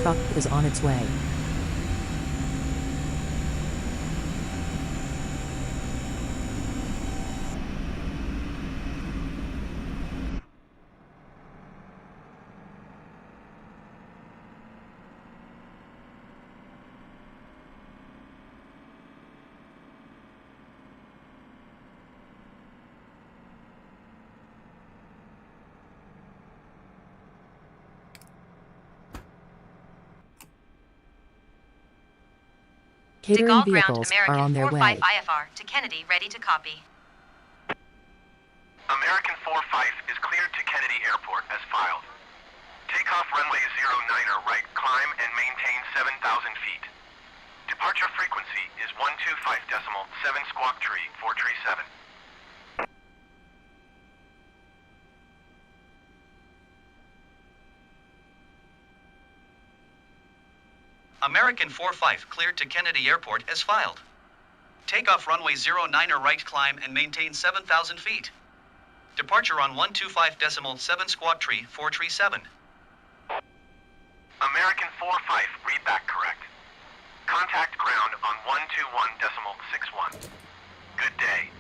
truck is on its way. Catering vehicles are on their way. American 45 IFR to Kennedy, ready to copy. American 45 is cleared to Kennedy Airport as filed. Takeoff runway 09er right, climb and maintain 7,000 feet. Departure frequency is 125.7 squawk tree 437. American 45 cleared to Kennedy Airport as filed. Takeoff runway 09er right, climb and maintain 7,000 feet. Departure on 125.7 squawk tree 437. American 45, read back correct. Contact ground on 121.61. Good day.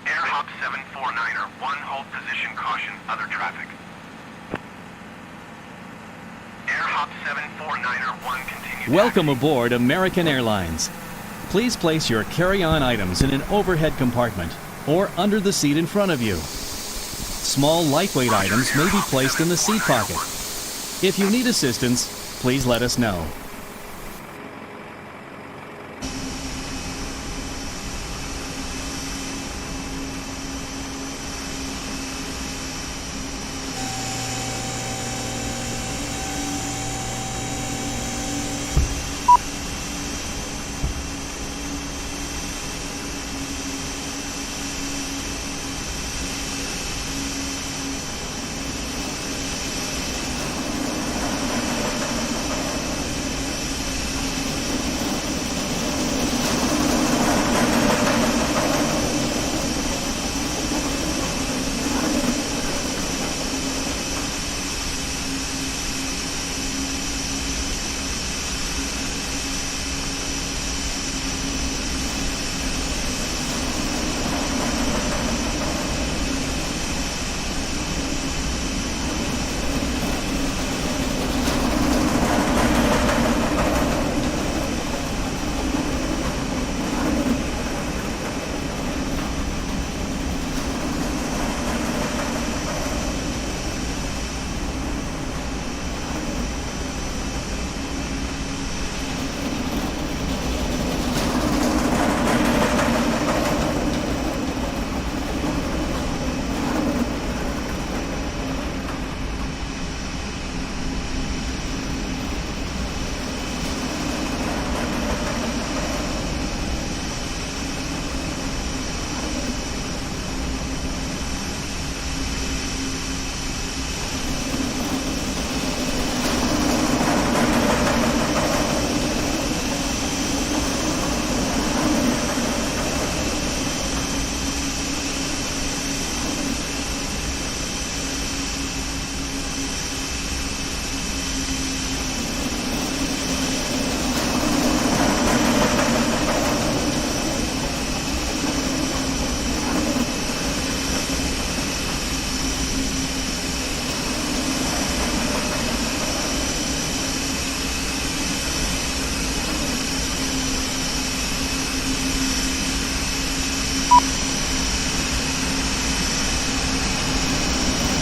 Hop 749er, 1 hold position, caution, other traffic. Air Hop 749er, 1 continue. Welcome aboard American Airlines. Please place your carry-on items in an overhead compartment or under the seat in front of you. Small, lightweight items may be placed in the seat pocket. If you need assistance, please let us know.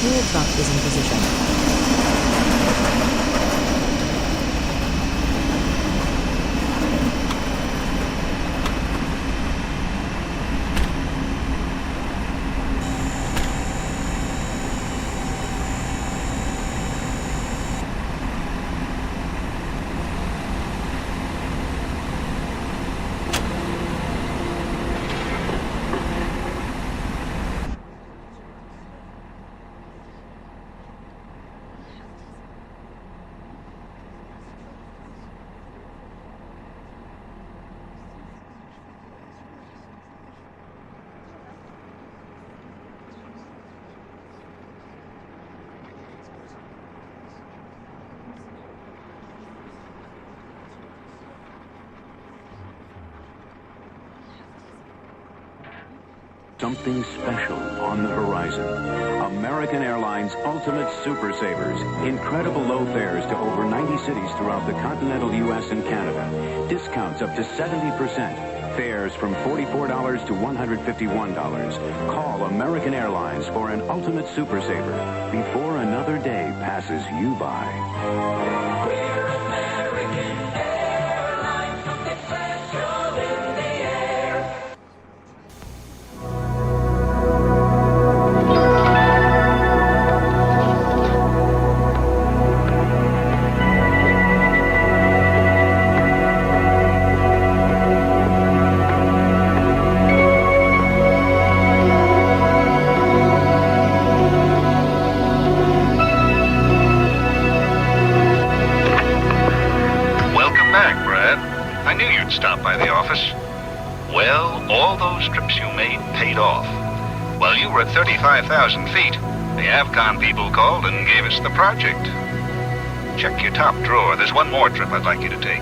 Fuel truck is in position. something special on the horizon. American Airlines Ultimate Super Savers. Incredible low fares to over 90 cities throughout the continental U.S. and Canada. Discounts up to 70%. Fares from $44 to $151. Call American Airlines for an Ultimate Super Saver before another day passes you by. We're American Airlines, something special in the air. Stop by the office. Well, all those trips you made paid off. While you were at 35,000 feet, the Avcon people called and gave us the project. Check your top drawer. There's one more trip I'd like you to take.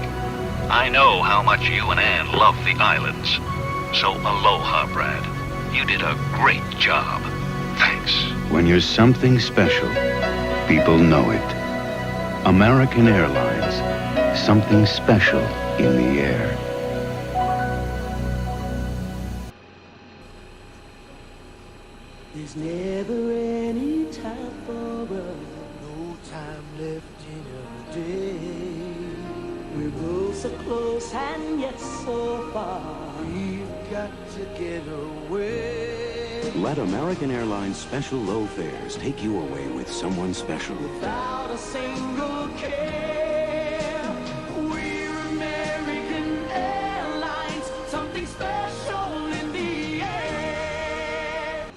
I know how much you and Ann love the islands. So aloha, Brad. You did a great job. Thanks. When you're something special, people know it. American Airlines. Something special in the air. There's never any time for us, no time left in our day. We're both so close and yet so far. We've got to get away. Let American Airlines special low fares take you away with someone special. Without a single care. We're American Airlines, something special in the air.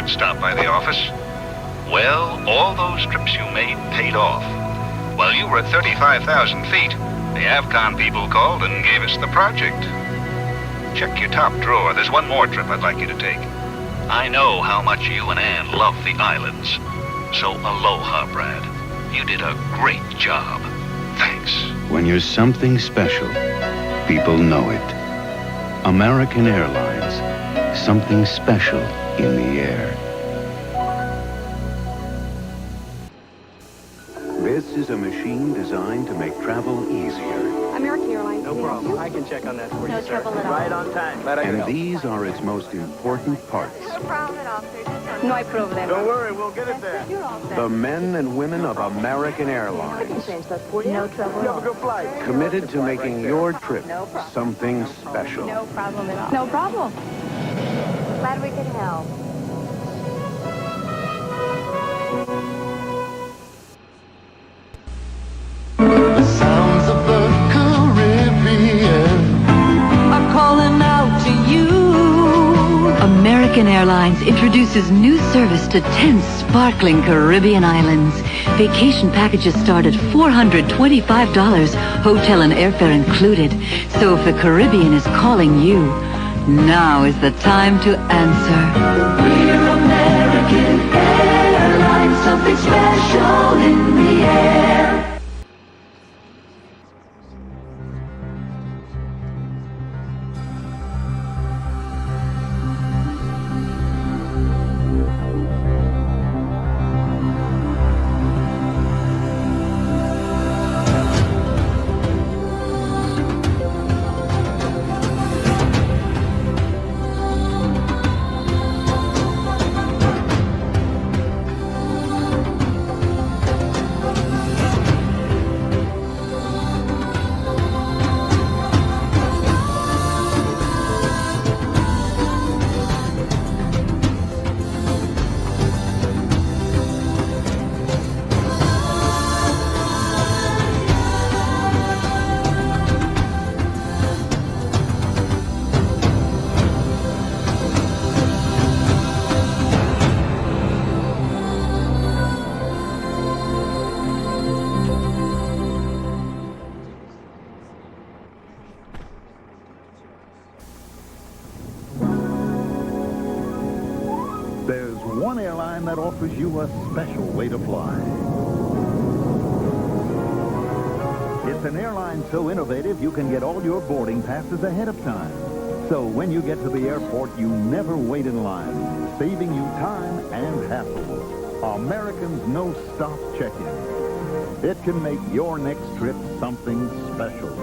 Stop by the office. Well, all those trips you made paid off. While you were at 35,000 feet, the Avcon people called and gave us the project. Check your top drawer. There's one more trip I'd like you to take. I know how much you and Ann love the islands. So aloha, Brad. You did a great job. Thanks. When you're something special, people know it. American Airlines. Something special in the air. This is a machine designed to make travel easier. American Airlines. No problem. I can check on that for you, No sir. trouble at all. Right on time. Glad I could And help. these are its most important parts. No problem at all, sir. No problem. Don't worry, we'll get it there. You're all set. The men and women of American I can Airlines, change that for you. No trouble You at have a all. good flight. committed to making your trip No problem. something special. No problem at all. No problem. Glad we could help. The sounds of the Caribbean are calling out to you. American Airlines introduces new service to 10 sparkling Caribbean islands. Vacation packages start at $425, hotel and airfare included. So if the Caribbean is calling you, now is the time to answer. We're American Airlines, something special in the air. offers you a special way to fly. It's an airline so innovative you can get all your boarding passes ahead of time. So when you get to the airport, you never wait in line, saving you time and hassle. American's no-stop check-in. It can make your next trip something special.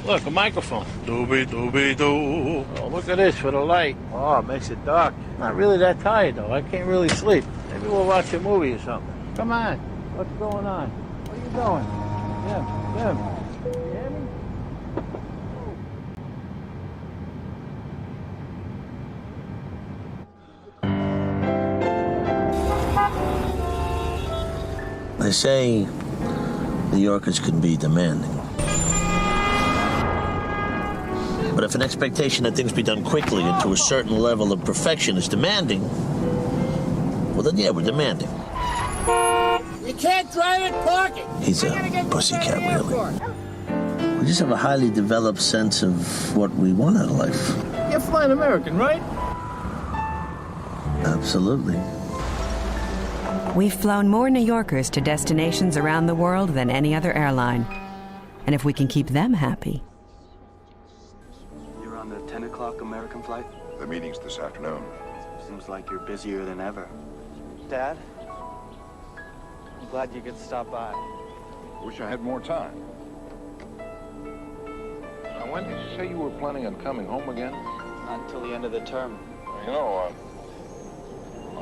Look, a microphone. Doobie-doobie-doo. Oh, look at this for the light. Oh, it makes it dark. Not really that tired, though. I can't really sleep. Maybe we'll watch a movie or something. Come on. What's going on? What are you doing? Jim. You hear me? They say New Yorkers can be demanding. But if an expectation that things be done quickly and to a certain level of perfection is demanding, well then, yeah, we're demanding. You can't drive it, park it. He's a pussycat, really. We just have a highly developed sense of what we want out of life. You're flying American, right? Absolutely. We've flown more New Yorkers to destinations around the world than any other airline. And if we can keep them happy. You're on the 10 o'clock American flight? The meeting's this afternoon. Seems like you're busier than ever. Dad? I'm glad you could stop by. Wish I had more time. Now, when did you say you were planning on coming home again? Not until the end of the term. You know,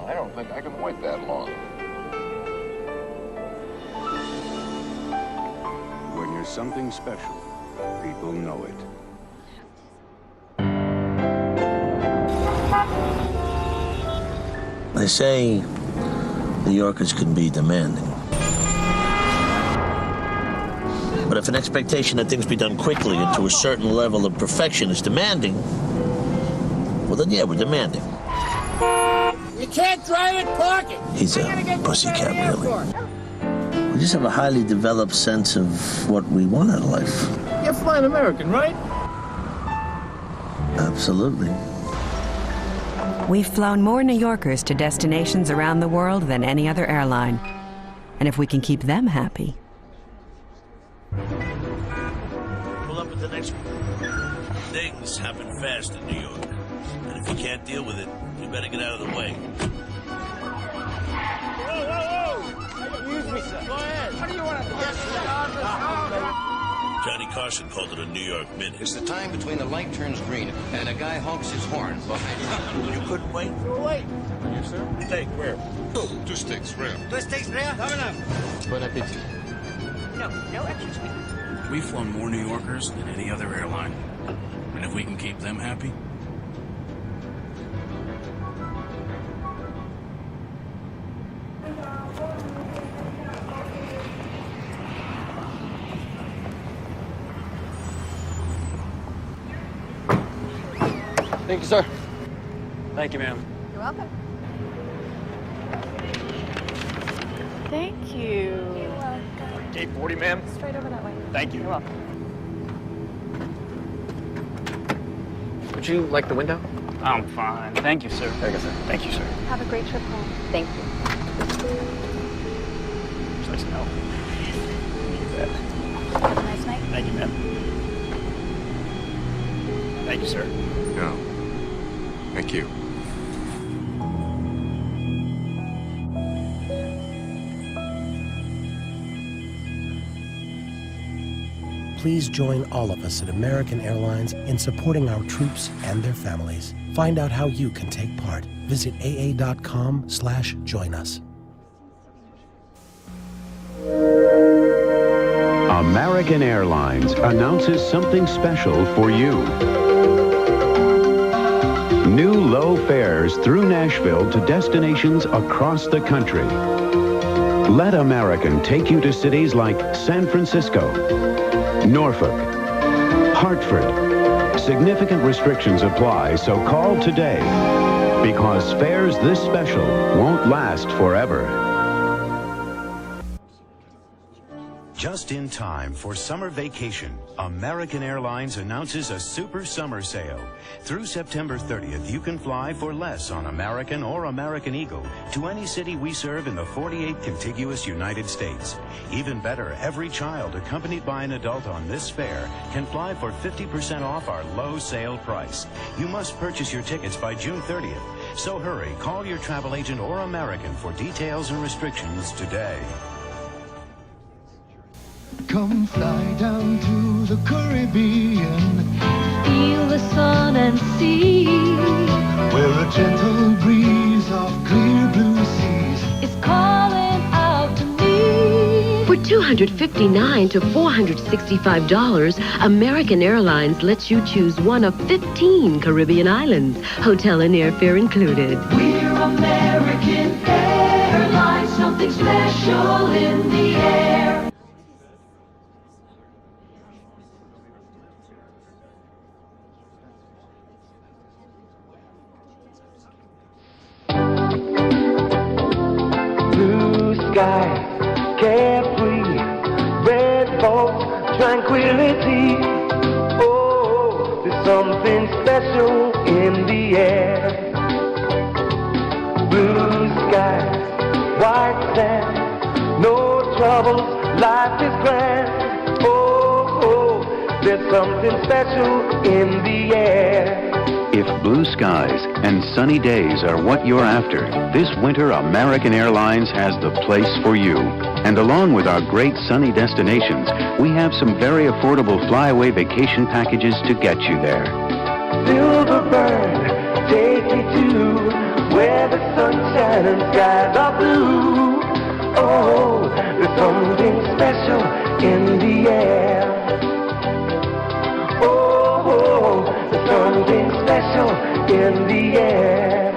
I don't think I can wait that long. When you're something special, people know it. They say New Yorkers can be demanding. But if an expectation that things be done quickly and to a certain level of perfection is demanding, well then, yeah, we're demanding. You can't drive it, park it. He's a pussycat, really. We just have a highly developed sense of what we want out of life. You're flying American, right? Absolutely. We've flown more New Yorkers to destinations around the world than any other airline. And if we can keep them happy. Pull up at the next one. Things happen fast in New York. And if you can't deal with it, you better get out of the way. Whoa! Excuse me, sir. Go ahead. What do you want to do? Johnny Carson called it a New York minute. It's the time between the light turns green and a guy honks his horn behind you. You couldn't wait? We're late. Yes, sir. Steak, where? Oh, 2 steaks, rare. 2 steaks, rare? Coming up. Bon appetit. No extra sweet. We've flown more New Yorkers than any other airline. And if we can keep them happy, Thank you, sir. Thank you, ma'am. You're welcome. Thank you. You're welcome. Gate 40, ma'am. Straight over that way. Thank you. You're welcome. Would you like the window? I'm fine. Thank you, sir. There you go, sir. Thank you, sir. Have a great trip home. Thank you. It's nice to know. You bet. Have a nice night. Thank you, ma'am. Thank you, sir. Yeah. Thank you. Please join all of us at American Airlines in supporting our troops and their families. Find out how you can take part. Visit aa.com/join us. American Airlines announces something special for you. New low fares through Nashville to destinations across the country. Let American take you to cities like San Francisco, Norfolk, Hartford. Significant restrictions apply, so call today, because fares this special won't last forever. Just in time for summer vacation, American Airlines announces a super summer sale. Through September 30th, you can fly for less on American or American Eagle to any city we serve in the 48 contiguous United States. Even better, every child accompanied by an adult on this fare can fly for 50% off our low sale price. You must purchase your tickets by June 30th. So hurry, call your travel agent or American for details and restrictions today. Come fly down to the Caribbean. Feel the sun and sea. Where a gentle breeze of clear blue seas is calling out to me. For $259 to $465, American Airlines lets you choose one of 15 Caribbean islands, hotel and airfare included. We're American Airlines, something special in the air. Blue sky, carefree, red vault, tranquility. Oh, there's something special in the air. Blue sky, white sand, no troubles, life is grand. Oh, there's something special in the air. If blue skies and sunny days are what you're after, this winter American Airlines has the place for you. And along with our great sunny destinations, we have some very affordable flyaway vacation packages to get you there. Silver bird, take me to where the sunshine and skies are blue. Oh, there's something special in the air. Oh, there's something special in the air.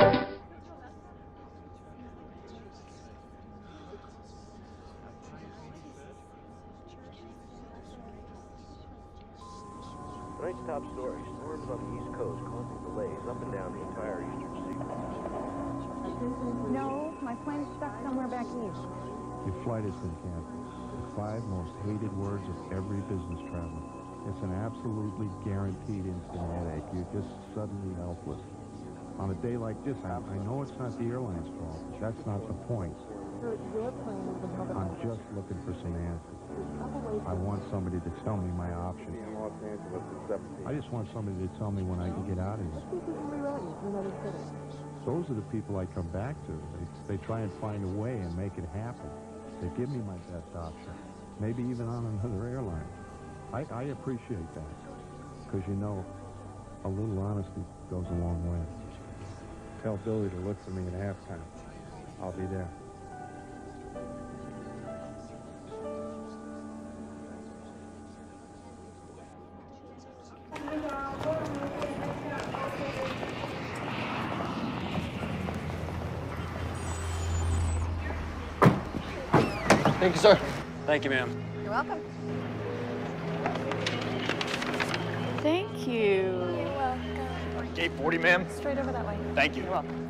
Tonight's top story, storms on the East Coast causing delays up and down the entire eastern seaboard. No, my plane's stuck somewhere back east. Your flight has been canceled. The 5 most hated words of every business traveler. It's an absolutely guaranteed instant headache. You're just suddenly helpless. On a day like this, I know it's not the airline's fault. That's not the point. I'm just looking for some answers. I want somebody to tell me my options. I just want somebody to tell me when I can get out of here. Those are the people I come back to. They try and find a way and make it happen. They give me my best option, maybe even on another airline. I appreciate that, because you know, a little honesty goes a long way. Tell Billy to look for me at halftime. I'll be there. Thank you, sir. Thank you, ma'am. You're welcome. Thank you. You're welcome. Gate 40, ma'am. Straight over that way. Thank you. You're welcome.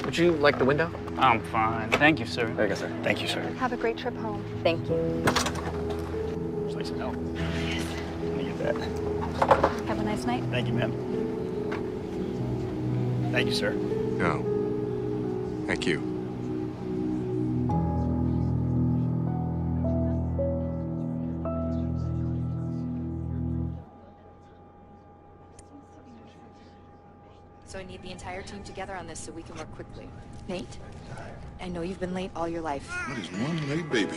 Would you like the window? I'm fine. Thank you, sir. There you go, sir. Thank you, sir. Have a great trip home. Thank you. Would you like some help? Yes. Let me get that. Have a nice night. Thank you, ma'am. Thank you, sir. No. Thank you. So I need the entire team together on this so we can work quickly. Nate, I know you've been late all your life. What is one late baby?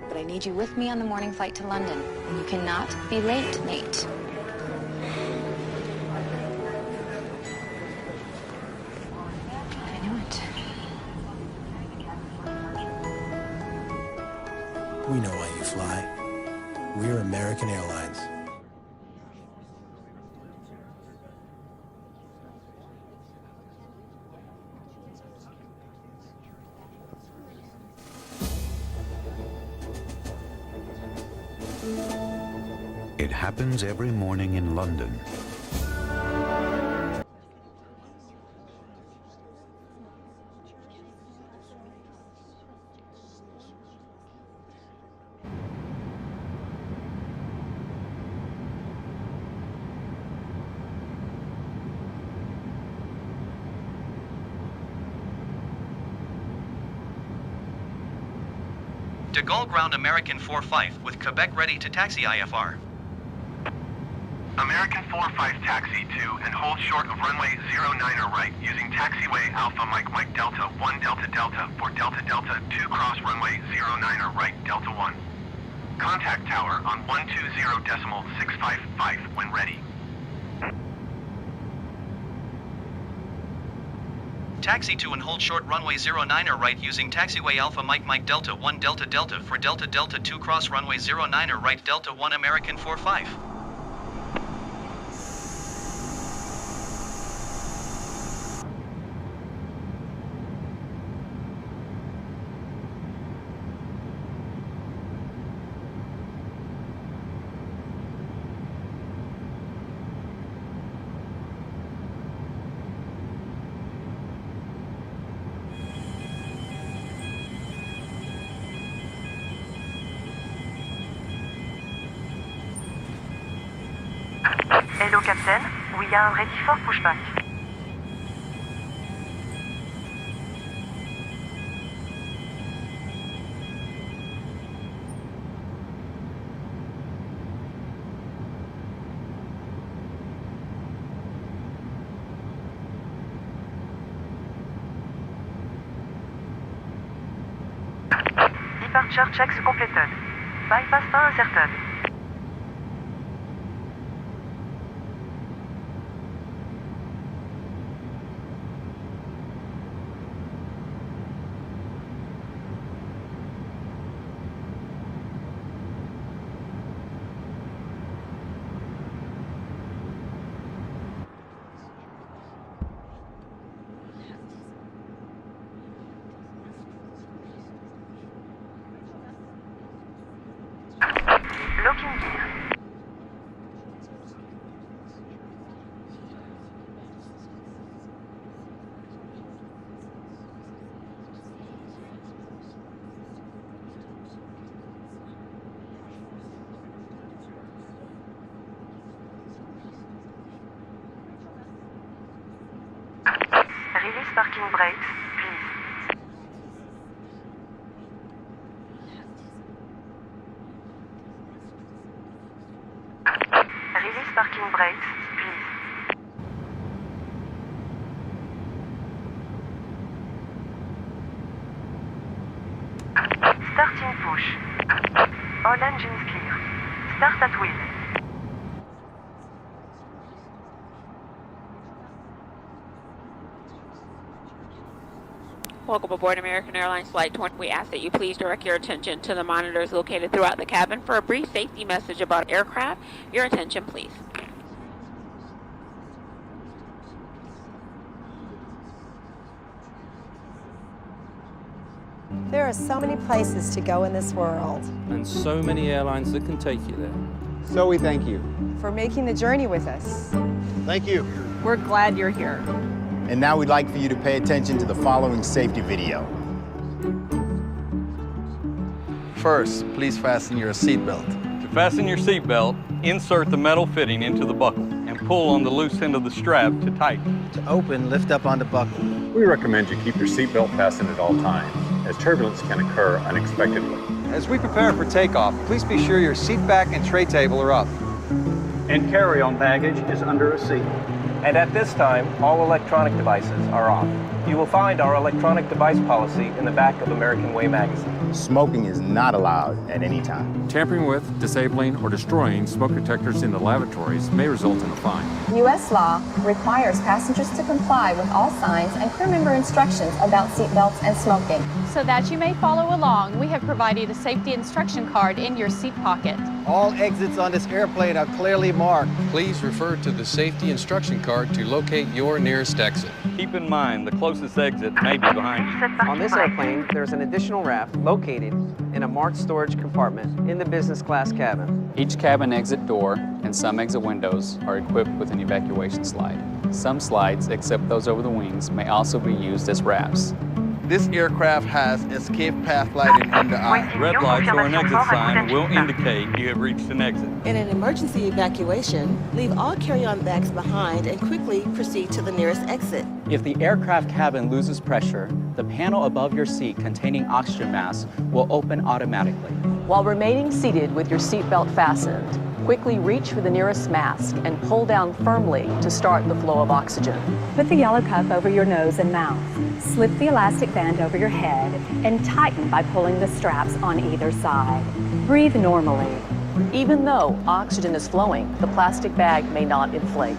But I need you with me on the morning flight to London. And you cannot be late, Nate. I knew it. We know why you fly. We're American Airlines. It happens every morning in London. De Gaulle ground American 4-5 with Quebec ready to taxi IFR. American 4-5 taxi to and hold short of runway 09er right using taxiway Alpha Mike Mike Delta 1 Delta Delta for Delta Delta 2 cross runway 09er right Delta 1. Contact tower on 120.655 when ready. Taxi to and hold short runway 09er right using taxiway Alpha Mike Mike Delta 1 Delta Delta for Delta Delta 2 cross runway 09er right Delta 1 American 4-5. Hello, Captain. Oui, il y a un ready for pushback. Departure checks completed. Bypass pas inserted. Locking gear. Release parking brakes, please. Release parking brakes, please. Starting push. All engines clear. Start at wheel. Welcome aboard American Airlines Flight 20. We ask that you please direct your attention to the monitors located throughout the cabin for a brief safety message about aircraft. Your attention, please. There are so many places to go in this world. And so many airlines that can take you there. So we thank you. For making the journey with us. Thank you. We're glad you're here. And now we'd like for you to pay attention to the following safety video. First, please fasten your seatbelt. To fasten your seatbelt, insert the metal fitting into the buckle and pull on the loose end of the strap to tighten. To open, lift up on the buckle. We recommend you keep your seatbelt fastened at all times, as turbulence can occur unexpectedly. As we prepare for takeoff, please be sure your seat back and tray table are up. And carry-on baggage is under a seat. And at this time, all electronic devices are off. You will find our electronic device policy in the back of American Way magazine. Smoking is not allowed at any time. Tampering with, disabling, or destroying smoke detectors in the lavatories may result in a fine. U.S. law requires passengers to comply with all signs and crew member instructions about seatbelts and smoking. So that you may follow along, we have provided a safety instruction card in your seat pocket. All exits on this airplane are clearly marked. Please refer to the safety instruction card to locate your nearest exit. Keep in mind, the closest exit may be behind you. On this airplane, there's an additional raft located in a marked storage compartment in the business class cabin. Each cabin exit door and some exit windows are equipped with an evacuation slide. Some slides, except those over the wings, may also be used as rafts. This aircraft has escape path lighting in the eye. Red lights or an exit sign will indicate you have reached an exit. In an emergency evacuation, leave all carry-on bags behind and quickly proceed to the nearest exit. If the aircraft cabin loses pressure, the panel above your seat containing oxygen masks will open automatically. While remaining seated with your seatbelt fastened, quickly reach for the nearest mask and pull down firmly to start the flow of oxygen. Put the yellow cup over your nose and mouth. Slip the elastic band over your head and tighten by pulling the straps on either side. Breathe normally. Even though oxygen is flowing, the plastic bag may not inflate.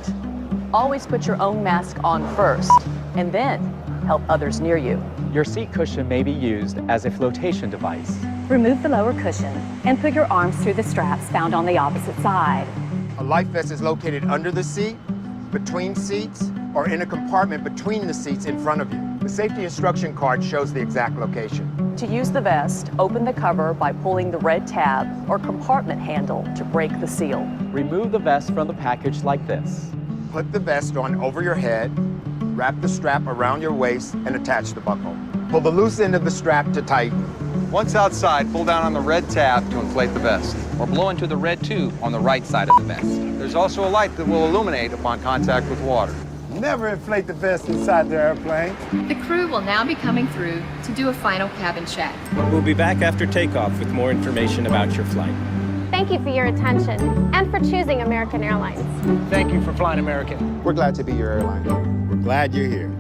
Always put your own mask on first, and then help others near you. Your seat cushion may be used as a flotation device. Remove the lower cushion and put your arms through the straps found on the opposite side. A life vest is located under the seat, between seats, or in a compartment between the seats in front of you. The safety instruction card shows the exact location. To use the vest, open the cover by pulling the red tab or compartment handle to break the seal. Remove the vest from the package like this. Put the vest on over your head, wrap the strap around your waist, and attach the buckle. Pull the loose end of the strap to tighten. Once outside, pull down on the red tab to inflate the vest, or blow into the red tube on the right side of the vest. There's also a light that will illuminate upon contact with water. Never inflate the vest inside the airplane. The crew will now be coming through to do a final cabin check. We'll be back after takeoff with more information about your flight. Thank you for your attention and for choosing American Airlines. Thank you for flying American. We're glad to be your airline. We're glad you're here.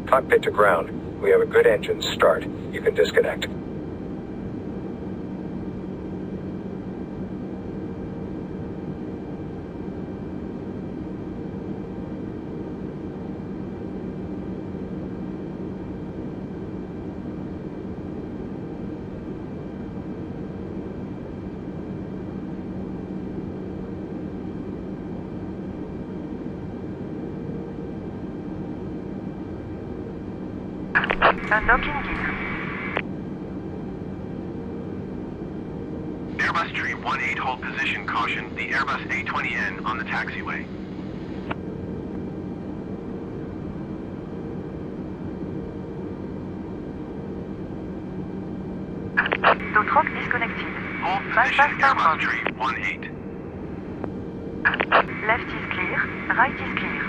Cockpit to ground. We have a good engine. Start. You can disconnect. Airbus tree 18, hold position, caution, the Airbus A20N on the taxiway. D'autres disconnected. Hold position, Airbus tree 18. Left is clear, right is clear.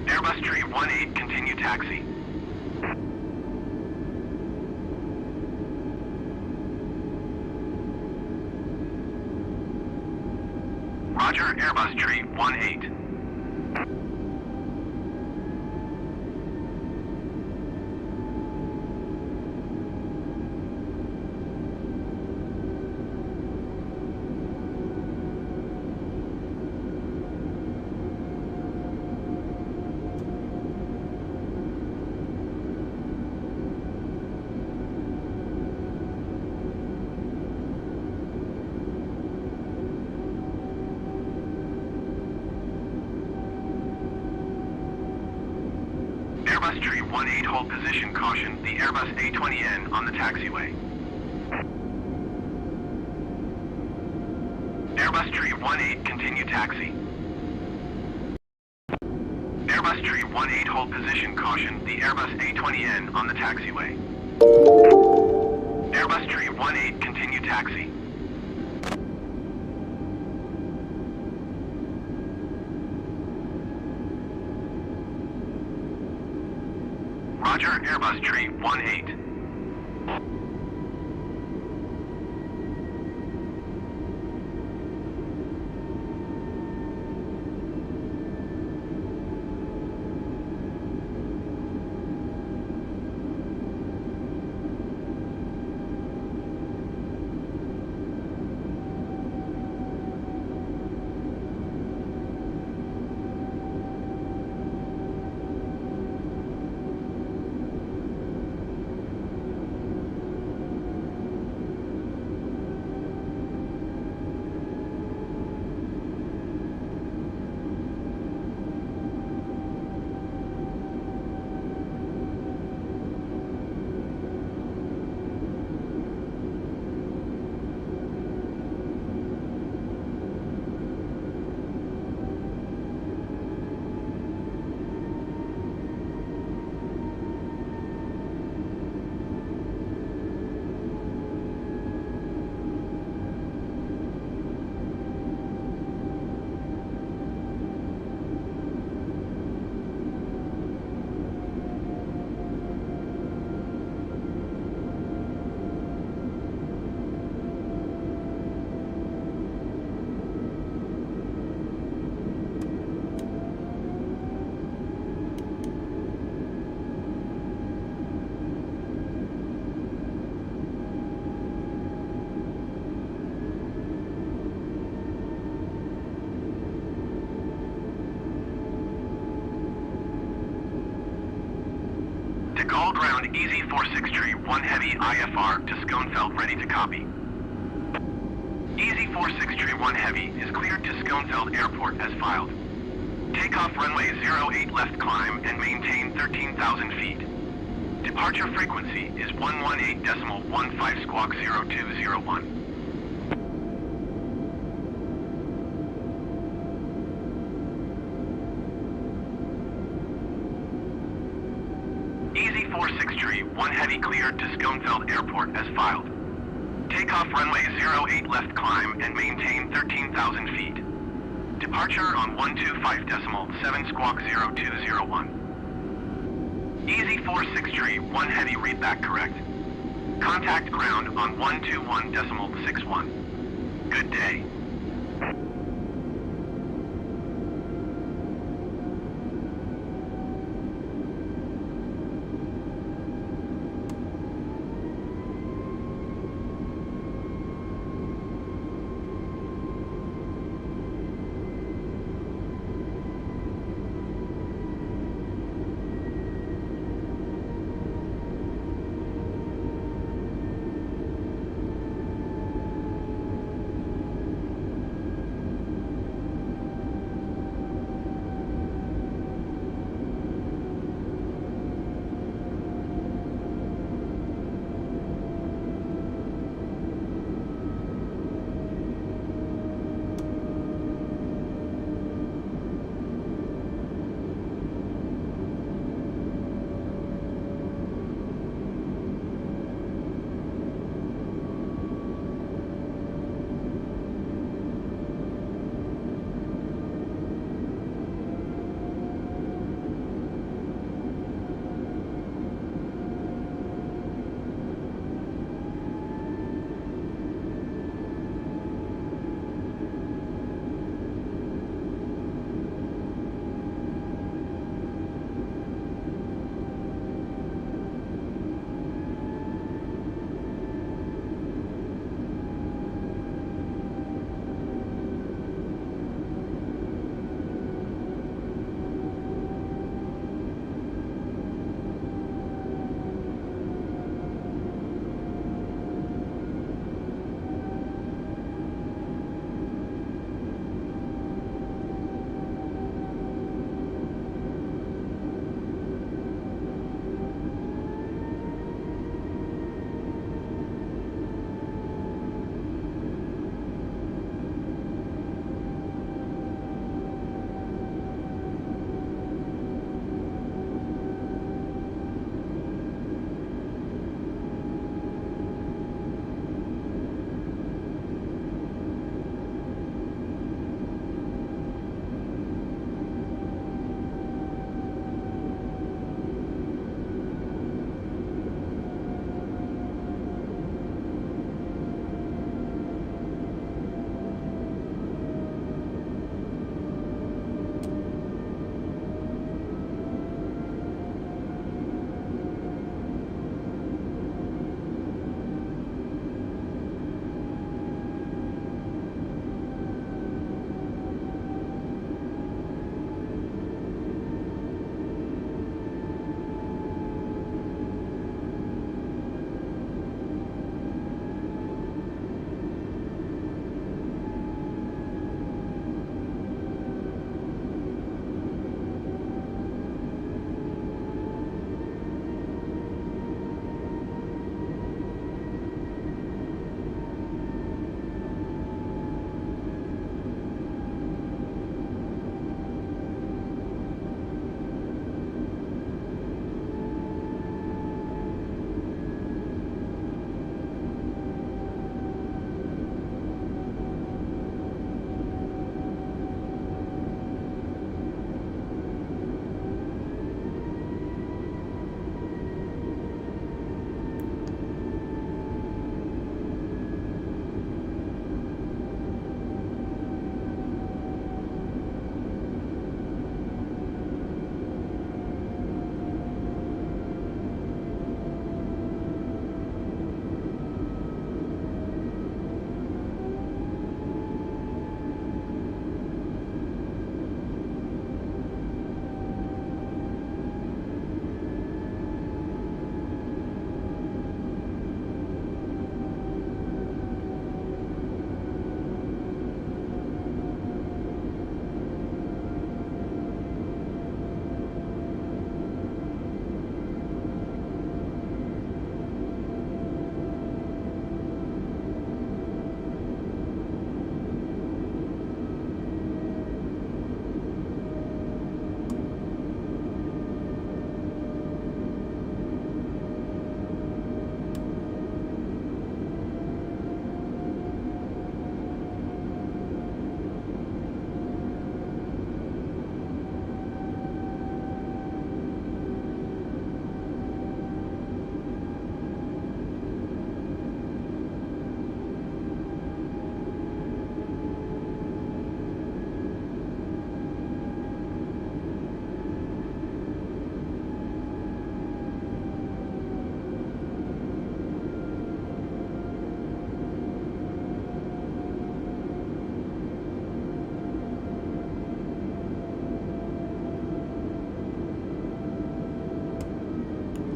Airbus tree 18, continue taxi. Roger, Airbus tree 18. Airbus tree 18, hold position, caution, the Airbus A20N on the taxiway. Airbus tree 18, continue taxi. Airbus tree 18, hold position, caution, the Airbus A20N on the taxiway. Airbus tree 18, continue taxi. Roger, Airbus tree 18. All ground, easy 46 tree, 1 heavy IFR to Schoenfeld, ready to copy. Easy 46 tree, 1 heavy is cleared to Schoenfeld Airport as filed. Takeoff runway 08 left climb and maintain 13,000 feet. Departure frequency is 118.15 squawk 0201. Easy 46 tree, 1 heavy cleared to Schoenfeld Airport as filed. Takeoff runway 08 left climb and maintain 13,000 feet. Departure on 125.7 squawk 0201. Easy 46 tree, 1 heavy read back correct. Contact ground on 121.61. Good day.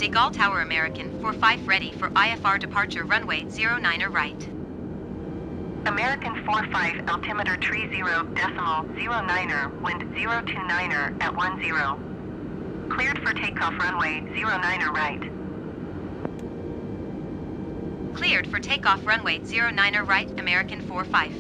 De Gaulle Tower American 45 ready for IFR departure runway 09er right. American 45 altimeter tree 0.09er, wind 029er at 10. Cleared for takeoff runway 09er right. Cleared for takeoff runway 09er right, American 45.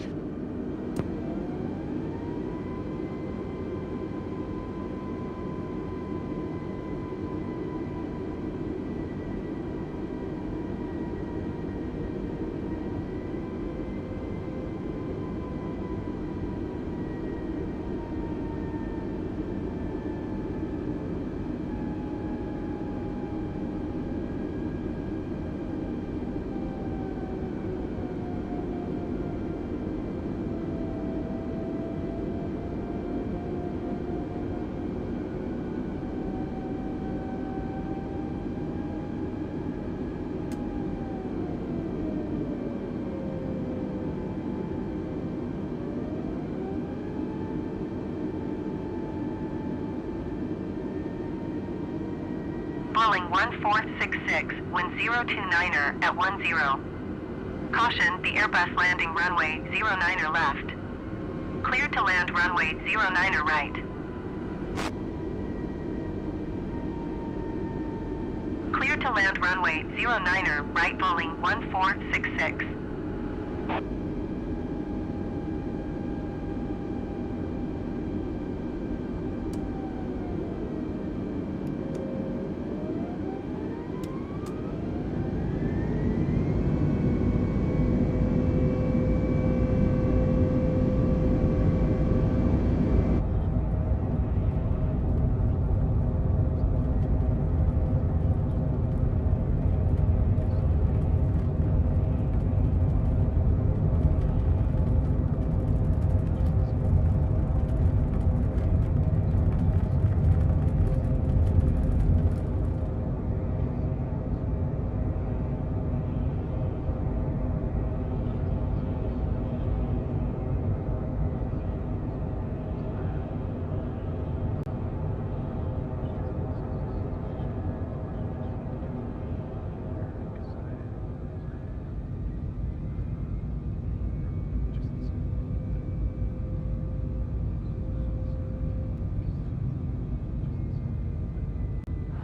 Blowing 1466, wind 029er at 10. Caution, the Airbus landing runway 09er left. Cleared to land runway 09er right. Cleared to land runway 09er right, Boeing 1466.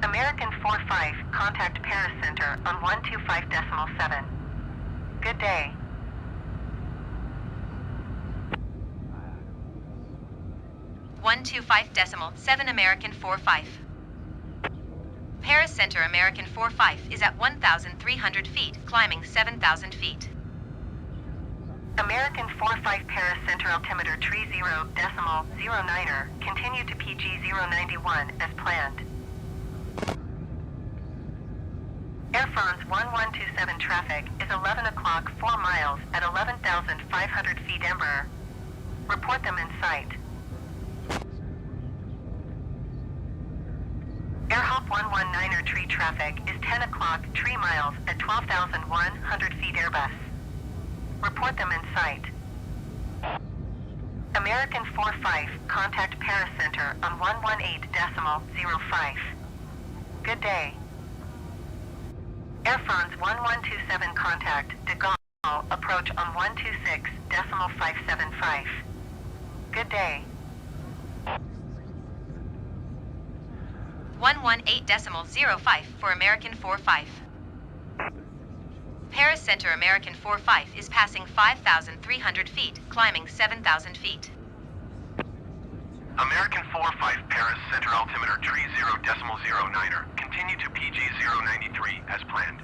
American 45, contact Paris Center on 125.7. Good day. .7 American 45. Paris Center American 45 is at 1,300 feet, climbing 7,000 feet. American 45 Paris Center altimeter tree 0.09er, continue to PG 091 as planned. Air France 1127 traffic is 11 o'clock 4 miles at 11,500 feet Embraer. Report them in sight. AirHop 119er tree traffic is 10 o'clock 3 miles at 12,100 feet Airbus. Report them in sight. American 45, contact Paris Center on 118.05. Good day. Air France 1127 contact De Gaulle, approach on 126.575. Good day. 118.05 for American 45. Paris Center American 45 is passing 5,300 feet, climbing 7,000 feet. American 45 Paris Center altimeter tree 0.09er. Continue to PG 093 as planned.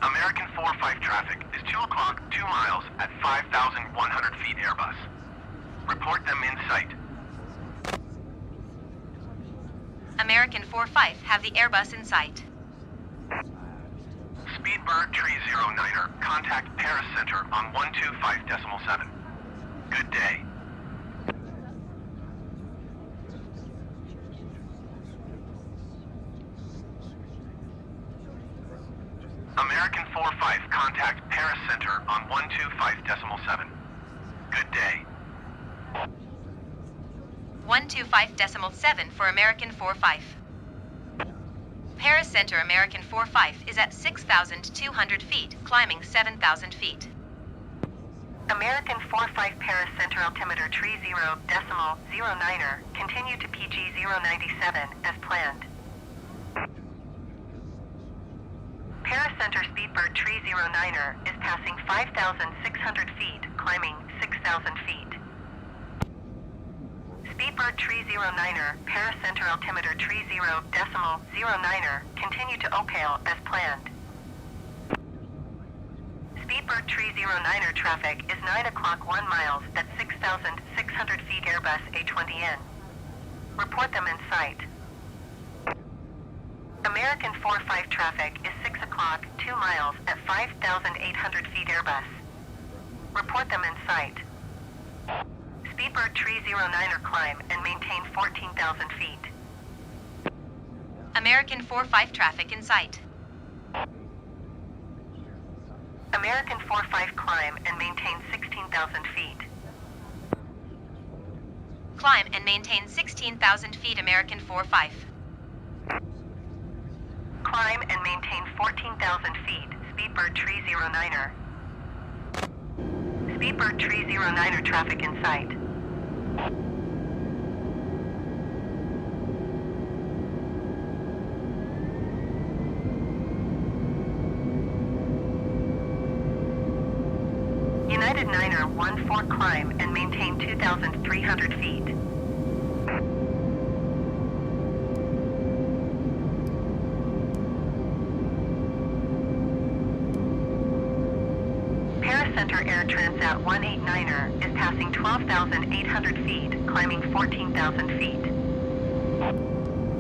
American 45 traffic is 2 o'clock 2 miles at 5,100 feet Airbus. Report them in sight. American 45 have the Airbus in sight. Speedbird tree 09er. Contact Paris Center on 125.7. Good day. American 45, contact Paris Center on 125.7. Good day. 125.7 for American 45. Paris Center American 45 is at 6,200 feet, climbing 7,000 feet. American 45 Paris Center altimeter 30.09er, continue to PG 097 as planned. Paris Center Speedbird 309er is passing 5,600 feet, climbing 6,000 feet. Speedbird 309er, Paris Center altimeter 30.09er, continue to OPAL as planned. Speedbird 309er traffic is 9 o'clock 1 miles at 6,600 feet Airbus A20N. Report them in sight. American 45 traffic is 6 o'clock 2 miles at 5,800 feet Airbus. Report them in sight. Speedbird 309er climb and maintain 14,000 feet. American 45 traffic in sight. American 45 climb and maintain 16,000 feet. Climb and maintain 16,000 feet American 45. Climb and maintain 14,000 feet, Speedbird 309er. Speedbird 309er traffic in sight. United 9er 14 climb and maintain 2,300 feet. Paris Center Air Transat 189er is passing 12,800 feet, climbing 14,000 feet.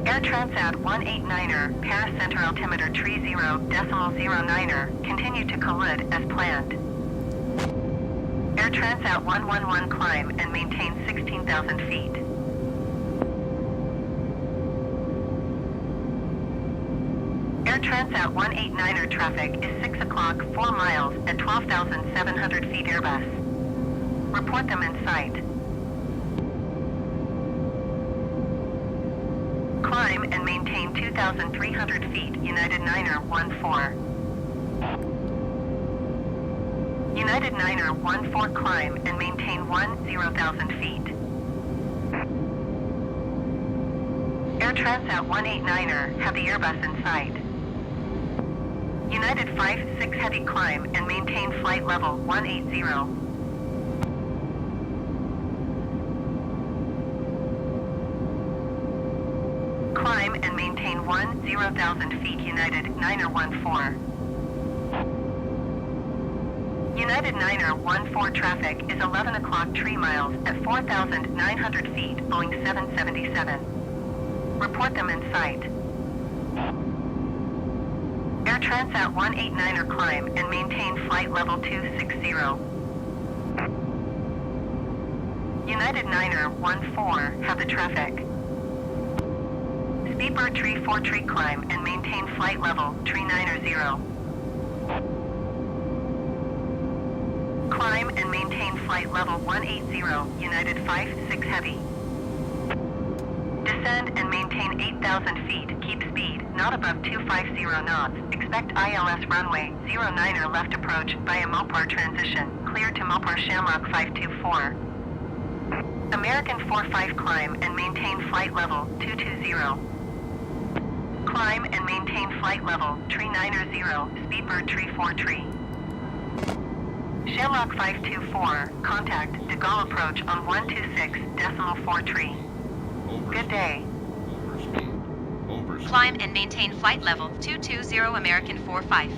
Air Transat 189er, Paris Center altimeter 30.09er, continue to collide as planned. Air Transat 111 climb and maintain 16,000 feet. Air Transat 189er traffic is 6 o'clock 4 miles at 12,700 feet Airbus. Report them in sight. Climb and maintain 2,300 feet, United 9er 14. United 9er 14 climb and maintain 10,000 feet. Air Transat 189er have the Airbus in sight. United 56 heavy climb and maintain flight level 180. Climb and maintain 10,000 feet, United 9er 14. United 9er 14 traffic is 11 o'clock 3 miles at 4,900 feet, Boeing 777. Report them in sight. Air Transat 189er climb and maintain flight level 260. United 9er 14 have the traffic. Speedbird 343 climb and maintain flight level 390. Climb and maintain flight level 180, United 56 heavy. Descend and maintain 8,000 feet, keep speed, not above 250 knots. Expect ILS runway 09er left approach via Mopar transition, clear to Mopar Shamrock 524. American 45 climb and maintain flight level 220. Climb and maintain flight level 390, Speedbird 343. Shamrock 524, contact De Gaulle approach on 126.43. Good day. Climb and maintain flight level 220 American 45.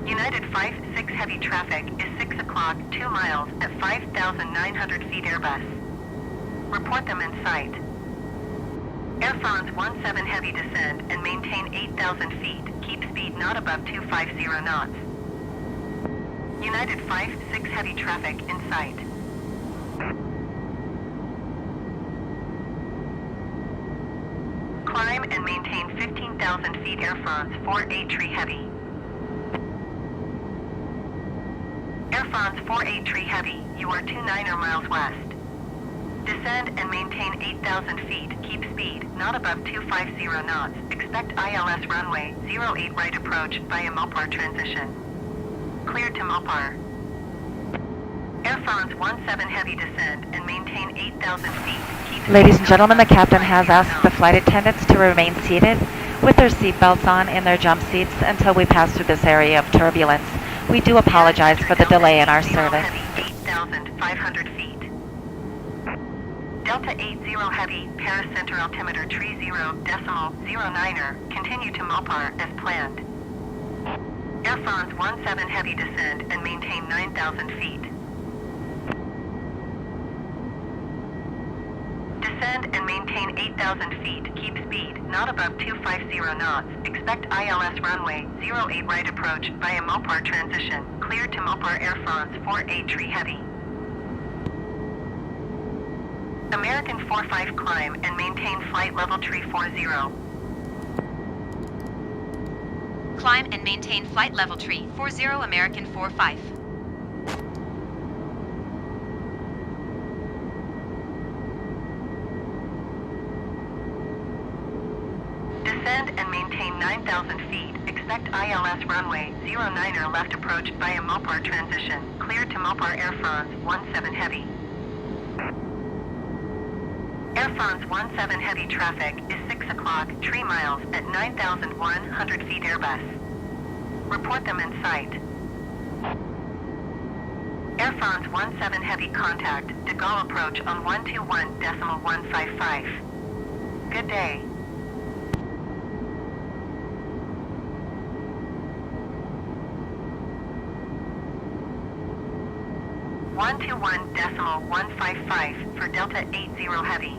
United 56 heavy traffic is 6 o'clock 2 miles at 5,900 feet Airbus. Report them in sight. Air France 17 heavy descend and maintain 8,000 feet. Keep speed not above 250 knots. United 56 heavy traffic in sight. Climb and maintain 15,000 feet Air France 483 heavy. Air France 483 heavy, you are 29er miles west. Descend and maintain 8,000 feet. Keep speed, not above 250 knots. Expect ILS runway 08 right approach via Mopar transition. Cleared to Mopar. Air France 17 heavy descend and maintain 8,000 feet. Keep Ladies and gentlemen, the captain has asked the flight attendants to remain seated with their seatbelts on in their jump seats until we pass through this area of turbulence. We do apologize for the delay in our service. 8,500 feet. Delta 80 heavy, Paris Center altimeter 30.09er, continue to Mopar as planned. Air France 17 heavy descend and maintain 9,000 feet. Descend and maintain 8,000 feet. Keep speed, not above 250 knots. Expect ILS runway 08 right approach via Mopar transition. Clear to Mopar Air France 48 tree heavy. American 45 climb and maintain flight level tree 40. Climb and maintain flight level tree 40 American 45. Descend and maintain 9,000 feet. Expect ILS runway 09er left approach via Mopar transition. Clear to Mopar Air France 17 heavy. Air France 17 heavy traffic is 6 o'clock, 3 miles at 9,100 feet Airbus. Report them in sight. Air France 17 heavy contact, de Gaulle approach on 121.155. Good day. .155 for Delta 80 heavy.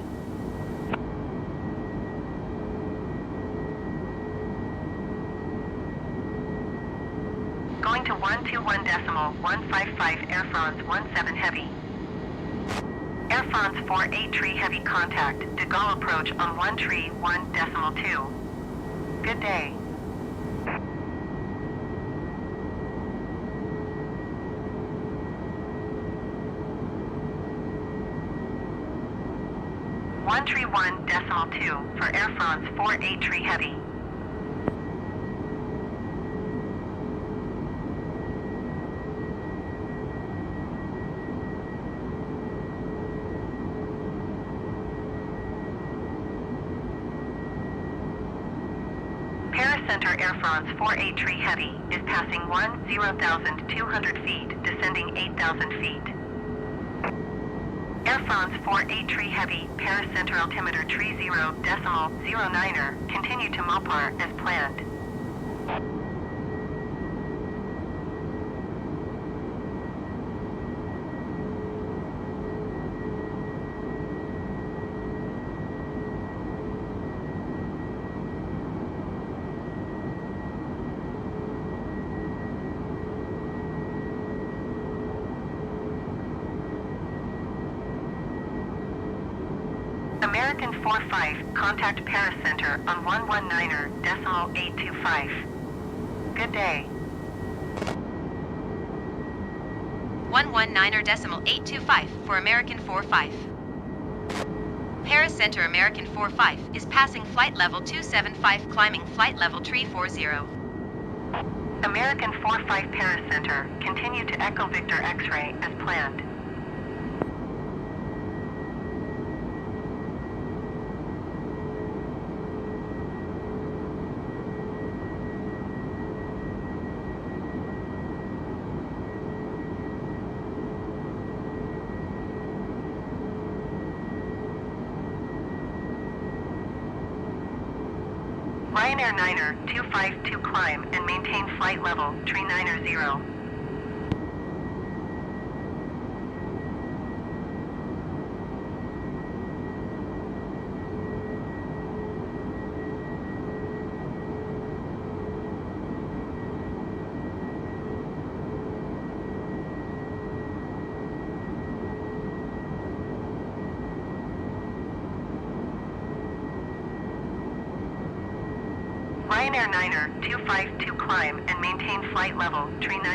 Going to 121.155 Air France 17 heavy. Air France 48 tree heavy contact, de Gaulle approach on 131.2. Good day. .131.2 for Air France 48 tree heavy. Paris Center Air France 48 tree heavy is passing 10,200 feet, descending 8,000 feet. Air France 48 tree heavy, Paris Center altimeter 30.09er, continue to Mopar as planned. American 45, contact Paris Center on 119.825. Good day. 119.825 for American 45. Paris Center American 45 is passing flight level 275 climbing flight level tree 40. American 45 Paris Center, continue to Echo Victor X-ray as planned. Ryanair 9er 252 climb and maintain flight level tree 90. Ryanair 9er 252 climb and maintain flight level tree 90.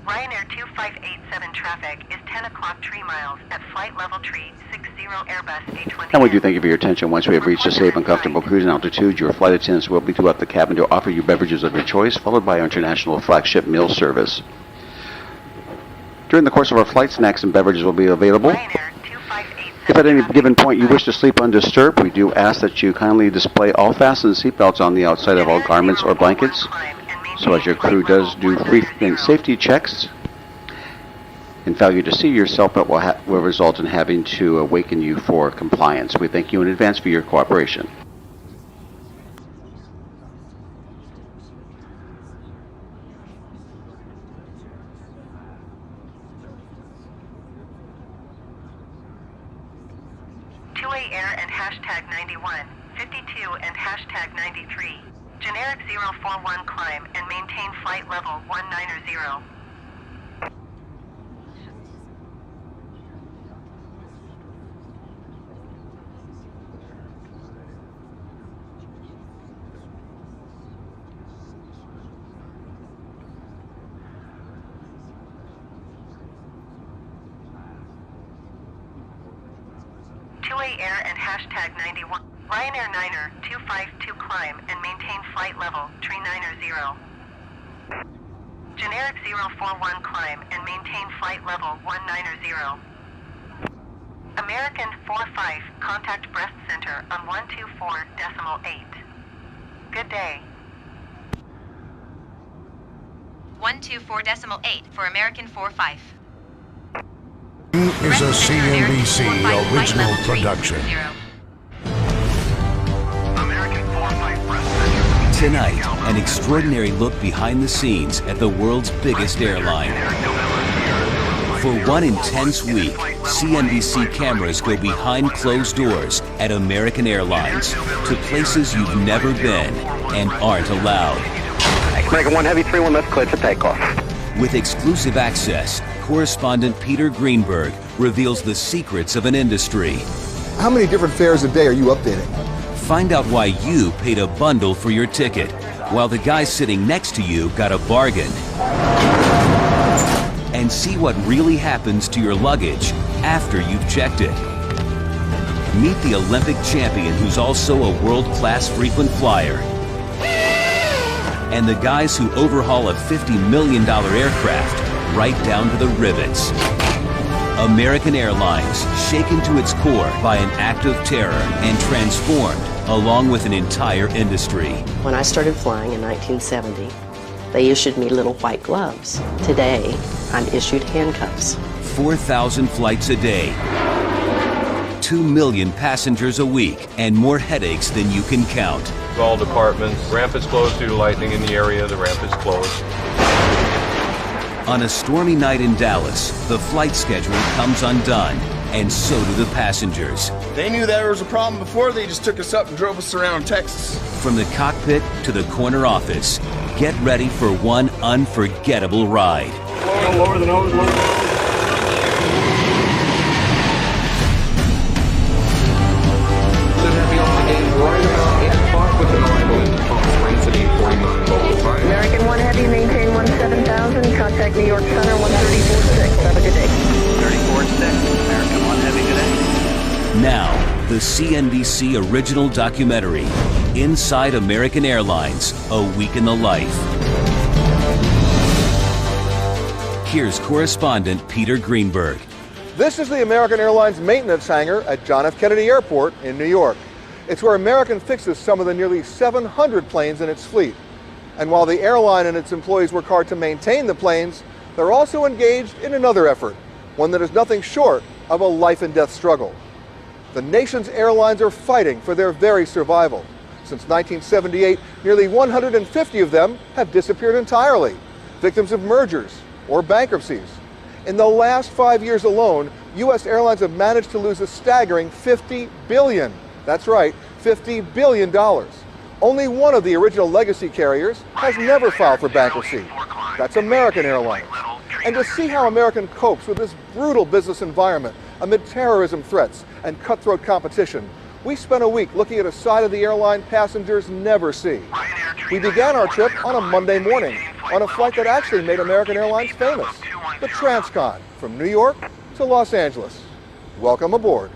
Ryanair 2587 traffic is 10 o'clock tree miles at flight level tree 60 Airbus A20. And we do thank you for your attention. Once we have reached a safe and comfortable cruising altitude, your flight attendants will be throughout the cabin to offer you beverages of your choice, followed by our international flagship meal service. During the course of our flight, snacks and beverages will be available. If at any given point you wish to sleep undisturbed, we do ask that you kindly display all fastened seatbelts on the outside of all garments or blankets, so as your crew does do brief safety checks. And failure to see your seatbelt will result in having to awaken you for compliance. We thank you in advance for your cooperation. Air and hashtag 91, 52 and hashtag 93. Generic 041 climb and maintain flight level 190. Air and hashtag 91. Ryanair 9er 252 climb and maintain flight level 390. Generic 041 climb and maintain flight level 190. American 45 contact breast center on 124.8. Good day. 124.8 for American 45. Is a CNBC original production. Tonight, an extraordinary look behind the scenes at the world's biggest airline. For one intense week, CNBC cameras go behind closed doors at American Airlines to places you've never been and aren't allowed. American 1 Heavy 3-1 left, cleared for takeoff. With exclusive access, correspondent Peter Greenberg reveals the secrets of an industry. How many different fares a day are you updating? Find out why you paid a bundle for your ticket, while the guy sitting next to you got a bargain. And see what really happens to your luggage after you've checked it. Meet the Olympic champion who's also a world-class frequent flyer. And the guys who overhaul a $50 million aircraft right down to the rivets. American Airlines, shaken to its core by an act of terror and transformed along with an entire industry. When I started flying in 1970, they issued me little white gloves. Today, I'm issued handcuffs. 4,000 flights a day, 2 million passengers a week, and more headaches than you can count. All departments. Ramp is closed due to lightning in the area. The ramp is closed. On a stormy night in Dallas, the flight schedule comes undone, and so do the passengers. They knew there was a problem before. They just took us up and drove us around Texas. From the cockpit to the corner office, get ready for one unforgettable ride. Lower the nose, lower the nose. American 1 Heavy, maintain 17,000, contact New York Center 134.6. Have a good day. 34.6, American 1 Heavy, good day. Now, the CNBC original documentary, Inside American Airlines, A Week in the Life. Here's correspondent Peter Greenberg. This is the American Airlines maintenance hangar at John F. Kennedy Airport in New York. It's where American fixes some of the nearly 700 planes in its fleet. And while the airline and its employees work hard to maintain the planes, they're also engaged in another effort, one that is nothing short of a life and death struggle. The nation's airlines are fighting for their very survival. Since 1978, nearly 150 of them have disappeared entirely, victims of mergers or bankruptcies. In the last 5 years alone, U.S. airlines have managed to lose a staggering $50 billion. That's right, $50 billion. Only one of the original legacy carriers has never filed for bankruptcy. That's American Airlines. And to see how American copes with this brutal business environment amid terrorism threats and cutthroat competition, We spent a week looking at a side of the airline passengers never see. We began our trip on a Monday morning on a flight that actually made American Airlines famous, the Transcon, from New York to Los Angeles. Welcome aboard.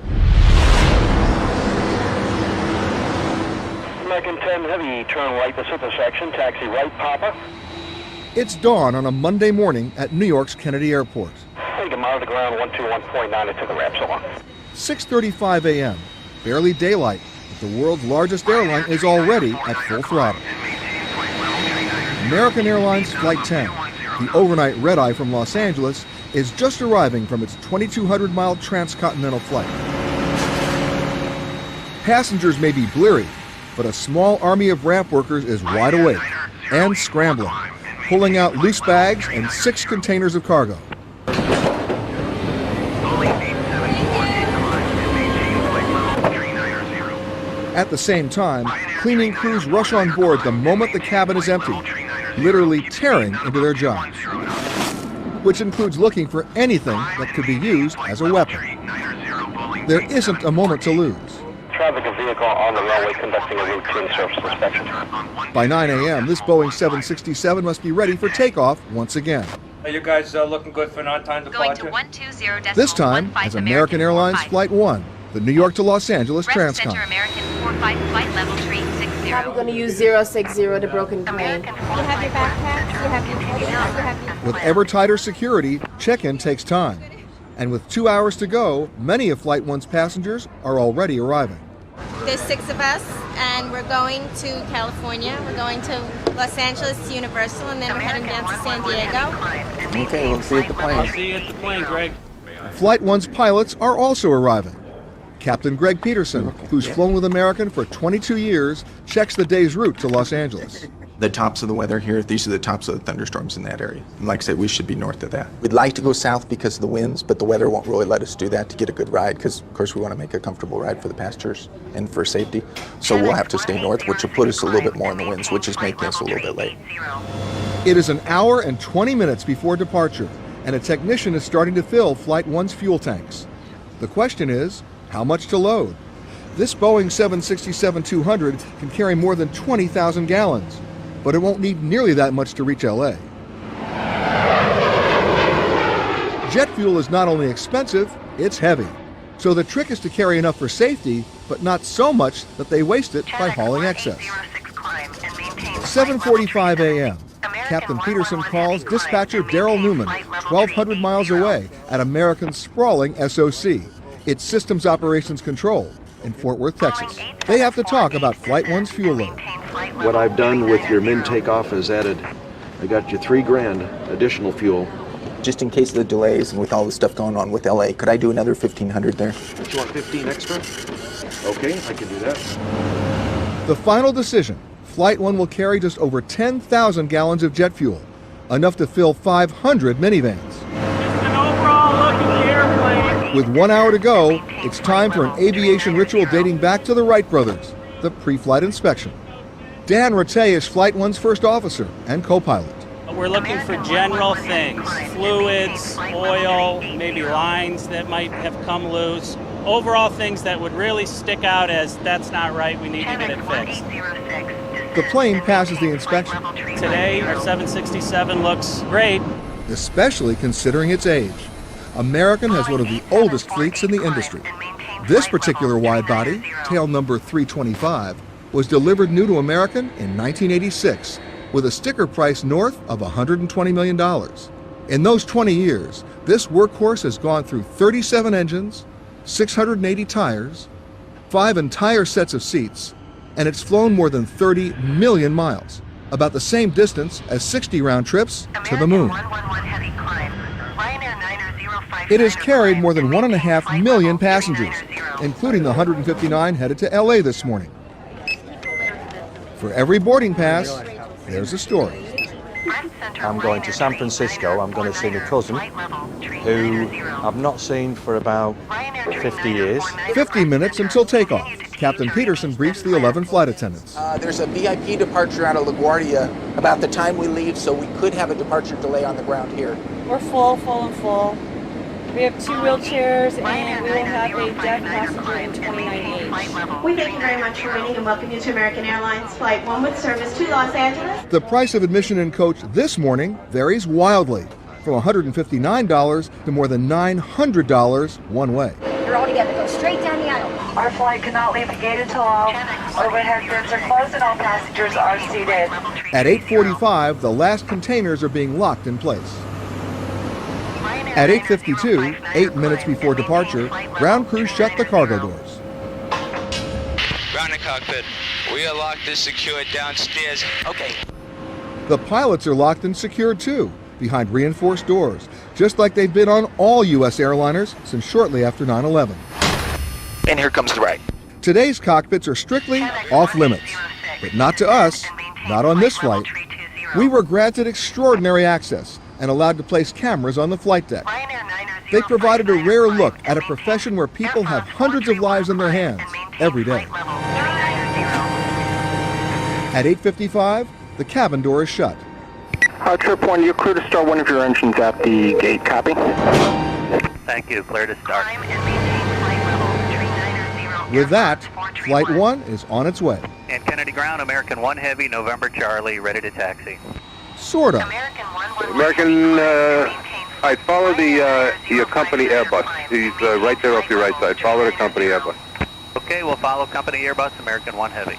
American 10 Heavy, turn right this intersection, taxi right, Papa. It's dawn on a Monday morning at New York's Kennedy Airport. Take a mile to ground, 121.9 into the ramp, so on. 6:35 a.m. Barely daylight, but the world's largest airline is already at full throttle. American Airlines Flight 10, the overnight red-eye from Los Angeles, is just arriving from its 2,200-mile transcontinental flight. Passengers may be bleary, but a small army of ramp workers is wide awake and scrambling, pulling out loose bags and 6 containers of cargo. At the same time, cleaning crews rush on board the moment the cabin is empty, literally tearing into their jobs, which includes looking for anything that could be used as a weapon. There isn't a moment to lose. Traffic vehicle on the runway conducting a routine surface inspection. By 9 a.m., this Boeing 767 must be ready for takeoff once again. Are you guys looking good for an on-time departure? Going to 120.15 This time as American Airlines Flight 1, the New York to Los Angeles Transcon. Center American 45 flight level tree 60. Probably going to use 060 to broken plane. You have your backpacks, you have your hoodies, you have your... With ever tighter security, check-in takes time. And with 2 hours to go, many of Flight 1's passengers are already arriving. There's 6 of us, and we're going to California. We're going to Los Angeles to Universal, and then we're heading down to San Diego. Okay, we'll see you at the plane. I'll see you at the plane, Greg. Flight 1's pilots are also arriving. Captain Greg Peterson, who's flown with American for 22 years, checks the day's route to Los Angeles. The tops of the weather here, these are the tops of the thunderstorms in that area. And like I said, we should be north of that. We'd like to go south because of the winds, but the weather won't really let us do that to get a good ride because, of course, we want to make a comfortable ride for the passengers and for safety. So we'll have to stay north, which will put us a little bit more in the winds, which is making us a little bit late. It is an hour and 20 minutes before departure, and a technician is starting to fill Flight 1's fuel tanks. The question is, how much to load? This Boeing 767-200 can carry more than 20,000 gallons, but it won't need nearly that much to reach LA. Jet fuel is not only expensive, it's heavy. So the trick is to carry enough for safety, but not so much that they waste it by hauling excess. 7:45 a.m. Captain Peterson calls dispatcher Daryl Newman, 1,200 miles away at American's sprawling SOC, its Systems Operations Control, in Fort Worth, Texas. They have to talk about Flight 1's fuel load. What I've done with your min takeoff is added, I got you $3,000 additional fuel. Just in case of the delays and with all the stuff going on with LA, could I do another 1,500 there? You want 15 extra? Okay, I can do that. The final decision, Flight 1 will carry just over 10,000 gallons of jet fuel, enough to fill 500 minivans. With 1 hour to go, it's time for an aviation ritual dating back to the Wright brothers, the pre-flight inspection. Dan Rattay is Flight 1's first officer and co-pilot. We're looking for general things, fluids, oil, maybe lines that might have come loose. Overall things that would really stick out as that's not right, we need to get it fixed. The plane passes the inspection. Today, our 767 looks great. Especially considering its age. American has one of the oldest fleets in the industry. This particular wide-body, tail number 325, was delivered new to American in 1986 with a sticker price north of $120 million. In those 20 years, this workhorse has gone through 37 engines, 680 tires, 5 entire sets of seats, and it's flown more than 30 million miles, about the same distance as 60 round trips to the moon. It has carried more than 1.5 million passengers, including the 159 headed to LA this morning. For every boarding pass, there's a story. I'm going to San Francisco. I'm going to see my cousin, who I've not seen for about 50 years. 50 minutes until takeoff. Captain Peterson briefs the 11 flight attendants. There's a VIP departure out of LaGuardia about the time we leave, so we could have a departure delay on the ground here. We're full, full, and full. We have 2 wheelchairs, and we will have a deaf passenger in 29H. We thank you very much for waiting and welcome you to American Airlines Flight 1 with service to Los Angeles. The price of admission in coach this morning varies wildly, from $159 to more than $900 one way. You're all together. Go straight down the aisle. Our flight cannot leave the gate until all overhead bins are closed and all passengers are seated. At 8:45, the last containers are being locked in place. At 8:52, 8 minutes before departure, ground crews shut the cargo doors. Ground and cockpit. We are locked and secured downstairs. Okay. The pilots are locked and secured too, behind reinforced doors, just like they've been on all U.S. airliners since shortly after 9/11. And here comes the right. Today's cockpits are strictly off limits, but not to us, not on this flight. We were granted extraordinary access and allowed to place cameras on the flight deck. They provided a rare look at a profession where people have hundreds of lives in their hands every day. At 8:55, the cabin door is shut. Trip 1, your crew to start one of your engines at the gate. Copy? Thank you. Clear to start. With that, Flight 1 is on its way. And Kennedy Ground, American 1 Heavy, November Charlie, ready to taxi. Sorta. American, I follow your company Airbus. He's right there off your right side. Follow the company Airbus. Okay, we'll follow company Airbus, American 1 Heavy.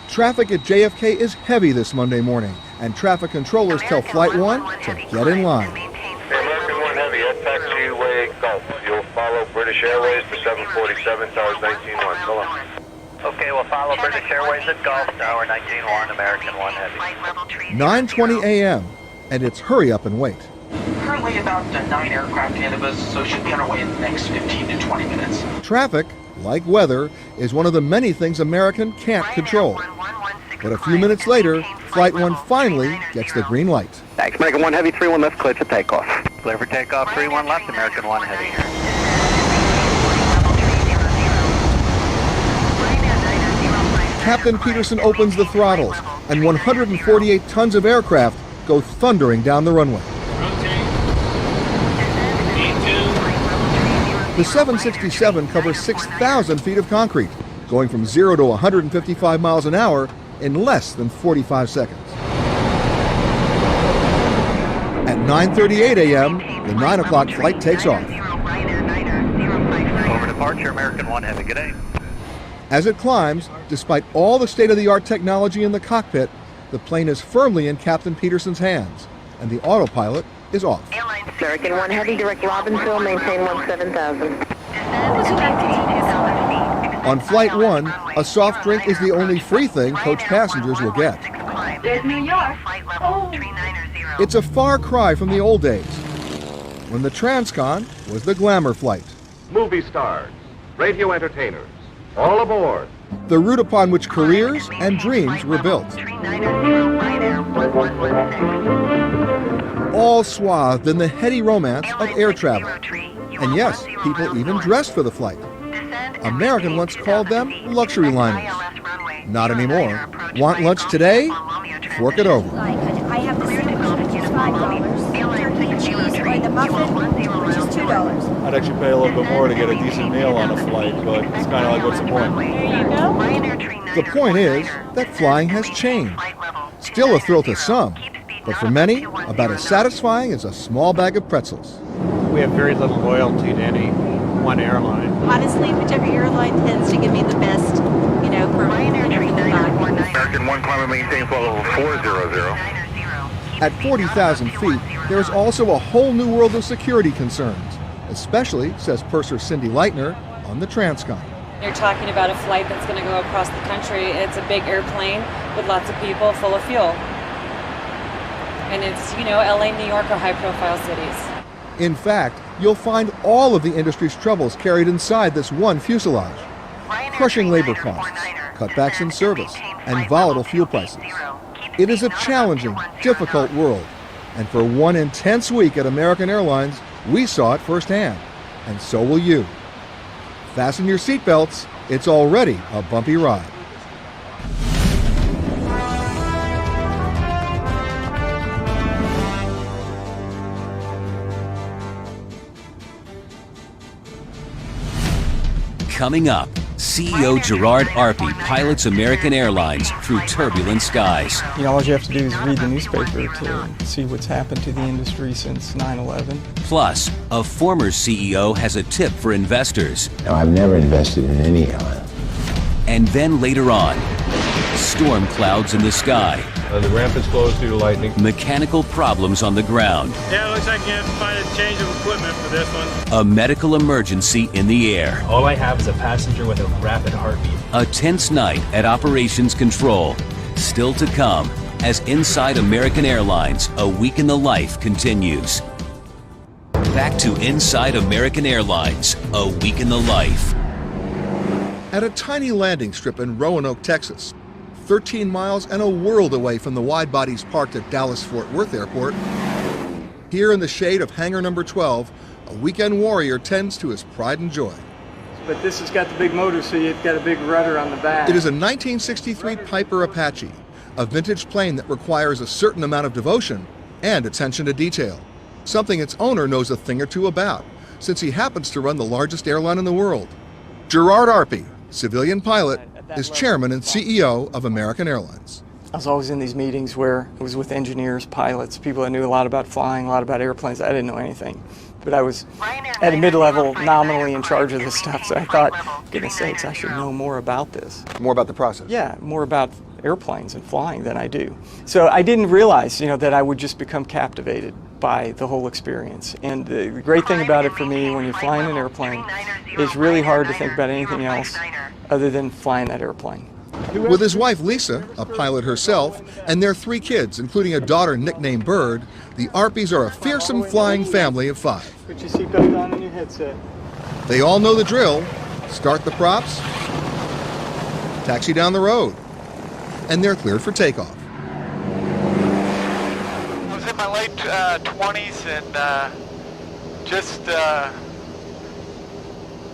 Traffic at JFK is heavy this Monday morning, and traffic controllers tell Flight 1 to get in line. American 1 Heavy, at taxiway Gulf. You'll follow British Airways to 747, towers 19-1. Hello. Okay, we'll follow British Airways at Gulf, tower 19-1, American 1 Heavy. 9:20 a.m., and it's hurry up and wait. Currently about 9 aircraft ahead of us, so should be on our way in the next 15 to 20 minutes. Traffic, like weather, is one of the many things American can't control. But a few minutes later, Flight 1 finally gets the green light. Thanks. American 1 Heavy, 3-1 left, clear for takeoff. Clear for takeoff, 3-1 left, American 1 Heavy. Captain Peterson opens the throttles, and 148 tons of aircraft go thundering down the runway. The 767 covers 6,000 feet of concrete, going from 0 to 155 miles an hour in less than 45 seconds. At 9:38 a.m., the 9 o'clock flight takes off. Over departure, American 1 Heavy. Good day. As it climbs, despite all the state-of-the-art technology in the cockpit, the plane is firmly in Captain Peterson's hands, and the autopilot is off. American 1 Heavy, direct Robbinsville, maintain 17,000. On Flight 1, a soft drink is the only free thing coach passengers will get. There's New York. Oh. It's a far cry from the old days, when the Transcon was the glamour flight. Movie stars, radio entertainers, all aboard. The route upon which careers and dreams were built. All swathed in the heady romance of air travel. And yes, people even dressed for the flight. American once called them luxury liners. Not anymore. Want lunch today? Fork it over. I have the sandwich, which is $5. Turkey and cheese, or the muffin, which is $2. I'd actually pay a little bit more to get a decent meal on a flight, but it's kind of like, what's the point? There you go. The point is that flying has changed. Still a thrill to some, but for many, about as satisfying as a small bag of pretzels. We have very little loyalty to any one airline. Honestly, whichever airline tends to give me the best, per American 1 climber, maintain flight level 400. At 40,000 feet, there is also a whole new world of security concerns, especially, says Purser Cindy Leitner, on the Transcon. You're talking about a flight that's going to go across the country. It's a big airplane with lots of people, full of fuel. And it's, LA, New York are high-profile cities. In fact, you'll find all of the industry's troubles carried inside this one fuselage. Crushing labor costs, cutbacks in service, and volatile fuel prices. It is a challenging, difficult world. And for one intense week at American Airlines, we saw it firsthand. And so will you. Fasten your seatbelts. It's already a bumpy ride. Coming up, CEO Gerard Arpey pilots American Airlines through turbulent skies. You know, all you have to do is read the newspaper to see what's happened to the industry since 9/11. Plus, a former CEO has a tip for investors. No, I've never invested in any airline. And then later on, storm clouds in the sky. The ramp is closed due to lightning. Mechanical problems on the ground. Yeah, it looks like you have to find a change of equipment for this one. A medical emergency in the air. All I have is a passenger with a rapid heartbeat. A tense night at Operations Control. Still to come as Inside American Airlines, A Week in the Life continues. Back to Inside American Airlines, A Week in the Life. At a tiny landing strip in Roanoke, Texas, 13 miles and a world away from the wide bodies parked at Dallas-Fort Worth Airport, here in the shade of hangar number 12, a weekend warrior tends to his pride and joy. But this has got the big motor, so you've got a big rudder on the back. It is a 1963 Piper Apache, a vintage plane that requires a certain amount of devotion and attention to detail, something its owner knows a thing or two about, since he happens to run the largest airline in the world. Gerard Arpey, civilian pilot, is chairman and CEO of American Airlines. I was always in these meetings where it was with engineers, pilots, people that knew a lot about flying, a lot about airplanes. I didn't know anything. But I was at a mid-level nominally in charge of this stuff, so I thought, goodness sakes, I should know more about this. More about the process? Yeah, more about airplanes and flying than I do. So I didn't realize, that I would just become captivated by the whole experience. And the great thing about it for me, when you're flying an airplane, it's really hard to think about anything else other than flying that airplane. With his wife Lisa, a pilot herself, and their 3 kids, including a daughter nicknamed Bird, the Arpeys are a fearsome flying family of 5. Put your seatbelt on and your headset. They all know the drill. Start the props, taxi down the road, and they're cleared for takeoff. I was in my late 20s and just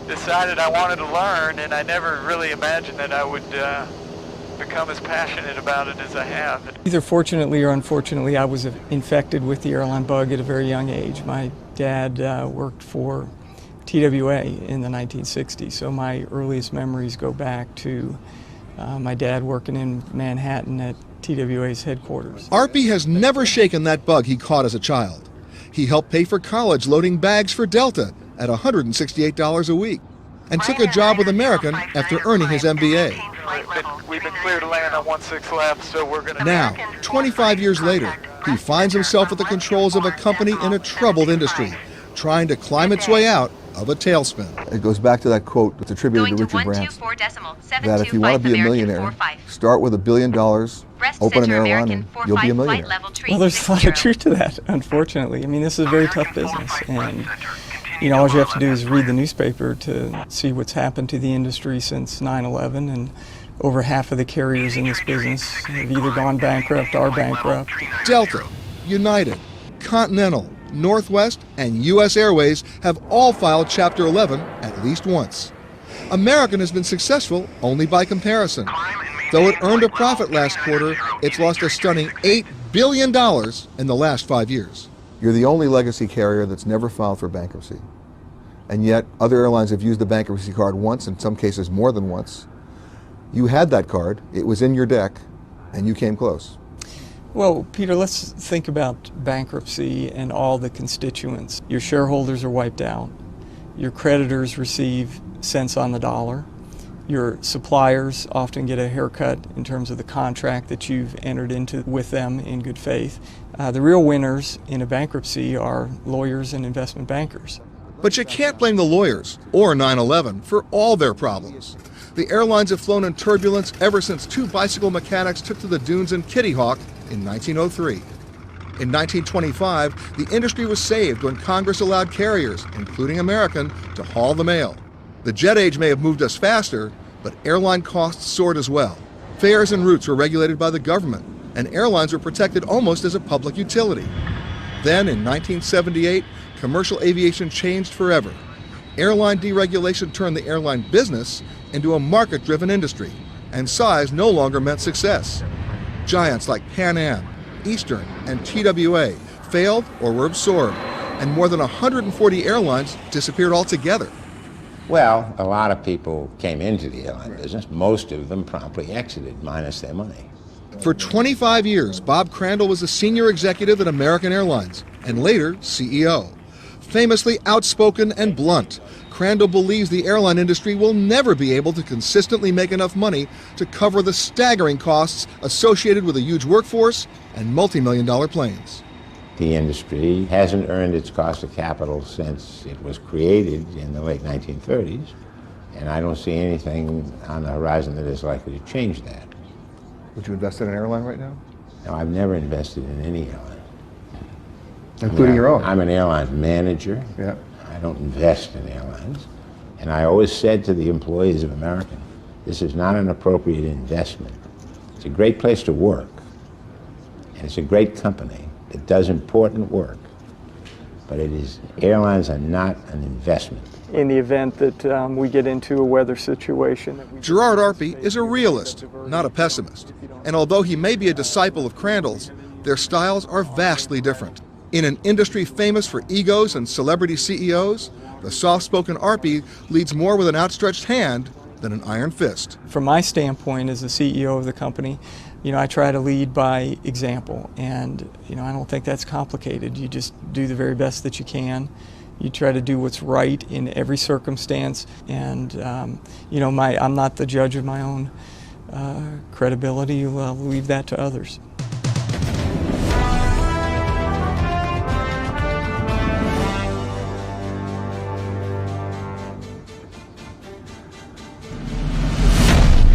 decided I wanted to learn, and I never really imagined that I would become as passionate about it as I have. Either fortunately or unfortunately, I was infected with the airline bug at a very young age. My dad worked for TWA in the 1960s, so my earliest memories go back to my dad working in Manhattan at TWA's headquarters. Arpey has never shaken that bug he caught as a child. He helped pay for college loading bags for Delta at $168 a week, and took a job with American after earning his MBA. We've been clear to land on 16 left, so we're going to... Now, 25 years later, he finds himself at the controls of a company in a troubled industry, trying to climb its way out of a tailspin. It goes back to that quote that's attributed to Richard Branson, that if you want to be a millionaire, start with $1 billion, open an airline, and you'll be a millionaire. Well, there's a lot of truth to that, unfortunately. I mean, this is a very tough business, and all you have to do is read the newspaper to see what's happened to the industry since 9/11, and over half of the carriers in this business have either gone bankrupt or bankrupt. Delta, United, Continental, Northwest, and U.S. Airways have all filed Chapter 11 at least once. American has been successful only by comparison. Though it earned a profit last quarter, it's lost a stunning $8 billion in the last 5 years. You're the only legacy carrier that's never filed for bankruptcy. And yet, other airlines have used the bankruptcy card once, in some cases more than once. You had that card, it was in your deck, and you came close. Well, Peter, let's think about bankruptcy and all the constituents. Your shareholders are wiped out. Your creditors receive cents on the dollar. Your suppliers often get a haircut in terms of the contract that you've entered into with them in good faith. The real winners in a bankruptcy are lawyers and investment bankers. But you can't blame the lawyers or 9/11 for all their problems. The airlines have flown in turbulence ever since 2 bicycle mechanics took to the dunes in Kitty Hawk in 1903. In 1925, the industry was saved when Congress allowed carriers, including American, to haul the mail. The jet age may have moved us faster, but airline costs soared as well. Fares and routes were regulated by the government, and airlines were protected almost as a public utility. Then, in 1978, commercial aviation changed forever. Airline deregulation turned the airline business into a market-driven industry, and size no longer meant success. Giants like Pan Am, Eastern, and TWA failed or were absorbed, and more than 140 airlines disappeared altogether. Well, a lot of people came into the airline business. Most of them promptly exited, minus their money. For 25 years, Bob Crandall was a senior executive at American Airlines and later CEO. Famously outspoken and blunt, Crandall believes the airline industry will never be able to consistently make enough money to cover the staggering costs associated with a huge workforce and multi-million-dollar planes. The industry hasn't earned its cost of capital since it was created in the late 1930s, and I don't see anything on the horizon that is likely to change that. Would you invest in an airline right now? No, I've never invested in any airline. Including your own? I'm an airline manager. Yeah. I don't invest in airlines. And I always said to the employees of American, this is not an appropriate investment. It's a great place to work, and it's a great company. It does important work, but airlines are not an investment. In the event that we get into a weather situation. Gerard Arpey is a realist, not a pessimist. And although he may be a disciple of Crandall's, their styles are vastly different. In an industry famous for egos and celebrity CEOs, the soft-spoken Arpey leads more with an outstretched hand than an iron fist. From my standpoint as the CEO of the company, I try to lead by example, and I don't think that's complicated. You just do the very best that you can. You try to do what's right in every circumstance, and I'm not the judge of my own credibility. I'll leave that to others.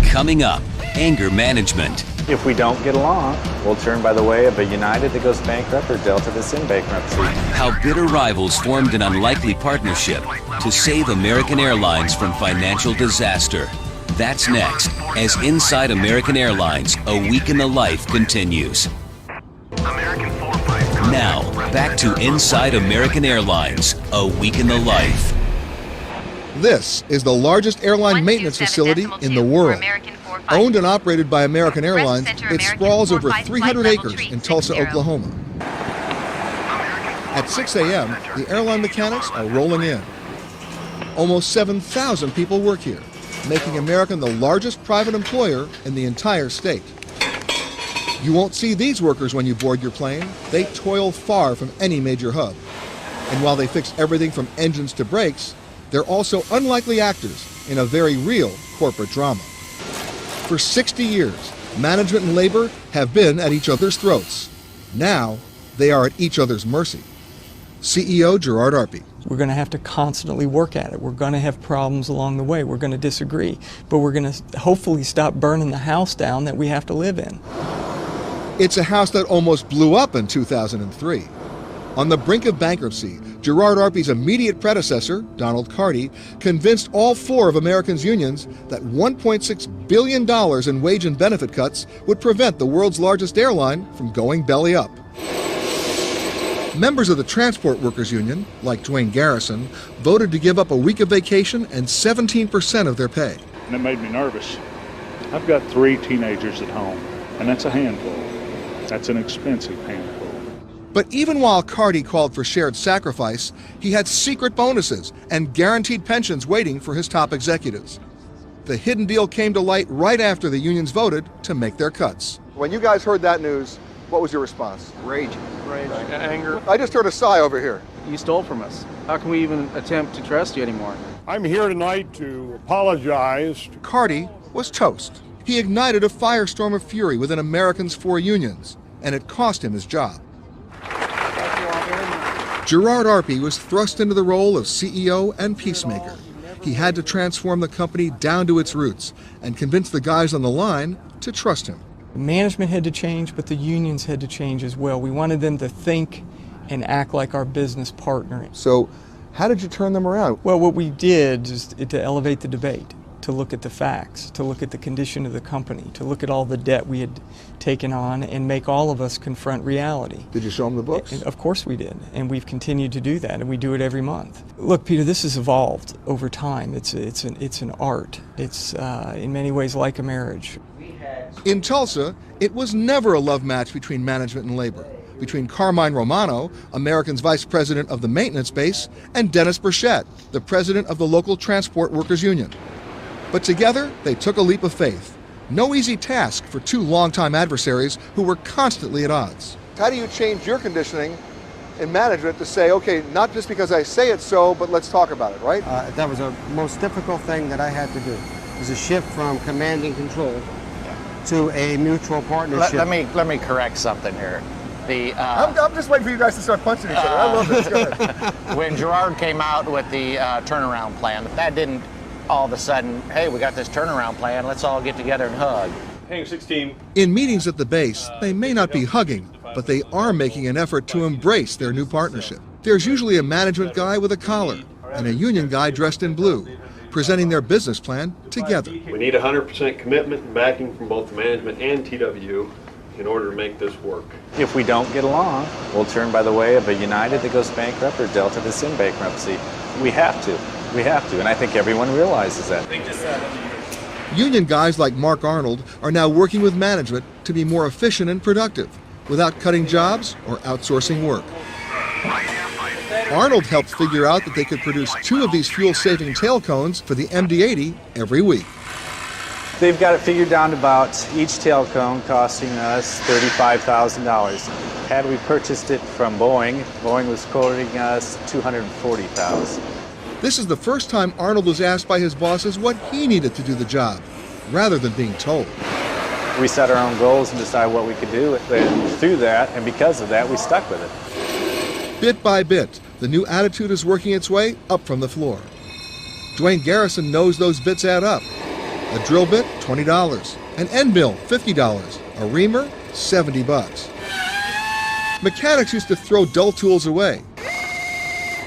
Coming up, anger management. If we don't get along, we'll turn by the way of a United that goes bankrupt or Delta that's in bankruptcy. How bitter rivals formed an unlikely partnership to save American Airlines from financial disaster. That's next, as Inside American Airlines, A Week in the Life continues. Now, back to Inside American Airlines, A Week in the Life. This is the largest airline maintenance facility in the world. Owned and operated by American Airlines, it sprawls over 300 acres in Tulsa, Oklahoma. At 6 a.m., the airline mechanics are rolling in. Almost 7,000 people work here, making American the largest private employer in the entire state. You won't see these workers when you board your plane. They toil far from any major hub. And while they fix everything from engines to brakes, they're also unlikely actors in a very real corporate drama. For 60 years, management and labor have been at each other's throats. Now, they are at each other's mercy. CEO Gerard Arpey. We're going to have to constantly work at it. We're going to have problems along the way. We're going to disagree. But we're going to hopefully stop burning the house down that we have to live in. It's a house that almost blew up in 2003. On the brink of bankruptcy, Gerard Arpey's immediate predecessor, Donald Carty, convinced all four of American's unions that $1.6 billion in wage and benefit cuts would prevent the world's largest airline from going belly up. Members of the Transport Workers Union, like Dwayne Garrison, voted to give up a week of vacation and 17% of their pay. And it made me nervous. I've got 3 teenagers at home, and that's a handful. That's an expensive handful. But even while Carty called for shared sacrifice, he had secret bonuses and guaranteed pensions waiting for his top executives. The hidden deal came to light right after the unions voted to make their cuts. When you guys heard that news, what was your response? Rage. Anger. I just heard a sigh over here. You stole from us. How can we even attempt to trust you anymore? I'm here tonight to apologize. Carty was toast. He ignited a firestorm of fury within American's 4 unions, and it cost him his job. Gerard Arpey was thrust into the role of CEO and peacemaker. He had to transform the company down to its roots and convince the guys on the line to trust him. The management had to change, but the unions had to change as well. We wanted them to think and act like our business partner. So how did you turn them around? Well, what we did is to elevate the debate, to look at the facts, to look at the condition of the company, to look at all the debt we had taken on and make all of us confront reality. Did you show them the books? And of course we did, and we've continued to do that, and we do it every month. Look, Peter, this has evolved over time. It's an art. It's in many ways like a marriage. In Tulsa, it was never a love match between management and labor. between Carmine Romano, American's vice president of the maintenance base, and Dennis Burchett, the president of the local transport workers union. But together, they took a leap of faith. No easy task for two longtime adversaries who were constantly at odds. How do you change your conditioning in management to say, okay, not just because I say it's so, but let's talk about it, right? That was the most difficult thing that I had to do. It was a shift from command and control to a mutual partnership. Let me correct something here. I'm just waiting for you guys to start punching each other. I love this. Go ahead. When Gerard came out with the turnaround plan, that didn't all of a sudden, hey, we got this turnaround plan, let's all get together and hug. Hangar 16. In meetings at the base, they may not be hugging, but they are making an effort to embrace their new partnership. There's usually a management guy with a collar and a union guy dressed in blue, presenting their business plan together. We need 100% commitment and backing from both the management and TWU in order to make this work. If we don't get along, we'll turn by the way of a United that goes bankrupt or Delta that's in bankruptcy. We have to. We have to, and I think everyone realizes that. Union guys like Mark Arnold are now working with management to be more efficient and productive without cutting jobs or outsourcing work. Arnold helped figure out that they could produce 2 of these fuel-saving tail cones for the MD-80 every week. They've got it figured down to about each tail cone costing us $35,000. Had we purchased it from Boeing, Boeing was quoting us $240,000. This is the first time Arnold was asked by his bosses what he needed to do the job, rather than being told. We set our own goals and decided what we could do, and through that, and because of that, we stuck with it. Bit by bit, the new attitude is working its way up from the floor. Dwayne Garrison knows those bits add up. A drill bit, $20. An end mill, $50. A reamer, $70. Mechanics used to throw dull tools away.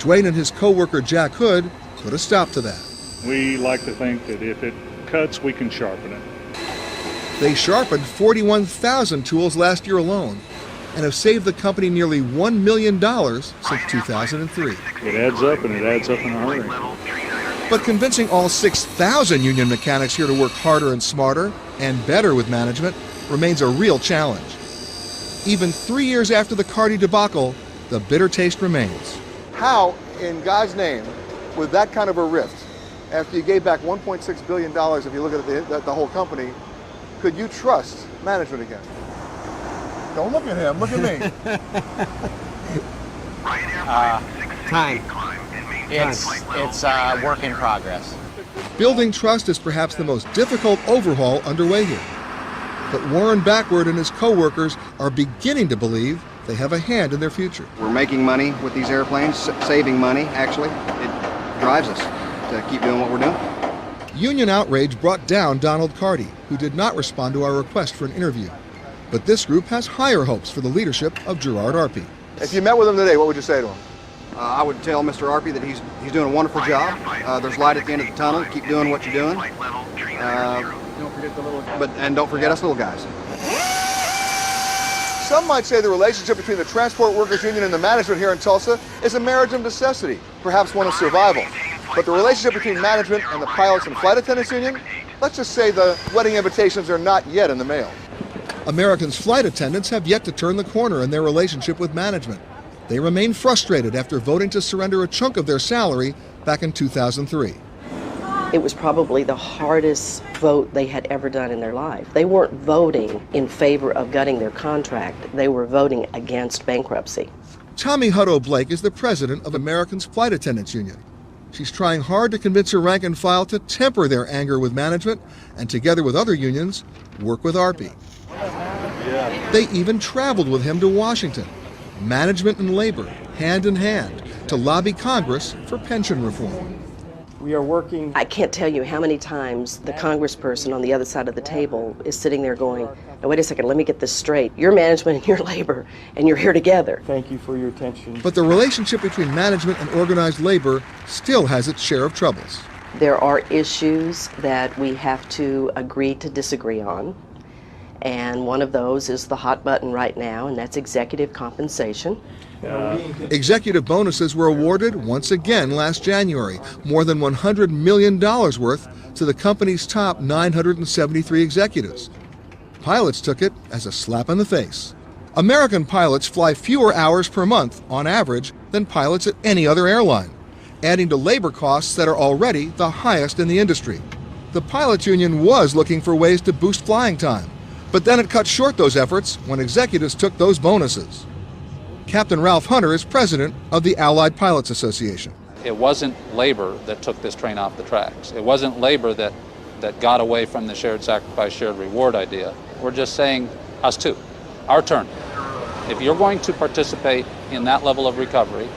Dwayne and his co-worker Jack Hood put a stop to that. We like to think that if it cuts, we can sharpen it. They sharpened 41,000 tools last year alone and have saved the company nearly $1 million since 2003. It adds up, and it adds up in a hurry. But convincing all 6,000 union mechanics here to work harder and smarter and better with management remains a real challenge. Even 3 years after the Carty debacle, the bitter taste remains. How, in God's name, with that kind of a rift, after you gave back $1.6 billion, if you look at the whole company, could you trust management again? Don't look at him, look at me. Time. It's a work in progress. Building trust is perhaps the most difficult overhaul underway here. But Warren Backward and his co-workers are beginning to believe they have a hand in their future. We're making money with these airplanes, saving money, actually. It drives us to keep doing what we're doing. Union outrage brought down Donald Carty, who did not respond to our request for an interview. But this group has higher hopes for the leadership of Gerard Arpey. If you met with him today, what would you say to him? I would tell Mr. Arpey that he's doing a wonderful job. There's light at the end of the tunnel. Keep doing what you're doing. Don't forget the little guys. And don't forget us little guys. Some might say the relationship between the Transport Workers Union and the management here in Tulsa is a marriage of necessity, perhaps one of survival. But the relationship between management and the Pilots and Flight Attendants Union, let's just say the wedding invitations are not yet in the mail. Americans' flight attendants have yet to turn the corner in their relationship with management. They remain frustrated after voting to surrender a chunk of their salary back in 2003. It was probably the hardest vote they had ever done in their life. They weren't voting in favor of gutting their contract. They were voting against bankruptcy. Tommy Hutto Blake is the president of Americans' Flight Attendants Union. She's trying hard to convince her rank and file to temper their anger with management and, together with other unions, work with Arpey. They even traveled with him to Washington, management and labor, hand in hand, to lobby Congress for pension reform. We are working. I can't tell you how many times the congressperson on the other side of the table is sitting there going, now wait a second, let me get this straight. You're management and you're labor, and you're here together. Thank you for your attention. But the relationship between management and organized labor still has its share of troubles. There are issues that we have to agree to disagree on. And one of those is the hot button right now, and that's executive compensation. Executive bonuses were awarded once again last January, more than $100 million worth to the company's top 973 executives. Pilots took it as a slap in the face. American pilots fly fewer hours per month, on average, than pilots at any other airline, adding to labor costs that are already the highest in the industry. The pilots union was looking for ways to boost flying time, but then it cut short those efforts when executives took those bonuses. Captain Ralph Hunter is president of the Allied Pilots Association. It wasn't labor that took this train off the tracks. It wasn't labor that got away from the shared sacrifice, shared reward idea. We're just saying, us too, our turn. If you're going to participate in that level of recovery,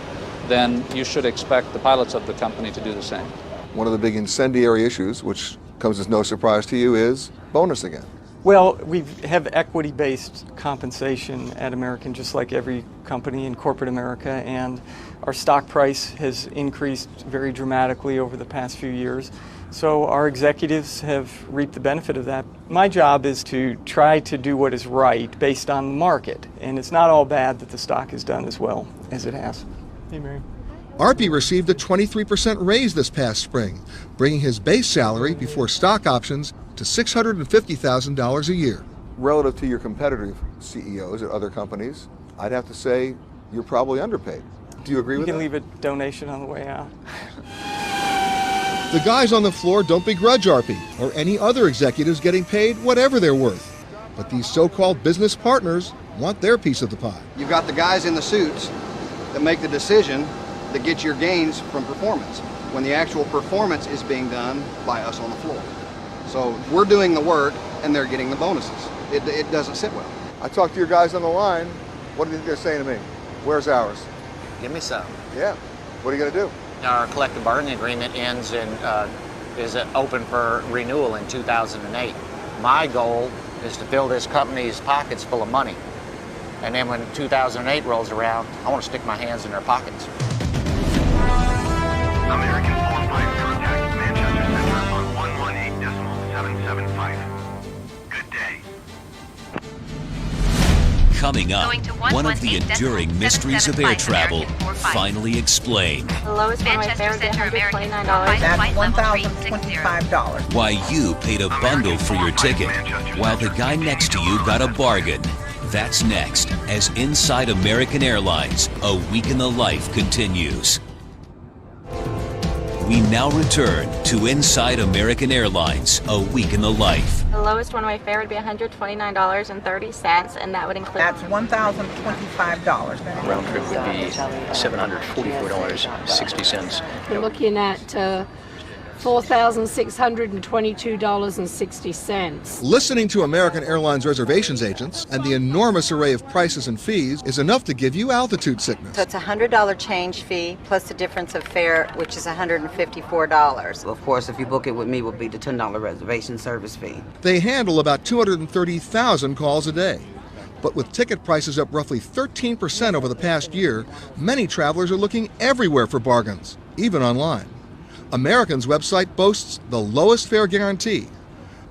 then you should expect the pilots of the company to do the same. One of the big incendiary issues, which comes as no surprise to you, is bonus again. Well, we have equity-based compensation at American, just like every company in corporate America, and our stock price has increased very dramatically over the past few years. So our executives have reaped the benefit of that. My job is to try to do what is right based on the market, and it's not all bad that the stock has done as well as it has. Hey, Mary. Arpy received a 23% raise this past spring, bringing his base salary before stock options to $650,000 a year. Relative to your competitive CEOs at other companies, I'd have to say you're probably underpaid. Do you agree with that? You can leave a donation on the way out. The guys on the floor don't begrudge Arpy or any other executives getting paid whatever they're worth. But these so-called business partners want their piece of the pie. You've got the guys in the suits that make the decision that gets your gains from performance, when the actual performance is being done by us on the floor. So we're doing the work and they're getting the bonuses. It doesn't sit well. I talked to your guys on the line. What do you think they're saying to me? Where's ours? Give me some. Yeah. What are you going to do? Our collective bargaining agreement ends is open for renewal in 2008. My goal is to fill this company's pockets full of money. And then when 2008 rolls around, I want to stick my hands in their pockets. American 45 contact Manchester Center on 118.775. Good day. Coming up, one of the enduring mysteries of air travel finally explained. The lowest one-way fare is $129. That's $1,025. Why you paid a bundle for your ticket, while the guy next to you got a bargain. That's next, as Inside American Airlines, a week in the life continues. We now return to Inside American Airlines, a week in the life. The lowest one-way fare would be $129.30, and that would include... That's $1,025. Round trip would be $744.60. We're looking at $4,622.60. Listening to American Airlines reservations agents and the enormous array of prices and fees is enough to give you altitude sickness. So it's a $100 change fee plus the difference of fare, which is $154. Of course, if you book it with me, it will be the $10 reservation service fee. They handle about 230,000 calls a day. But with ticket prices up roughly 13% over the past year, many travelers are looking everywhere for bargains, even online. American's website boasts the lowest fare guarantee.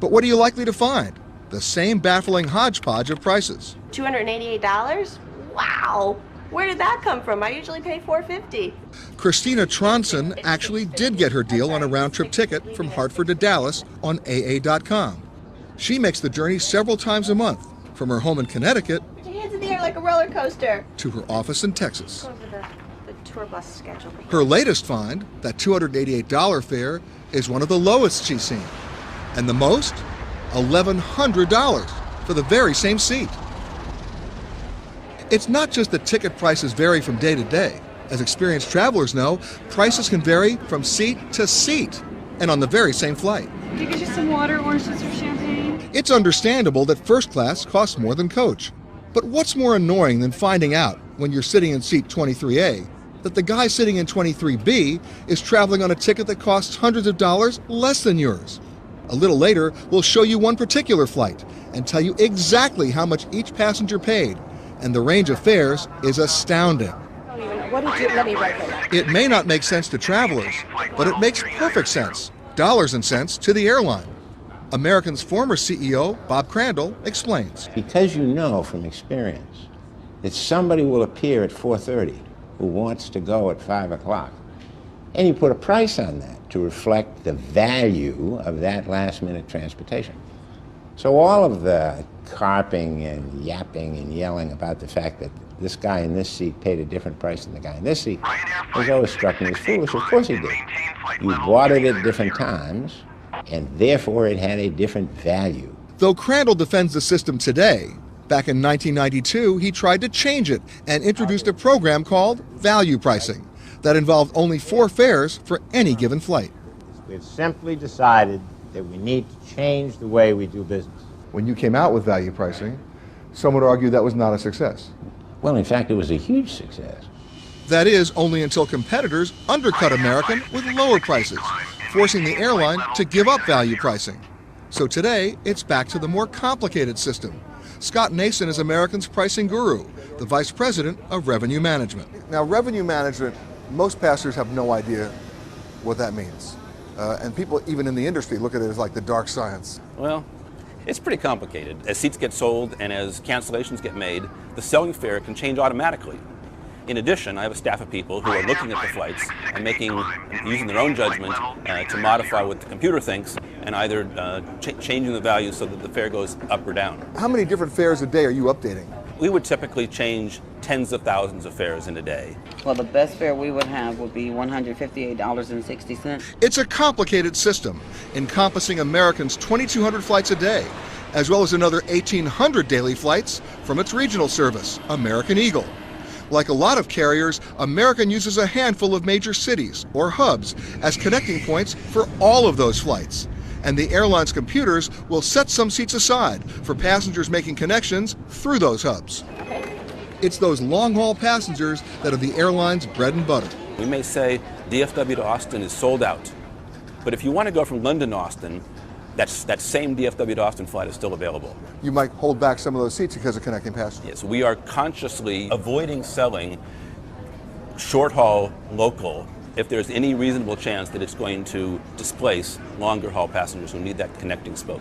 But what are you likely to find? The same baffling hodgepodge of prices. $288? Wow! Where did that come from? I usually pay $450. Christina Tronson actually did get her deal on a round-trip ticket from Hartford to Dallas on AA.com. She makes the journey several times a month, from her home in Connecticut Put your hands in the air like a roller coaster. to her office in Texas. Go over the tour bus schedule. Her latest find, that $288 fare, is one of the lowest she's seen. And the most? $1,100 for the very same seat. It's not just that ticket prices vary from day to day. As experienced travelers know, prices can vary from seat to seat, and on the very same flight. Can you get you some water, orange juice, or champagne? It's understandable that first class costs more than coach. But what's more annoying than finding out, when you're sitting in seat 23A, that the guy sitting in 23B is traveling on a ticket that costs hundreds of dollars less than yours? A little later, we'll show you one particular flight and tell you exactly how much each passenger paid, and the range of fares is astounding. Let me write that. It may not make sense to travelers, but it makes perfect sense, dollars and cents, to the airline. American's former CEO, Bob Crandall, explains. Because you know from experience that somebody will appear at 4:30 who wants to go at 5 o'clock, and you put a price on that to reflect the value of that last-minute transportation. So all of the carping and yapping and yelling about the fact that this guy in this seat paid a different price than the guy in this seat has always struck me as foolish. Of course he did. You bought it at different times, and therefore it had a different value. Though Crandall defends the system today, back in 1992 he tried to change it and introduced a program called value pricing that involved only 4 fares for any given flight. We've simply decided that we need to change the way we do business. When you came out with value pricing, some would argue that was not a success. Well, in fact, it was a huge success. That is, only until competitors undercut American with lower prices, forcing the airline to give up value pricing. So today, it's back to the more complicated system. Scott Nason is American's pricing guru, the vice president of revenue management. Now, revenue management, most passengers have no idea what that means. And people, even in the industry, look at it as like the dark science. Well, it's pretty complicated. As seats get sold and as cancellations get made, the selling fare can change automatically. In addition, I have a staff of people who are looking at the flights and using their own judgment to modify what the computer thinks and either changing the value so that the fare goes up or down. How many different fares a day are you updating? We would typically change tens of thousands of fares in a day. Well, the best fare we would have would be $158.60. It's a complicated system encompassing American's 2,200 flights a day, as well as another 1,800 daily flights from its regional service, American Eagle. Like a lot of carriers, American uses a handful of major cities, or hubs, as connecting points for all of those flights. And the airline's computers will set some seats aside for passengers making connections through those hubs. It's those long-haul passengers that are the airline's bread and butter. We may say DFW to Austin is sold out, but if you want to go from London to Austin, that same DFW to Austin flight is still available. You might hold back some of those seats because of connecting passengers. Yes, we are consciously avoiding selling short-haul local if there's any reasonable chance that it's going to displace longer-haul passengers who need that connecting spoke.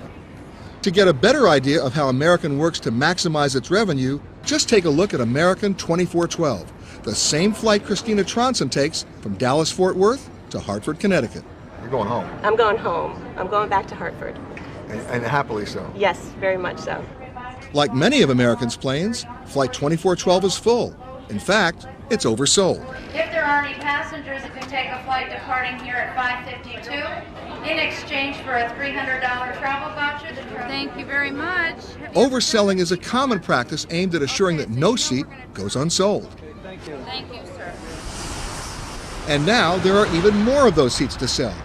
To get a better idea of how American works to maximize its revenue, just take a look at American 2412, the same flight Christina Tronson takes from Dallas-Fort Worth to Hartford, Connecticut. You're going home. I'm going home. I'm going back to Hartford. And happily so. Yes, very much so. Like many of American's planes, Flight 2412 is full. In fact, it's oversold. If there are any passengers that can take a flight departing here at 5:52 in exchange for a $300 travel voucher, thank you very much. Overselling is a common practice aimed at assuring that no seat goes unsold. Thank you, sir. And now there are even more of those seats to sell.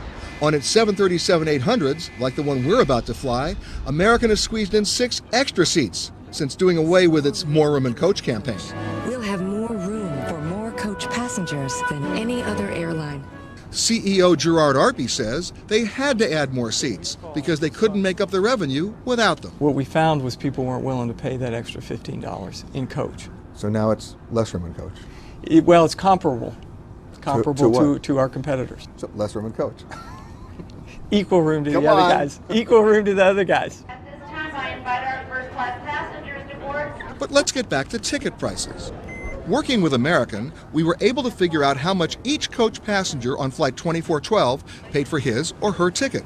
On its 737-800s, like the one we're about to fly, American has squeezed in 6 extra seats since doing away with its More Room and Coach campaign. We'll have more room for more coach passengers than any other airline. CEO Gerard Arpey says they had to add more seats because they couldn't make up the revenue without them. What we found was people weren't willing to pay that extra $15 in coach. So now it's less room in coach. Well, it's comparable. It's comparable to our competitors. So less room in coach. Equal room to the other guys. Equal room to the other guys. At this time, I invite our first-class passengers to board. But let's get back to ticket prices. Working with American, we were able to figure out how much each coach passenger on Flight 2412 paid for his or her ticket.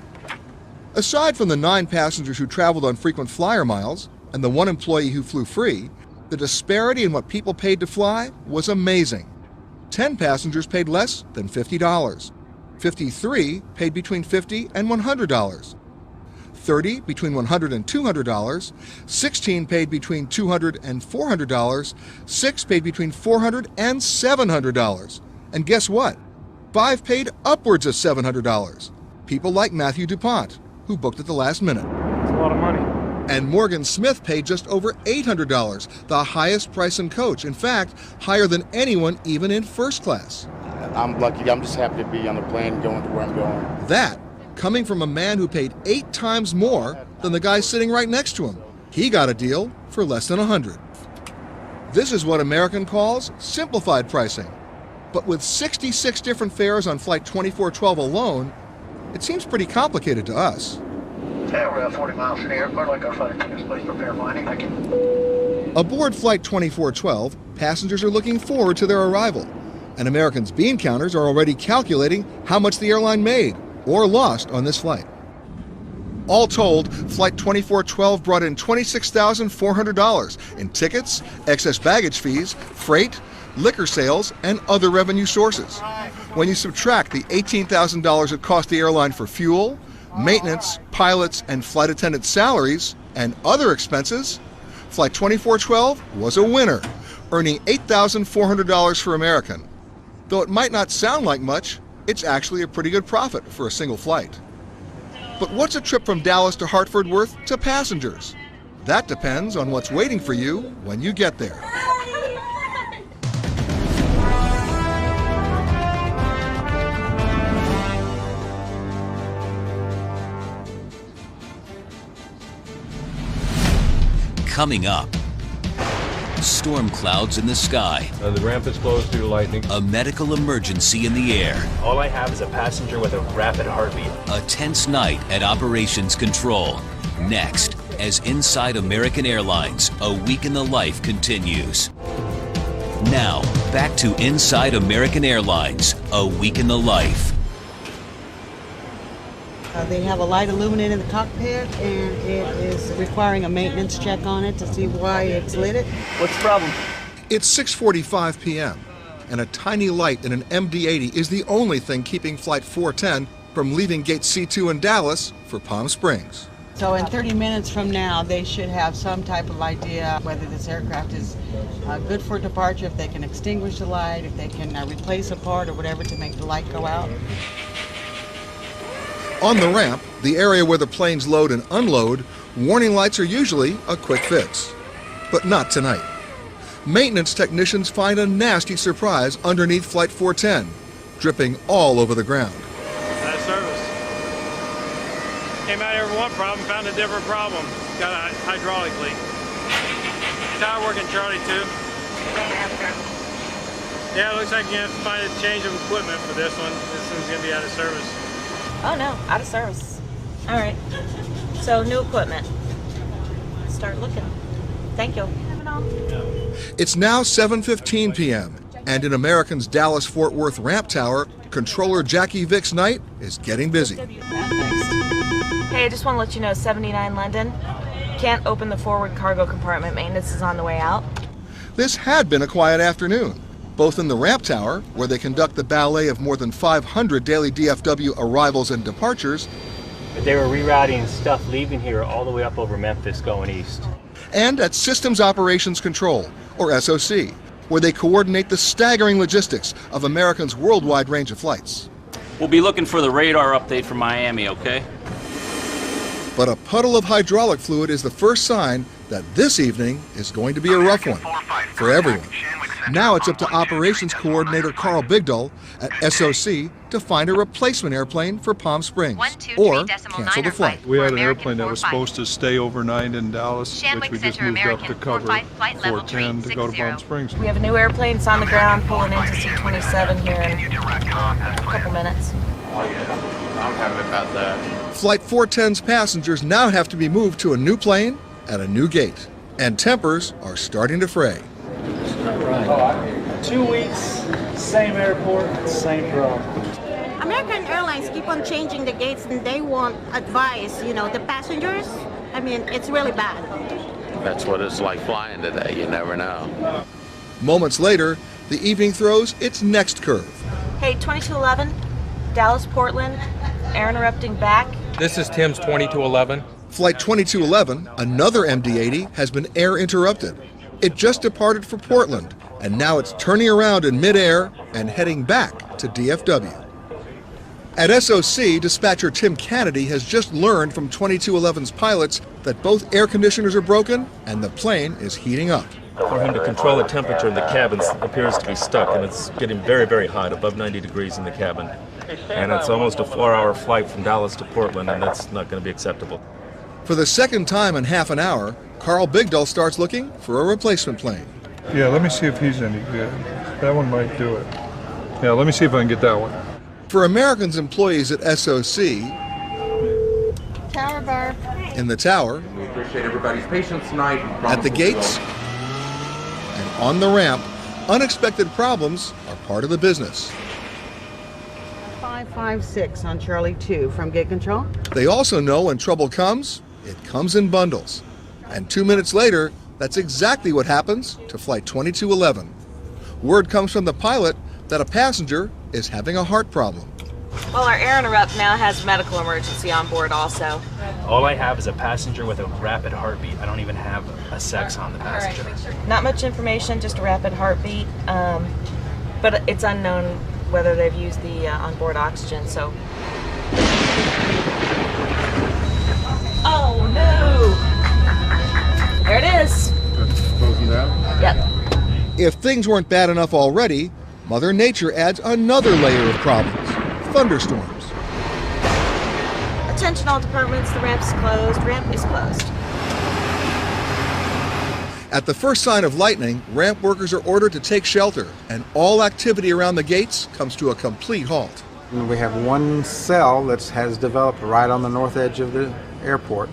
Aside from the 9 passengers who traveled on frequent flyer miles and the 1 employee who flew free, the disparity in what people paid to fly was amazing. 10 passengers paid less than $50. 53 paid between $50 and $100. 30 between $100 and $200, 16 paid between $200 and $400, 6 paid between $400 and $700. And guess what? 5 paid upwards of $700. People like Matthew DuPont, who booked at the last minute. It's a lot of money. And Morgan Smith paid just over $800, the highest price in coach. In fact, higher than anyone even in first class. I'm lucky. I'm just happy to be on the plane going to where I'm going. That coming from a man who paid 8 times more than the guy sitting right next to him. He got a deal for less than $100. This is what American calls simplified pricing. But with 66 different fares on Flight 2412 alone, it seems pretty complicated to us. Yeah, we're at 40 miles from the airport, like our flight attendants, please prepare landing. Thank you. Aboard Flight 2412, passengers are looking forward to their arrival, and American's bean counters are already calculating how much the airline made or lost on this flight. All told, Flight 2412 brought in $26,400 in tickets, excess baggage fees, freight, liquor sales, and other revenue sources. When you subtract the $18,000 it cost the airline for fuel, maintenance, pilots, and flight attendant salaries, and other expenses, Flight 2412 was a winner, earning $8,400 for American. Though it might not sound like much, it's actually a pretty good profit for a single flight. But what's a trip from Dallas to Hartford worth to passengers? That depends on what's waiting for you when you get there. Coming up, storm clouds in the sky. The ramp is closed due to lightning. A medical emergency in the air. All I have is a passenger with a rapid heartbeat. A tense night at Operations Control. Next, as Inside American Airlines, a week in the life continues. Now, back to Inside American Airlines, a week in the life. They have a light illuminated in the cockpit, and it is requiring a maintenance check on it to see why it's lit. What's the problem? It's 6:45 p.m., and a tiny light in an MD-80 is the only thing keeping Flight 410 from leaving Gate C2 in Dallas for Palm Springs. So in 30 minutes from now, they should have some type of idea whether this aircraft is good for departure, if they can extinguish the light, if they can replace a part or whatever to make the light go out. On the ramp, the area where the planes load and unload, warning lights are usually a quick fix. But not tonight. Maintenance technicians find a nasty surprise underneath Flight 410, dripping all over the ground. Bad service. Came out here with one problem, found a different problem. Got a hydraulic leak. Tower working Charlie 2. Yeah, it looks like you have to find a change of equipment for this one. This one's going to be out of service. Oh no, out of service. All right, so new equipment. Start looking. Thank you. It's now 7:15 p.m., and in American's Dallas-Fort Worth ramp tower, controller Jackie Vick's night is getting busy. Hey, I just want to let you know, 79 London, can't open the forward cargo compartment. Maintenance is on the way out. This had been a quiet afternoon, both in the ramp tower, where they conduct the ballet of more than 500 daily DFW arrivals and departures. They were rerouting stuff leaving here all the way up over Memphis going east. And at Systems Operations Control, or SOC, where they coordinate the staggering logistics of American's worldwide range of flights. We'll be looking for the radar update from Miami, okay? But a puddle of hydraulic fluid is the first sign that this evening is going to be a rough one for everyone. Now it's up to Operations Coordinator Carl Bigdahl at SOC to find a replacement airplane for Palm Springs or cancel the flight. We had an airplane that was supposed to stay overnight in Dallas, which we just moved up to cover 410 to go to Palm Springs. We have a new airplane. It's on the ground pulling into C-27 here in a couple minutes. Oh yeah, I'm happy about that. Flight 410's passengers now have to be moved to a new plane at a new gate, and tempers are starting to fray. 2 weeks, same airport, same problem. American Airlines keep on changing the gates, and they won't advise, the passengers. I mean, it's really bad. That's what it's like flying today. You never know. Moments later, the evening throws its next curve. Hey, 2211, Dallas, Portland, air interrupting back. This is Tim's 2211. Flight 2211, another MD-80, has been air interrupted. It just departed for Portland, and now it's turning around in midair and heading back to DFW. At SOC, dispatcher Tim Kennedy has just learned from 2211's pilots that both air conditioners are broken and the plane is heating up. For him to control the temperature in the cabin appears to be stuck, and it's getting very, very hot, above 90 degrees in the cabin. And it's almost a 4-hour flight from Dallas to Portland, and that's not going to be acceptable. For the second time in half an hour, Carl Bigdahl starts looking for a replacement plane. Yeah, let me see if he's any good. That one might do it. Yeah, let me see if I can get that one. For American's employees at SOC, Tower bar. In the tower, we appreciate everybody's patience tonight. At the gates, and on the ramp, unexpected problems are part of the business. 556 on Charlie 2 from Gate Control. They also know when trouble comes, it comes in bundles. And 2 minutes later, that's exactly what happens to Flight 2211. Word comes from the pilot that a passenger is having a heart problem. Well, our air interrupt now has medical emergency on board also. All I have is a passenger with a rapid heartbeat. I don't even have a sex on the passenger. Not much information, just a rapid heartbeat. But it's unknown whether they've used the onboard oxygen, so. Oh no! There it is. Closing down? Yep. If things weren't bad enough already, Mother Nature adds another layer of problems: thunderstorms. Attention all departments, the ramp is closed. Ramp is closed. At the first sign of lightning, ramp workers are ordered to take shelter, and all activity around the gates comes to a complete halt. We have one cell that has developed right on the north edge of the airport,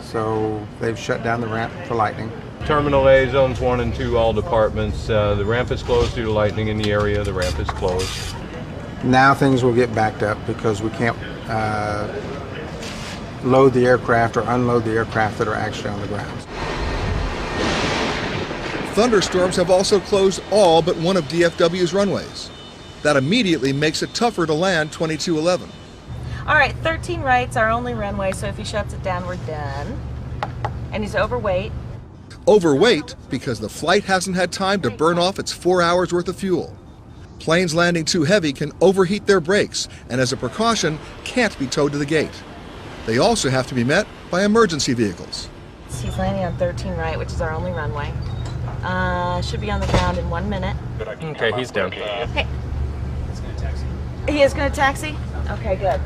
so they've shut down the ramp for lightning. Terminal A, zones 1 and 2, all departments. The ramp is closed due to lightning in the area. The ramp is closed. Now things will get backed up because we can't load the aircraft or unload the aircraft that are actually on the ground. Thunderstorms have also closed all but one of DFW's runways. That immediately makes it tougher to land 2211. All right, 13 right's our only runway, so if he shuts it down, we're done. And he's overweight. Overweight because the flight hasn't had time to burn off its 4 hours worth of fuel. Planes landing too heavy can overheat their brakes and as a precaution can't be towed to the gate. They also have to be met by emergency vehicles. He's landing on 13 right, which is our only runway. Should be on the ground in 1 minute. Okay, he's down. Hey. He is going to taxi? Okay, good.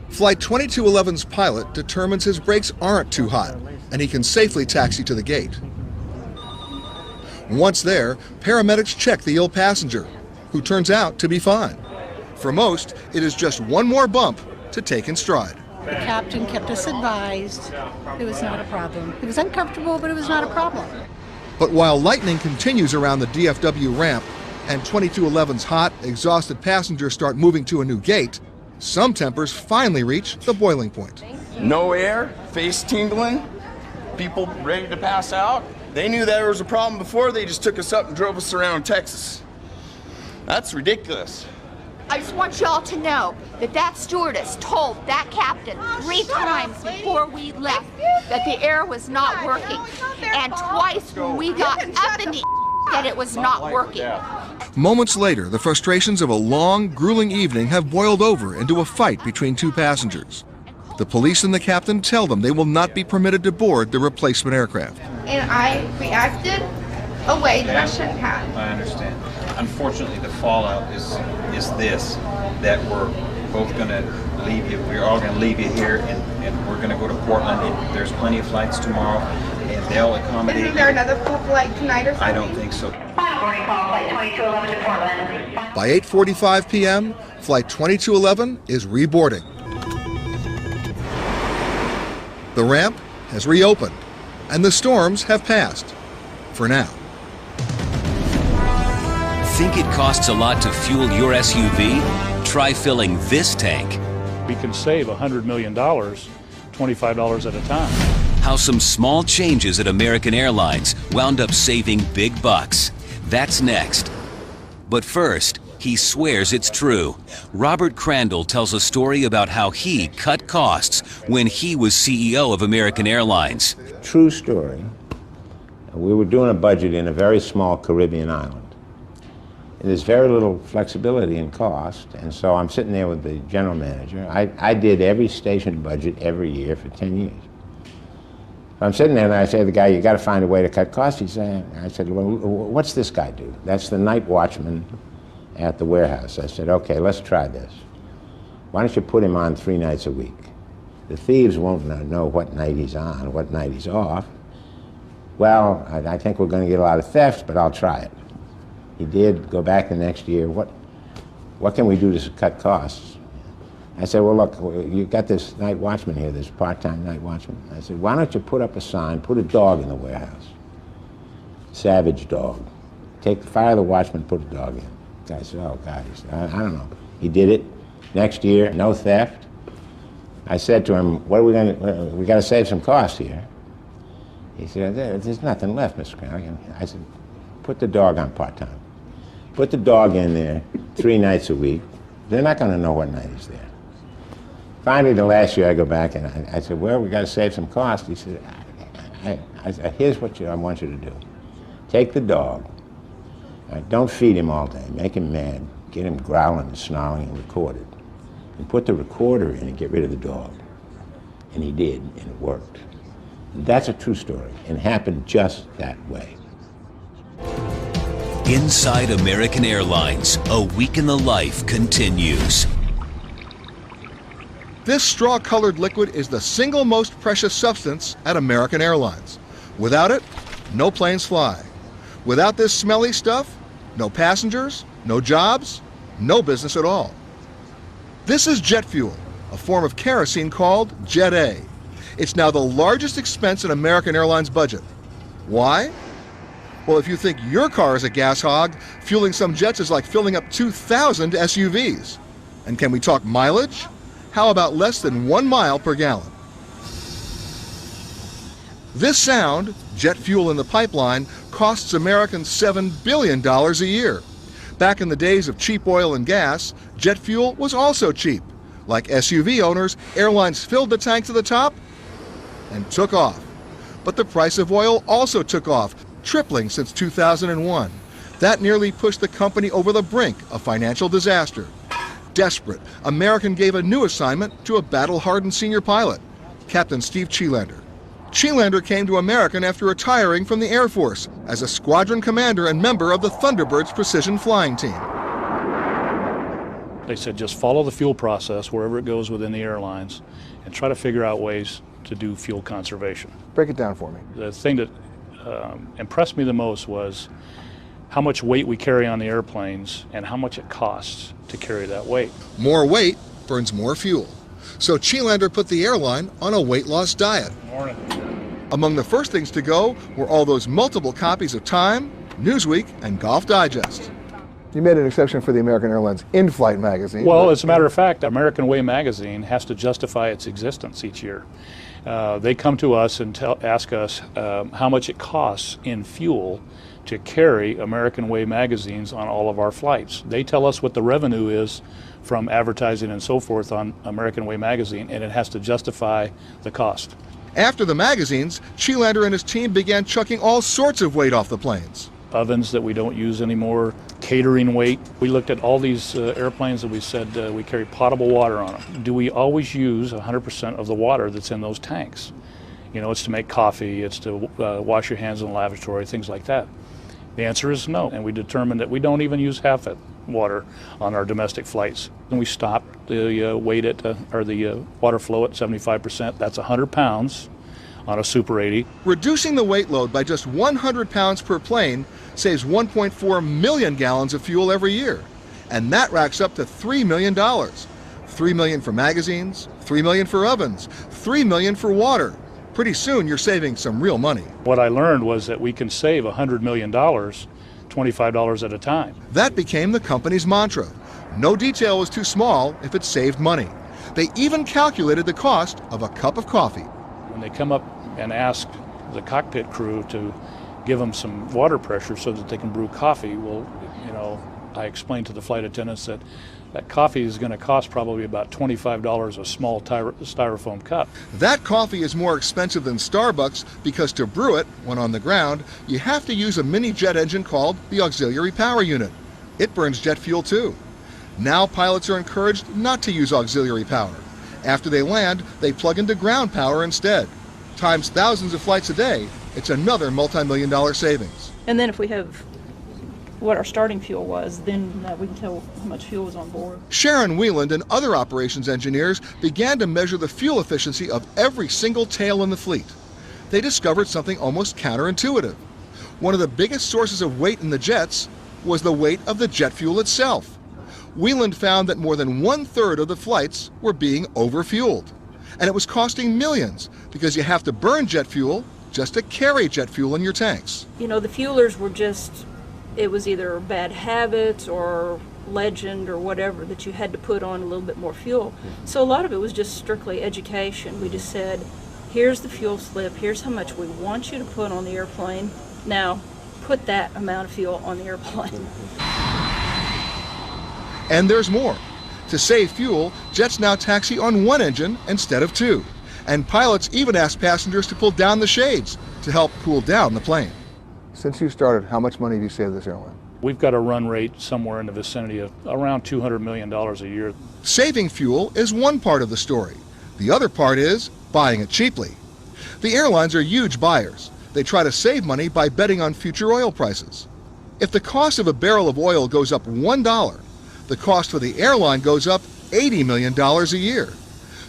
Flight 2211's pilot determines his brakes aren't too hot and he can safely taxi to the gate. Once there, paramedics check the ill passenger, who turns out to be fine. For most, it is just one more bump to take in stride. The captain kept us advised. It was not a problem. It was uncomfortable, but it was not a problem. But while lightning continues around the DFW ramp and 2211's hot, exhausted passengers start moving to a new gate, some tempers finally reach the boiling point. No air, face tingling, people ready to pass out. They knew there was a problem before, they just took us up and drove us around Texas. That's ridiculous. I just want y'all to know that that stewardess told that captain 3 times before we left that the air was not working, and twice when we got up in the that it was not working. Moments later, the frustrations of a long, grueling evening have boiled over into a fight between two passengers. The police and the captain tell them they will not be permitted to board the replacement aircraft. And I reacted a way that I shouldn't have. I understand. Unfortunately, the fallout is this, that we're both going to leave you, we're all going to leave you here, and we're going to go to Portland, and there's plenty of flights tomorrow, and they'll accommodate. Isn't there another flight tonight or something? I don't think so. By 8:45 p.m., Flight 2211 is reboarding. The ramp has reopened, and the storms have passed, for now. Think it costs a lot to fuel your SUV? Try filling this tank. We can save $100 million, $25 at a time. How some small changes at American Airlines wound up saving big bucks. That's next. But first, he swears it's true. Robert Crandall tells a story about how he cut costs when he was CEO of American Airlines. True story. We were doing a budget in a very small Caribbean island. And there's very little flexibility in cost, and so I'm sitting there with the general manager. I did every station budget every year for 10 years. I'm sitting there and I say to the guy, you got to find a way to cut costs. He said, I said, well, what's this guy do? That's the night watchman at the warehouse. I said, okay, let's try this. Why don't you put him on 3 nights a week? The thieves won't know what night he's on, what night he's off. Well, I think we're going to get a lot of theft, but I'll try it. He did go back the next year. What can we do to cut costs? I said, well, look, you've got this night watchman here, this part-time night watchman. I said, why don't you put up a sign, put a dog in the warehouse. Savage dog. Fire the watchman, put a dog in. The guy said, oh, God, I don't know. He did it. Next year, no theft. I said to him, "What are we going to? We got to save some cost here." He said, "There's nothing left, Mr. Crowley." I said, "Put the dog on part-time. Put the dog in there 3 nights a week. They're not going to know what night he's there." Finally, the last year I go back and I said, "Well, we got to save some cost." He said, "Here's what I want you to do. Take the dog. Don't feed him all day. Make him mad. Get him growling and snarling and record it. And put the recorder in and get rid of the dog." And he did, and it worked. That's a true story, and happened just that way. Inside American Airlines, a week in the life continues. This straw-colored liquid is the single most precious substance at American Airlines. Without it, no planes fly. Without this smelly stuff, no passengers, no jobs, no business at all. This is jet fuel, a form of kerosene called Jet A. It's now the largest expense in American Airlines' budget. Why? Well, if you think your car is a gas hog, fueling some jets is like filling up 2,000 SUVs. And can we talk mileage? How about less than 1 mile per gallon? This sound, jet fuel in the pipeline, costs Americans $7 billion a year. Back in the days of cheap oil and gas, jet fuel was also cheap. Like SUV owners, airlines filled the tank to the top and took off. But the price of oil also took off, tripling since 2001. That nearly pushed the company over the brink of financial disaster. Desperate, American gave a new assignment to a battle-hardened senior pilot, Captain Steve Cheelander. Cheelander came to American after retiring from the Air Force as a squadron commander and member of the Thunderbirds precision flying team. They said just follow the fuel process wherever it goes within the airlines and try to figure out ways to do fuel conservation. Break it down for me. The thing that impressed me the most was how much weight we carry on the airplanes and how much it costs to carry that weight. More weight burns more fuel. So Cheelander put the airline on a weight loss diet. Morning. Among the first things to go were all those multiple copies of Time, Newsweek, and Golf Digest. You made an exception for the American Airlines in-flight magazine. Well, as a matter of fact, American Way magazine has to justify its existence each year. They come to us and ask us how much it costs in fuel to carry American Way magazines on all of our flights. They tell us what the revenue is from advertising and so forth on American Way magazine, and it has to justify the cost. After the magazines, Cheelander and his team began chucking all sorts of weight off the planes. Ovens that we don't use anymore, catering weight. We looked at all these airplanes and we said we carry potable water on them. Do we always use 100% of the water that's in those tanks? You know, it's to make coffee, it's to wash your hands in the lavatory, things like that. The answer is no, and we determined that we don't even use half that water on our domestic flights. And we stopped the weight at, or the water flow at 75%. That's 100 pounds on a Super 80. Reducing the weight load by just 100 pounds per plane saves 1.4 million gallons of fuel every year. And that racks up to $3 million. $3 million for magazines, $3 million for ovens, $3 million for water. Pretty soon you're saving some real money. What I learned was that we can save $100 million, $25 at a time. That became the company's mantra. No detail was too small if it saved money. They even calculated the cost of a cup of coffee. When they come up and ask the cockpit crew to give them some water pressure so that they can brew coffee, well, you know, I explained to the flight attendants that coffee is going to cost probably about $25 a small styrofoam cup. That coffee is more expensive than Starbucks because to brew it, when on the ground, you have to use a mini jet engine called the auxiliary power unit. It burns jet fuel too. Now pilots are encouraged not to use auxiliary power. After they land, they plug into ground power instead. Times thousands of flights a day, it's another multi-million-dollar savings. And then if we have what our starting fuel was, then we can tell how much fuel was on board. Sharon Wieland and other operations engineers began to measure the fuel efficiency of every single tail in the fleet. They discovered something almost counterintuitive. One of the biggest sources of weight in the jets was the weight of the jet fuel itself. Wieland found that more than 1/3 of the flights were being overfueled. And it was costing millions because you have to burn jet fuel just to carry jet fuel in your tanks. You know, the fuelers were just, it was either bad habits or legend or whatever that you had to put on a little bit more fuel. So a lot of it was just strictly education. We just said, here's the fuel slip, here's how much we want you to put on the airplane. Now, put that amount of fuel on the airplane. And there's more. To save fuel, jets now taxi on one engine instead of two. And pilots even ask passengers to pull down the shades to help cool down the plane. Since you started, how much money have you saved this airline? We've got a run rate somewhere in the vicinity of around $200 million a year. Saving fuel is one part of the story. The other part is buying it cheaply. The airlines are huge buyers. They try to save money by betting on future oil prices. If the cost of a barrel of oil goes up $1, the cost for the airline goes up $80 million a year.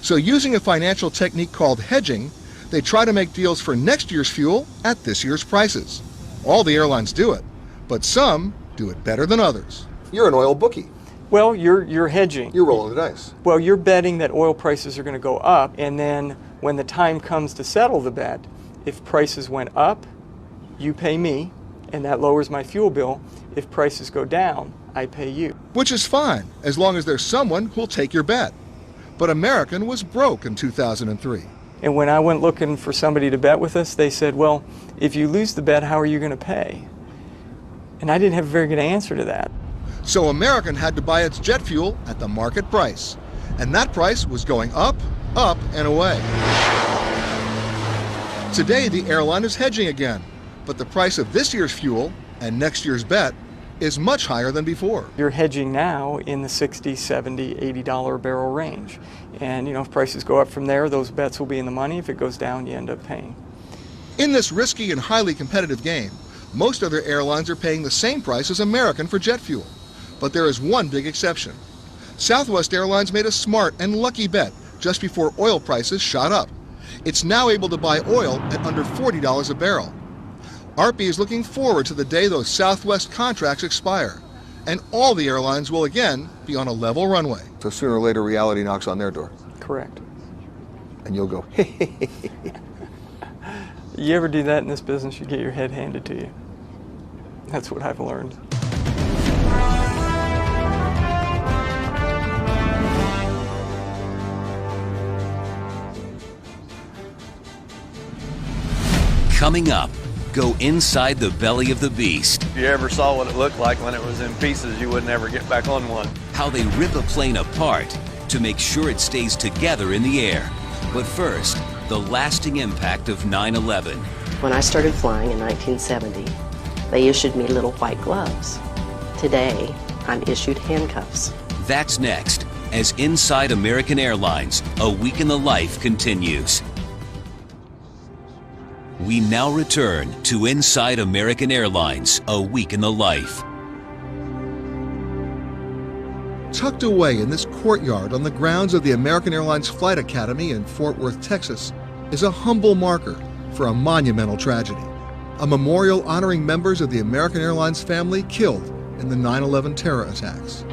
So using a financial technique called hedging, they try to make deals for next year's fuel at this year's prices. All the airlines do it, but some do it better than others. You're an oil bookie. Well, you're hedging. You're rolling the dice. Well, you're betting that oil prices are going to go up, and then when the time comes to settle the bet, if prices went up, you pay me, and that lowers my fuel bill. If prices go down, I pay you. Which is fine, as long as there's someone who'll take your bet. But American was broke in 2003. And when I went looking for somebody to bet with us, they said, well, if you lose the bet, how are you going to pay? And I didn't have a very good answer to that. So American had to buy its jet fuel at the market price. And that price was going up, up, and away. Today, the airline is hedging again. But the price of this year's fuel and next year's bet is much higher than before. You're hedging now in the $60, $70, $80 a barrel range. And if prices go up from there, those bets will be in the money. If it goes down, you end up paying. In this risky and highly competitive game, most other airlines are paying the same price as American for jet fuel. But there is one big exception. Southwest Airlines made a smart and lucky bet just before oil prices shot up. It's now able to buy oil at under $40 a barrel. ARPI is looking forward to the day those Southwest contracts expire, and all the airlines will again be on a level runway. So sooner or later, reality knocks on their door. Correct. And you'll go, hey, hey, hey, hey. You ever do that in this business, you get your head handed to you. That's what I've learned. Coming up, go inside the belly of the beast. If you ever saw what it looked like when it was in pieces, you would never get back on one. How they rip a plane apart to make sure it stays together in the air. But first, the lasting impact of 9/11. When I started flying in 1970, they issued me little white gloves. Today, I'm issued handcuffs. That's next, as Inside American Airlines, A Week in the Life continues. We now return to Inside American Airlines, A Week in the Life. Tucked away in this courtyard on the grounds of the American Airlines Flight Academy in Fort Worth, Texas, is a humble marker for a monumental tragedy. A memorial honoring members of the American Airlines family killed in the 9/11 terror attacks.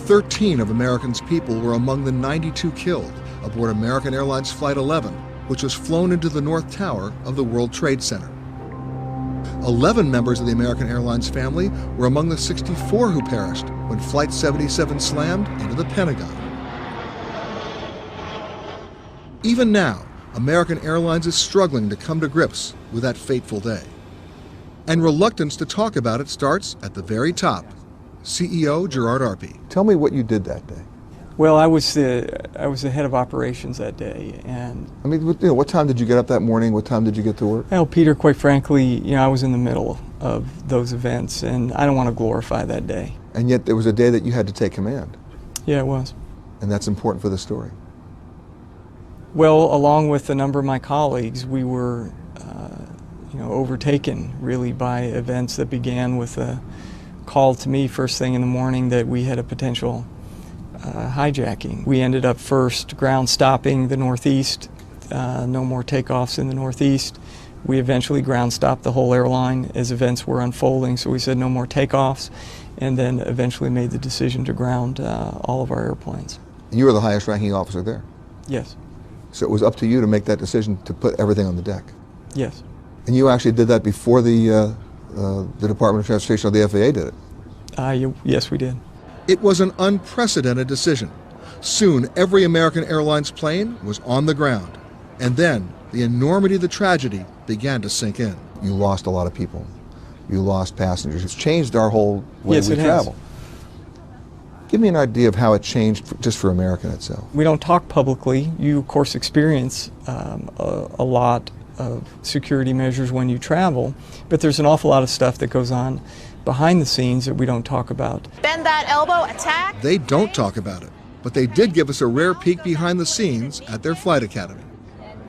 13 of American's people were among the 92 killed aboard American Airlines Flight 11, which was flown into the North Tower of the World Trade Center. 11 members of the American Airlines family were among the 64 who perished when Flight 77 slammed into the Pentagon. Even now, American Airlines is struggling to come to grips with that fateful day. And reluctance to talk about it starts at the very top. CEO Gerard Arpey. Tell me what you did that day. Well, I was the head of operations that day, and I mean, what time did you get up that morning? What time did you get to work? Well, Peter, quite frankly, I was in the middle of those events, and I don't want to glorify that day. And yet there was a day that you had to take command. Yeah, it was. And that's important for the story. Well, along with a number of my colleagues, we were, overtaken really by events that began with a call to me first thing in the morning that we had a potential hijacking. We ended up first ground stopping the Northeast, no more takeoffs in the Northeast. We eventually ground stopped the whole airline as events were unfolding, so we said no more takeoffs, and then eventually made the decision to ground all of our airplanes. You were the highest ranking officer there? Yes. So it was up to you to make that decision to put everything on the deck? Yes. And you actually did that before the Department of Transportation or the FAA did it? Yes, we did. It was an unprecedented decision. Soon, every American Airlines plane was on the ground. And then, the enormity of the tragedy began to sink in. You lost a lot of people. You lost passengers. It's changed our whole way we travel. Give me an idea of how it changed just for American itself. We don't talk publicly. You, of course, experience a lot of security measures when you travel, but there's an awful lot of stuff that goes on behind the scenes that we don't talk about. Bend that elbow, attack. They don't talk about it, but they did give us a rare peek behind the scenes at their flight academy.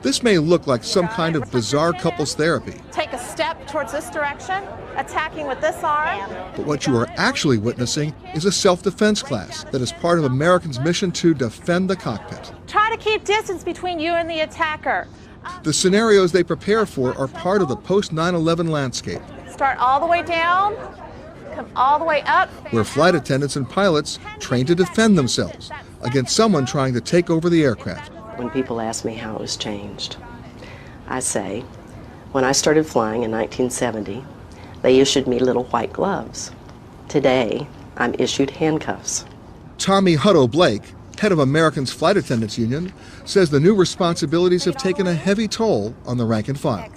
This may look like some kind of bizarre couples therapy. Take a step towards this direction, attacking with this arm. But what you are actually witnessing is a self-defense class that is part of Americans' mission to defend the cockpit. Try to keep distance between you and the attacker. The scenarios they prepare for are part of the post-9/11 landscape, Start all the way down, come all the way up. where flight attendants and pilots train to defend themselves against someone trying to take over the aircraft. When people ask me how it was changed, I say, when I started flying in 1970, they issued me little white gloves. Today, I'm issued handcuffs. Tommy Hutto Blake, head of Americans Flight Attendants Union, says the new responsibilities have taken a heavy toll on the rank and file.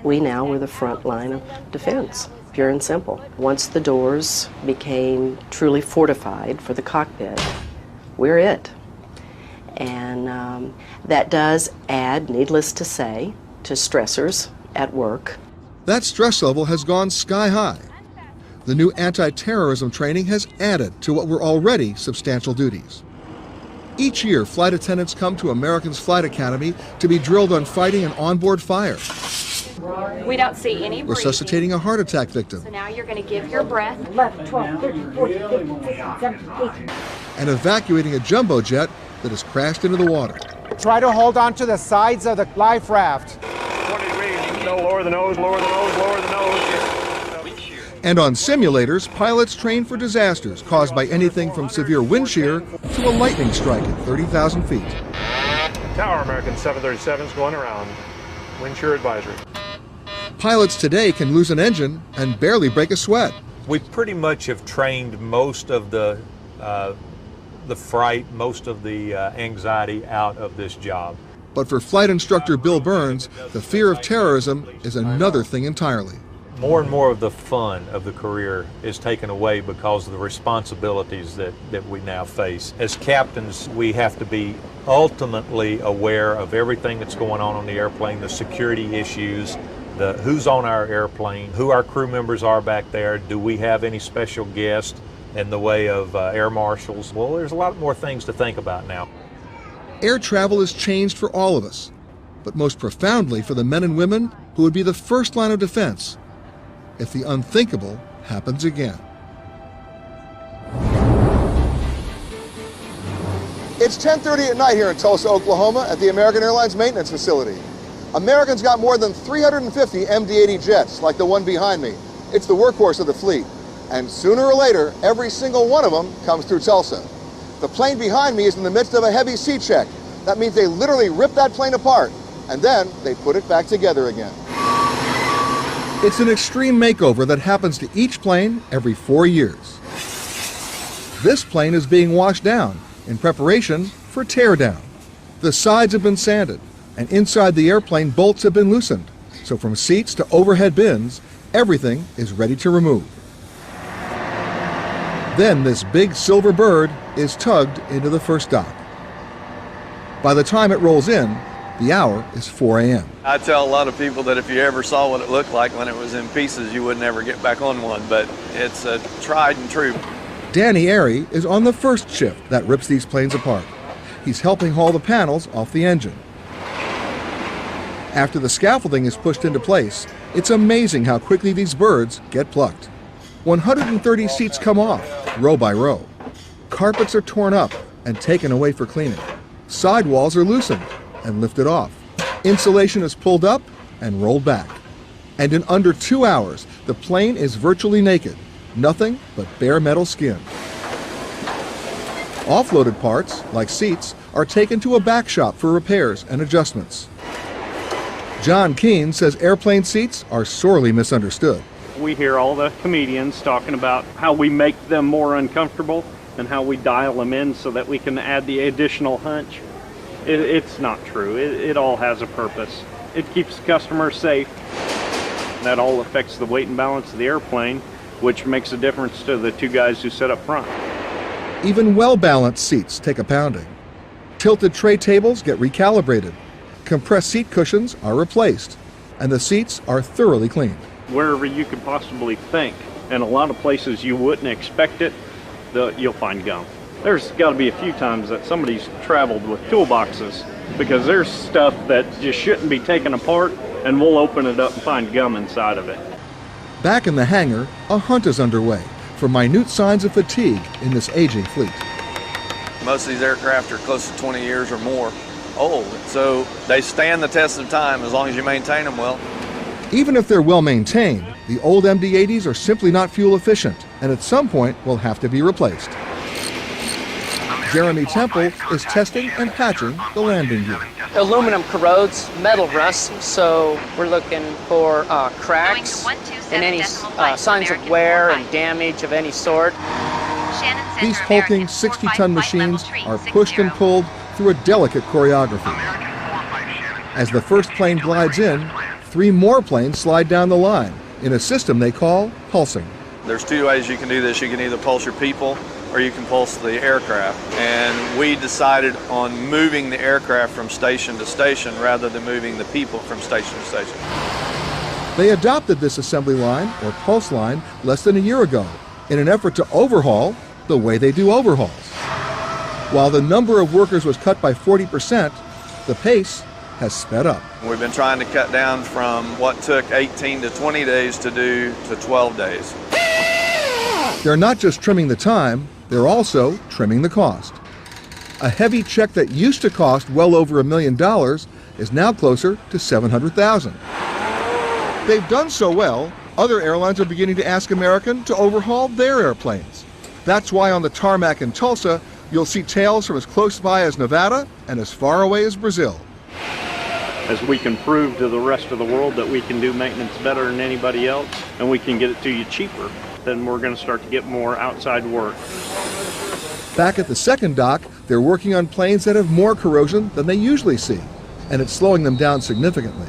We now were the front line of defense, pure and simple. Once the doors became truly fortified for the cockpit, we're it. And that does add, needless to say, to stressors at work. That stress level has gone sky high. The new anti-terrorism training has added to what were already substantial duties. Each year, flight attendants come to Americans Flight Academy to be drilled on fighting an onboard fire, We don't see any breathing. resuscitating a heart attack victim, So now you're going to give your breath. 11, 12, 13, 14, 15, 16, 17, 18. and evacuating a jumbo jet that has crashed into the water. Try to hold on to the sides of the life raft. 20 degrees. No, lower the nose, lower the nose, lower the nose. And on simulators, pilots train for disasters caused by anything from severe wind shear to a lightning strike at 30,000 feet. Tower American 737s going around. Wind shear advisory. Pilots today can lose an engine and barely break a sweat. We pretty much have trained most of the fright, most of the anxiety out of this job. But for flight instructor Bill Burns, the fear of terrorism is another thing entirely. More and more of the fun of the career is taken away because of the responsibilities that we now face. As captains, we have to be ultimately aware of everything that's going on the airplane, the security issues, who's on our airplane, who our crew members are back there, do we have any special guests in the way of air marshals. Well, there's a lot more things to think about now. Air travel has changed for all of us, but most profoundly for the men and women who would be the first line of defense if the unthinkable happens again. It's 10:30 at night here in Tulsa, Oklahoma at the American Airlines maintenance facility. Americans got more than 350 MD-80 jets like the one behind me. It's the workhorse of the fleet. And sooner or later, every single one of them comes through Tulsa. The plane behind me is in the midst of a heavy C check. That means they literally rip that plane apart, and then they put it back together again. It's an extreme makeover that happens to each plane every 4 years. This plane is being washed down in preparation for teardown. The sides have been sanded, and inside the airplane bolts have been loosened. So from seats to overhead bins, everything is ready to remove. Then this big silver bird is tugged into the first dock. By the time it rolls in, the hour is 4 a.m. I tell a lot of people that if you ever saw what it looked like when it was in pieces, you would never get back on one, but it's a tried and true. Danny Airy is on the first shift that rips these planes apart. He's helping haul the panels off the engine. After the scaffolding is pushed into place, it's amazing how quickly these birds get plucked. 130 seats come off, row by row. Carpets are torn up and taken away for cleaning. Sidewalls are loosened and lifted off. Insulation is pulled up and rolled back. And in under 2 hours, the plane is virtually naked, nothing but bare metal skin. Offloaded parts, like seats, are taken to a back shop for repairs and adjustments. John Keene says airplane seats are sorely misunderstood. We hear all the comedians talking about how we make them more uncomfortable. and how we dial them in so that we can add the additional hunch. It's not true. It all has a purpose. It keeps the customer safe. That all affects the weight and balance of the airplane, which makes a difference to the two guys who sit up front. Even well-balanced seats take a pounding. Tilted tray tables get recalibrated. Compressed seat cushions are replaced, and the seats are thoroughly cleaned. Wherever you could possibly think, and a lot of places you wouldn't expect it, you'll find gum. There's got to be a few times that somebody's traveled with toolboxes, because there's stuff that just shouldn't be taken apart, and we'll open it up and find gum inside of it. Back in the hangar, a hunt is underway for minute signs of fatigue in this aging fleet. Most of these aircraft are close to 20 years or more old, so they stand the test of time as long as you maintain them well. Even if they're well maintained, the old MD-80s are simply not fuel efficient, and at some point will have to be replaced. Jeremy Temple is testing and patching the landing gear. Aluminum corrodes, metal rusts, so we're looking for cracks and any signs of wear and damage of any sort. These hulking 60-ton machines are pushed and pulled through a delicate choreography. As the first plane glides in, 3 more planes slide down the line in a system they call pulsing. There's 2 ways you can do this. You can either pulse your people or you can pulse the aircraft. And we decided on moving the aircraft from station to station rather than moving the people from station to station. They adopted this assembly line, or pulse line, less than a year ago in an effort to overhaul the way they do overhauls. While the number of workers was cut by 40%, the pace has sped up. We've been trying to cut down from what took 18 to 20 days to do to 12 days. They're not just trimming the time, they're also trimming the cost. A heavy check that used to cost well over $1 million is now closer to $700,000. They've done so well, other airlines are beginning to ask American to overhaul their airplanes. That's why on the tarmac in Tulsa, you'll see tails from as close by as Nevada and as far away as Brazil. As we can prove to the rest of the world that we can do maintenance better than anybody else, and we can get it to you cheaper, then we're going to start to get more outside work. Back at the second dock, they're working on planes that have more corrosion than they usually see, and it's slowing them down significantly.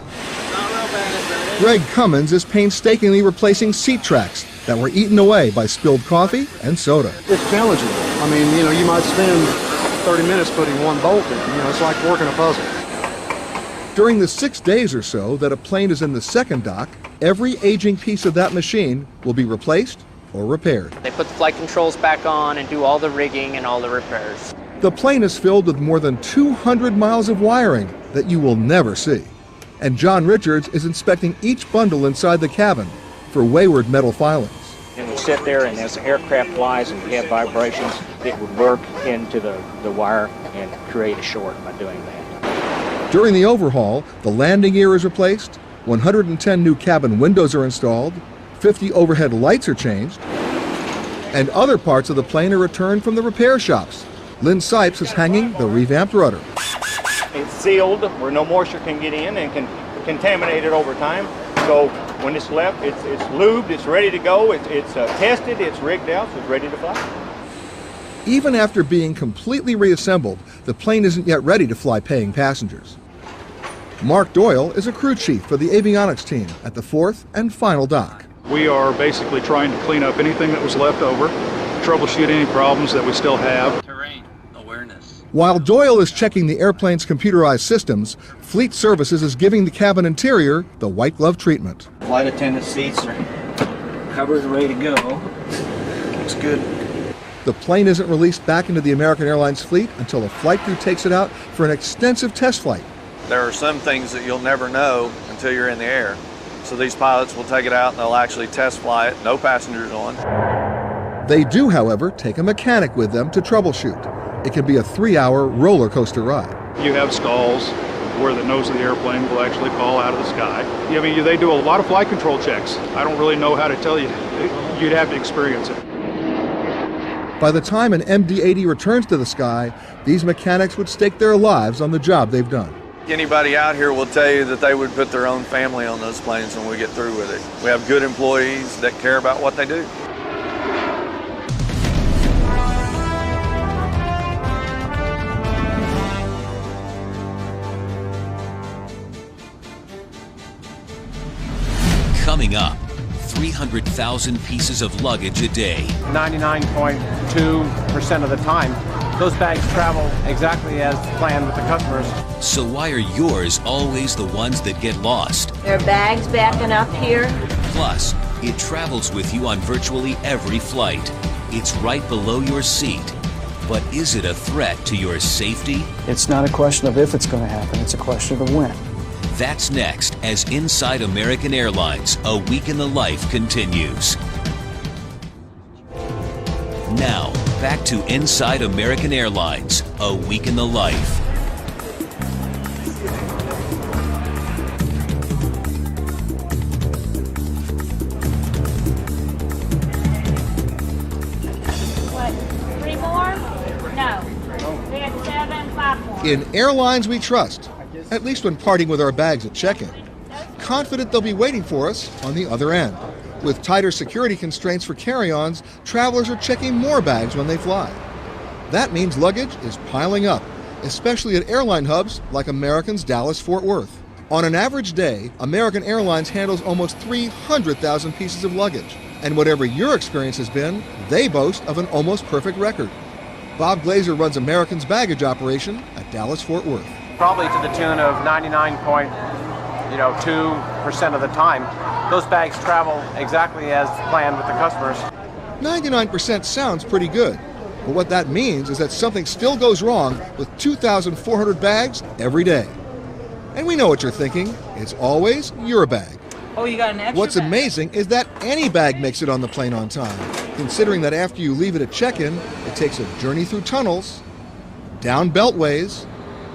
Greg Cummins is painstakingly replacing seat tracks that were eaten away by spilled coffee and soda. It's challenging. I mean, you might spend 30 minutes putting one bolt in. It's like working a puzzle. During the 6 days or so that a plane is in the second dock, every aging piece of that machine will be replaced or repaired. They put the flight controls back on and do all the rigging and all the repairs. The plane is filled with more than 200 miles of wiring that you will never see. And John Richards is inspecting each bundle inside the cabin for wayward metal filings. And we sit there, and as the aircraft flies and we have vibrations, it would work into the wire and create a short by doing that. During the overhaul, the landing gear is replaced, 110 new cabin windows are installed, 50 overhead lights are changed, and other parts of the plane are returned from the repair shops. Lynn Sipes is hanging the revamped rudder. It's sealed where no moisture can get in and can contaminate it over time. So when it's left, it's lubed, it's ready to go, it's tested, it's rigged out, so it's ready to fly. Even after being completely reassembled, the plane isn't yet ready to fly paying passengers. Mark Doyle is a crew chief for the avionics team at the 4th and final dock. We are basically trying to clean up anything that was left over, troubleshoot any problems that we still have. Terrain awareness. While Doyle is checking the airplane's computerized systems, Fleet Services is giving the cabin interior the white glove treatment. Flight attendant seats are covered, ready to go. Looks good. The plane isn't released back into the American Airlines fleet until a flight crew takes it out for an extensive test flight. There are some things that you'll never know until you're in the air. So these pilots will take it out and they'll actually test fly it, no passengers on. They do, however, take a mechanic with them to troubleshoot. It can be a 3-hour roller coaster ride. You have stalls where the nose of the airplane will actually fall out of the sky. I mean, they do a lot of flight control checks. I don't really know how to tell you. You'd have to experience it. By the time an MD-80 returns to the sky, these mechanics would stake their lives on the job they've done. Anybody out here will tell you that they would put their own family on those planes when we get through with it. We have good employees that care about what they do. Coming up, 300,000 pieces of luggage a day. 99.2% of the time, those bags travel exactly as planned with the customers. So why are yours always the ones that get lost? There are bags backing up here. Plus, it travels with you on virtually every flight. It's right below your seat. But is it a threat to your safety? It's not a question of if it's going to happen, it's a question of when. That's next as Inside American Airlines, A Week in the Life continues. Now, back to Inside American Airlines, A Week in the Life. Three more? No. We had 7, 5 more. In Airlines We Trust, at least when parting with our bags at check-in. Confident they'll be waiting for us on the other end. With tighter security constraints for carry-ons, travelers are checking more bags when they fly. That means luggage is piling up, especially at airline hubs like American's Dallas-Fort Worth. On an average day, American Airlines handles almost 300,000 pieces of luggage. And whatever your experience has been, they boast of an almost perfect record. Bob Glazer runs American's baggage operation at Dallas-Fort Worth. Probably to the tune of 99.2% of the time, those bags travel exactly as planned with the customers. 99% sounds pretty good, but what that means is that something still goes wrong with 2,400 bags every day. And we know what you're thinking, it's always your bag. Oh, you got an extra What's bag. amazing is that any bag makes it on the plane on time, considering that after you leave it at check-in, it takes a journey through tunnels, down beltways,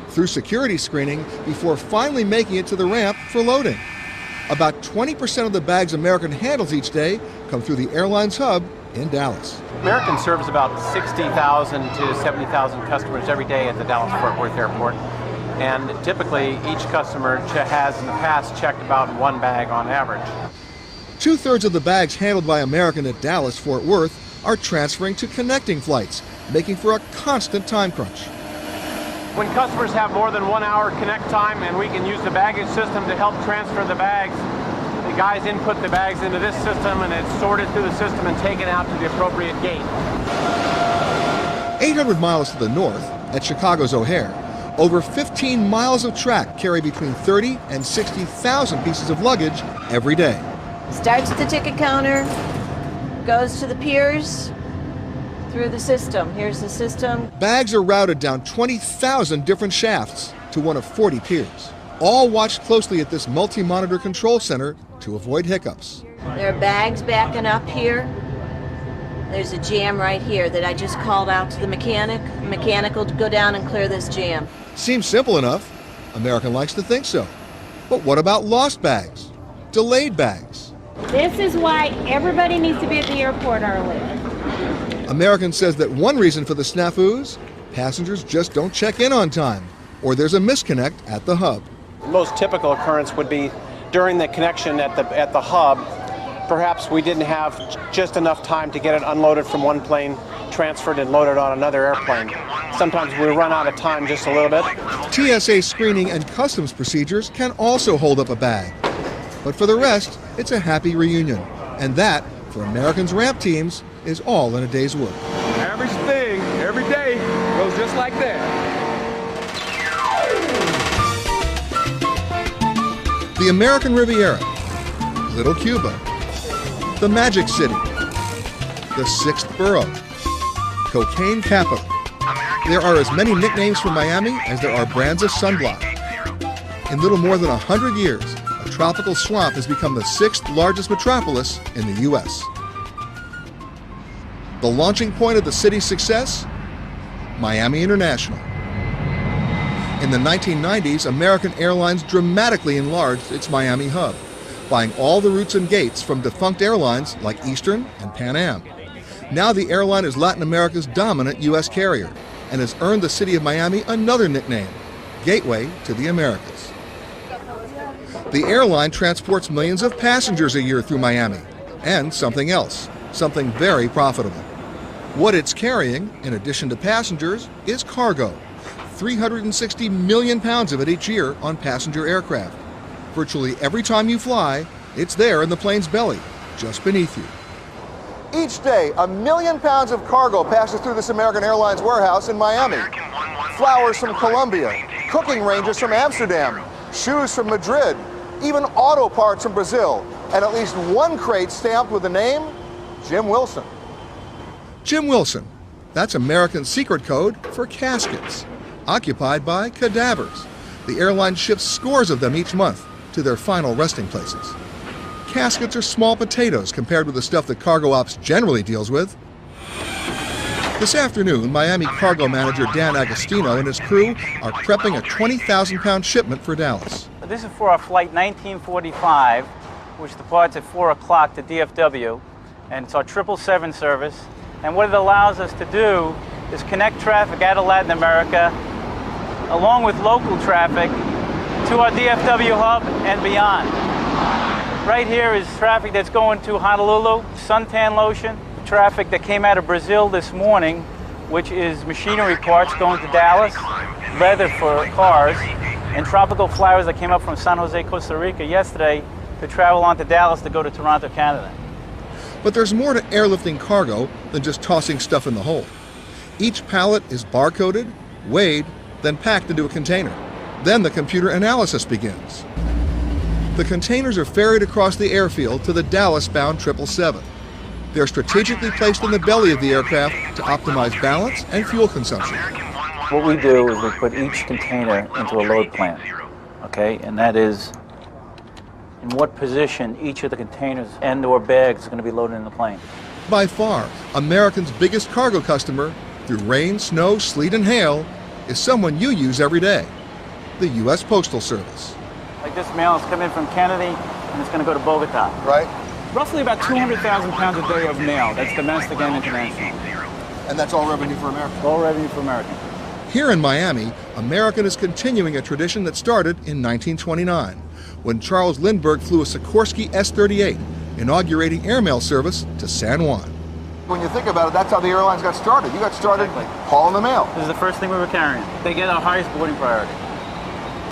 through security screening before finally making it to the ramp for loading. About 20% of the bags American handles each day come through the airline's hub in Dallas. American serves about 60,000 to 70,000 customers every day at the Dallas-Fort Worth Airport. And typically, each customer has in the past checked about one bag on average. 2/3 of the bags handled by American at Dallas-Fort Worth are transferring to connecting flights, making for a constant time crunch. When customers have more than 1 hour connect time and we can use the baggage system to help transfer the bags, the guys input the bags into this system and it's sorted through the system and taken out to the appropriate gate. 800 miles to the north, at Chicago's O'Hare, over 15 miles of track carry between 30 and 60,000 pieces of luggage every day. Starts at the ticket counter, goes to the piers, through the system. Here's the system. Bags are routed down 20,000 different shafts to one of 40 piers, all watched closely at this multi-monitor control center to avoid hiccups. There are bags backing up here. There's a jam right here that I just called out to the mechanic. The mechanic will go down and clear this jam. Seems simple enough. American likes to think so. But what about lost bags? Delayed bags? This is why everybody needs to be at the airport early. American says that one reason for the snafus, passengers just don't check in on time, or there's a misconnect at the hub. The most typical occurrence would be during the connection at the hub. Perhaps we didn't have just enough time to get it unloaded from one plane, transferred and loaded on another airplane. Sometimes we run out of time just a little bit. TSA screening and customs procedures can also hold up a bag. But for the rest, it's a happy reunion. And that, for American's ramp teams, is all in a day's work. Average thing, every day, goes just like that. The American Riviera, Little Cuba, the Magic City, the 6th Borough, Cocaine Capital. There are as many nicknames for Miami as there are brands of sunblock. In little more than 100 years, a tropical swamp has become the 6th largest metropolis in the U.S. The launching point of the city's success? Miami International. In the 1990s, American Airlines dramatically enlarged its Miami hub, buying all the routes and gates from defunct airlines like Eastern and Pan Am. Now the airline is Latin America's dominant U.S. carrier and has earned the city of Miami another nickname, Gateway to the Americas. The airline transports millions of passengers a year through Miami, and something else, something very profitable. What it's carrying, in addition to passengers, is cargo. 360 million pounds of it each year on passenger aircraft. Virtually every time you fly, It's there in the plane's belly, just beneath you. Each day, 1 million pounds of cargo passes through this American Airlines warehouse in Miami. Flowers from Colombia, cooking ranges from Amsterdam, shoes from Madrid, even auto parts from Brazil, and at least one crate stamped with the name Jim Wilson. Jim Wilson, that's American secret code for caskets, occupied by cadavers. The airline ships scores of them each month to their final resting places. Caskets are small potatoes compared with the stuff that cargo ops generally deals with. This afternoon, Miami cargo manager Dan Agostino and his crew are prepping a 20,000-pound shipment for Dallas. This is for our flight 1945, which departs at 4 o'clock to DFW, and it's our 777 service. And what it allows us to do is connect traffic out of Latin America, along with local traffic, to our DFW hub and beyond. Right here is traffic that's going to Honolulu, suntan lotion, traffic that came out of Brazil this morning, which is machinery parts going to Dallas, leather for cars, and tropical flowers that came up from San Jose, Costa Rica yesterday to travel on to Dallas to go to Toronto, Canada. But there's more to airlifting cargo than just tossing stuff in the hold. Each pallet is barcoded, weighed, then packed into a container. Then the computer analysis begins. The containers are ferried across the airfield to the Dallas-bound 777. They're strategically placed in the belly of the aircraft to optimize balance and fuel consumption. What we do is we put each container into a load plan, okay? And that is in what position each of the containers and or bags is going to be loaded in the plane. By far, American's biggest cargo customer, through rain, snow, sleet, and hail, is someone you use every day, the U.S. Postal Service. Like this mail is coming from Kennedy, and it's going to go to Bogota. Right. Roughly about 200,000 pounds a day of mail. That's domestic and international. And that's all revenue for America? All revenue for America. Here in Miami, American is continuing a tradition that started in 1929, when Charles Lindbergh flew a Sikorsky S-38, inaugurating airmail service to San Juan. When you think about it, that's how the airlines got started. You got started hauling the mail. This is the first thing we were carrying. They get our highest boarding priority.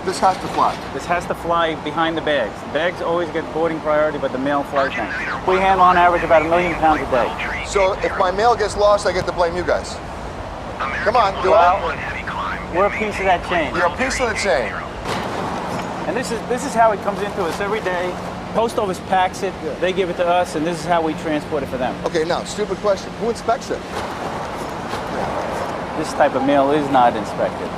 This has to fly. This has to fly behind the bags. The bags always get boarding priority, but the mail flies next. We handle on average about 1 million pounds a day. So if my mail gets lost, I get to blame you guys. Come on, do it. We're a piece of that chain. You're a piece of the chain. And this is how it comes into us every day. Post office packs it, they give it to us, and this is how we transport it for them. Okay, now, stupid question. Who inspects it? This type of mail is not inspected.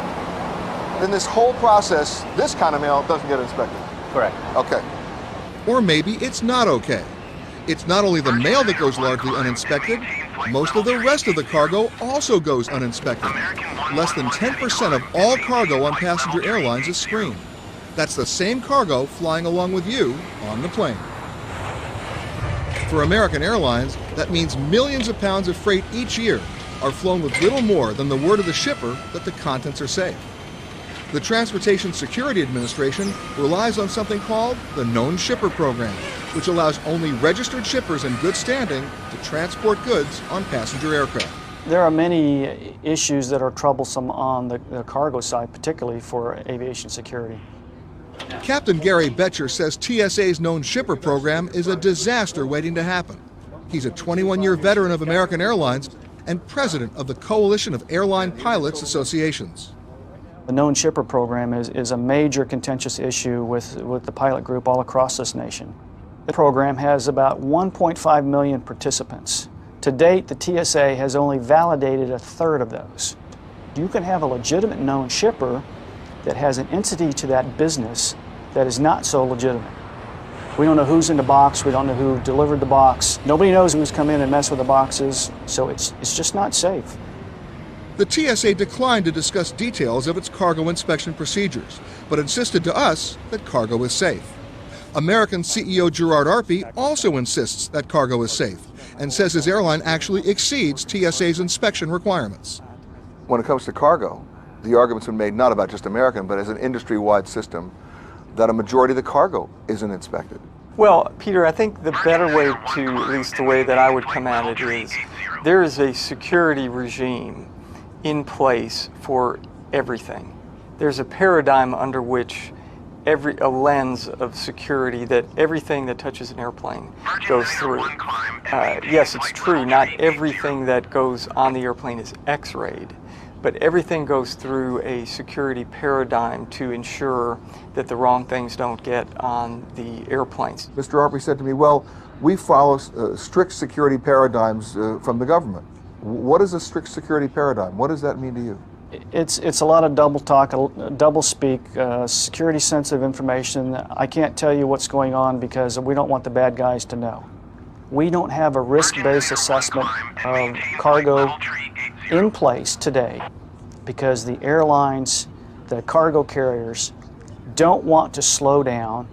Then this whole process, this kind of mail doesn't get inspected? Correct. Okay. Or maybe it's not okay. It's not only the mail that goes largely uninspected, most of the rest of the cargo also goes uninspected. Less than 10% of all cargo on passenger airlines is screened. That's the same cargo flying along with you on the plane. For American Airlines, that means millions of pounds of freight each year are flown with little more than the word of the shipper that the contents are safe. The Transportation Security Administration relies on something called the Known Shipper Program, which allows only registered shippers in good standing to transport goods on passenger aircraft. There are many issues that are troublesome on the cargo side, particularly for aviation security. Captain Gary Betcher says TSA's Known Shipper Program is a disaster waiting to happen. He's a 21-year veteran of American Airlines and president of the Coalition of Airline Pilots Associations. The Known Shipper Program is a major contentious issue with the pilot group all across this nation. The program has about 1.5 million participants. To date, the TSA has only validated a third of those. You can have a legitimate known shipper that has an entity to that business that is not so legitimate. We don't know who's in the box, we don't know who delivered the box. Nobody knows who's come in and messed with the boxes, so it's just not safe. The TSA declined to discuss details of its cargo inspection procedures, but insisted to us that cargo is safe. American CEO Gerard Arpey also insists that cargo is safe and says his airline actually exceeds TSA's inspection requirements. When it comes to cargo, the argument's been made not about just American, but as an industry-wide system, that a majority of the cargo isn't inspected. Well, Peter, I think the better way to, at least the way that I would come at it is, there is a security regime in place for everything. There's a paradigm under which a lens of security that everything that touches an airplane goes through. Yes, it's true, not everything that goes on the airplane is X-rayed, but everything goes through a security paradigm to ensure that the wrong things don't get on the airplanes. Mr. Arpey said to me, well, we follow strict security paradigms from the government. What is a strict security paradigm? What does that mean to you? It's a lot of double talk, double speak, security sensitive information. I can't tell you what's going on because we don't want the bad guys to know. We don't have a risk-based assessment of cargo in place today because the airlines, the cargo carriers, don't want to slow down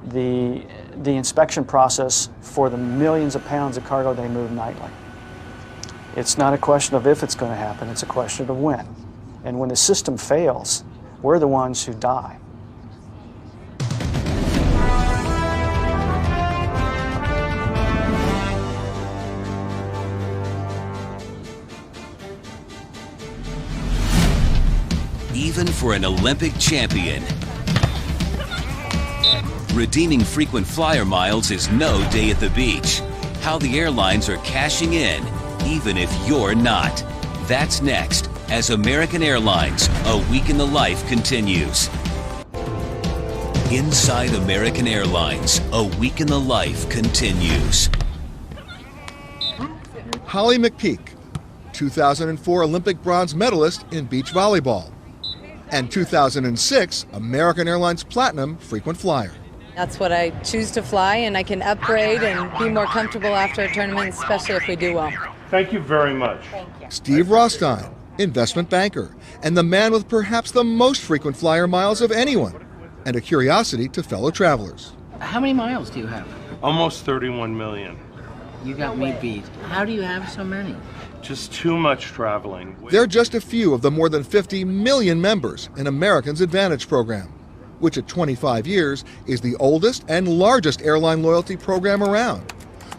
the inspection process for the millions of pounds of cargo they move nightly. It's not a question of if it's going to happen, it's a question of when. And when the system fails, we're the ones who die. Even for an Olympic champion, redeeming frequent flyer miles is no day at the beach. How the airlines are cashing in, even if you're not. That's next, as American Airlines, A Week in the Life continues. Inside American Airlines, A Week in the Life continues. Holly McPeak, 2004 Olympic bronze medalist in beach volleyball, and 2006 American Airlines Platinum frequent flyer. That's what I choose to fly, and I can upgrade and be more comfortable after a tournament, especially if we do well. Thank you very much. Steve Rothstein, investment banker, and the man with perhaps the most frequent flyer miles of anyone, and a curiosity to fellow travelers. How many miles do you have? Almost 31 million. You got me beat. How do you have so many? Just too much traveling. They're just a few of the more than 50 million members in American's Advantage program, which at 25 years is the oldest and largest airline loyalty program around.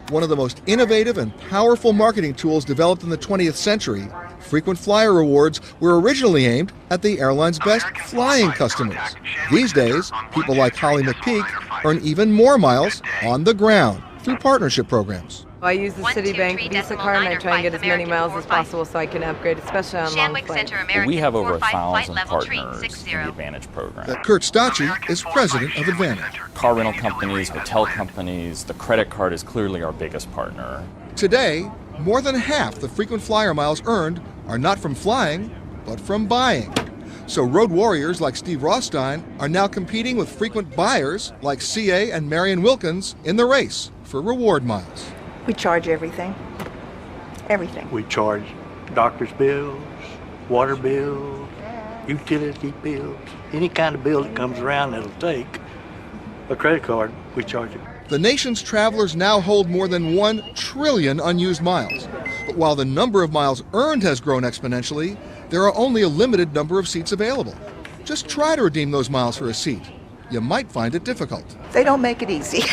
One of the most innovative and powerful marketing tools developed in the 20th century, frequent flyer rewards were originally aimed at the airline's best flying customers. These days, people like Holly McPeak earn even more miles on the ground through partnership programs. I use the Citibank Visa card, and I try and get as many miles as possible so I can upgrade, especially on long flights. We have over 1,000 partners in the Advantage program. Kurt Stacci is president of Advantage. Car rental companies, hotel companies, the credit card is clearly our biggest partner. Today, more than half the frequent flyer miles earned are not from flying, but from buying. So road warriors like Steve Rothstein are now competing with frequent buyers like CA and Marion Wilkins in the race for reward miles. We charge everything. Everything. We charge doctor's bills, water bills, utility bills, any kind of bill that comes around that'll take a credit card, we charge it. The nation's travelers now hold more than 1 trillion unused miles. But while the number of miles earned has grown exponentially, there are only a limited number of seats available. Just try to redeem those miles for a seat. You might find it difficult. They don't make it easy.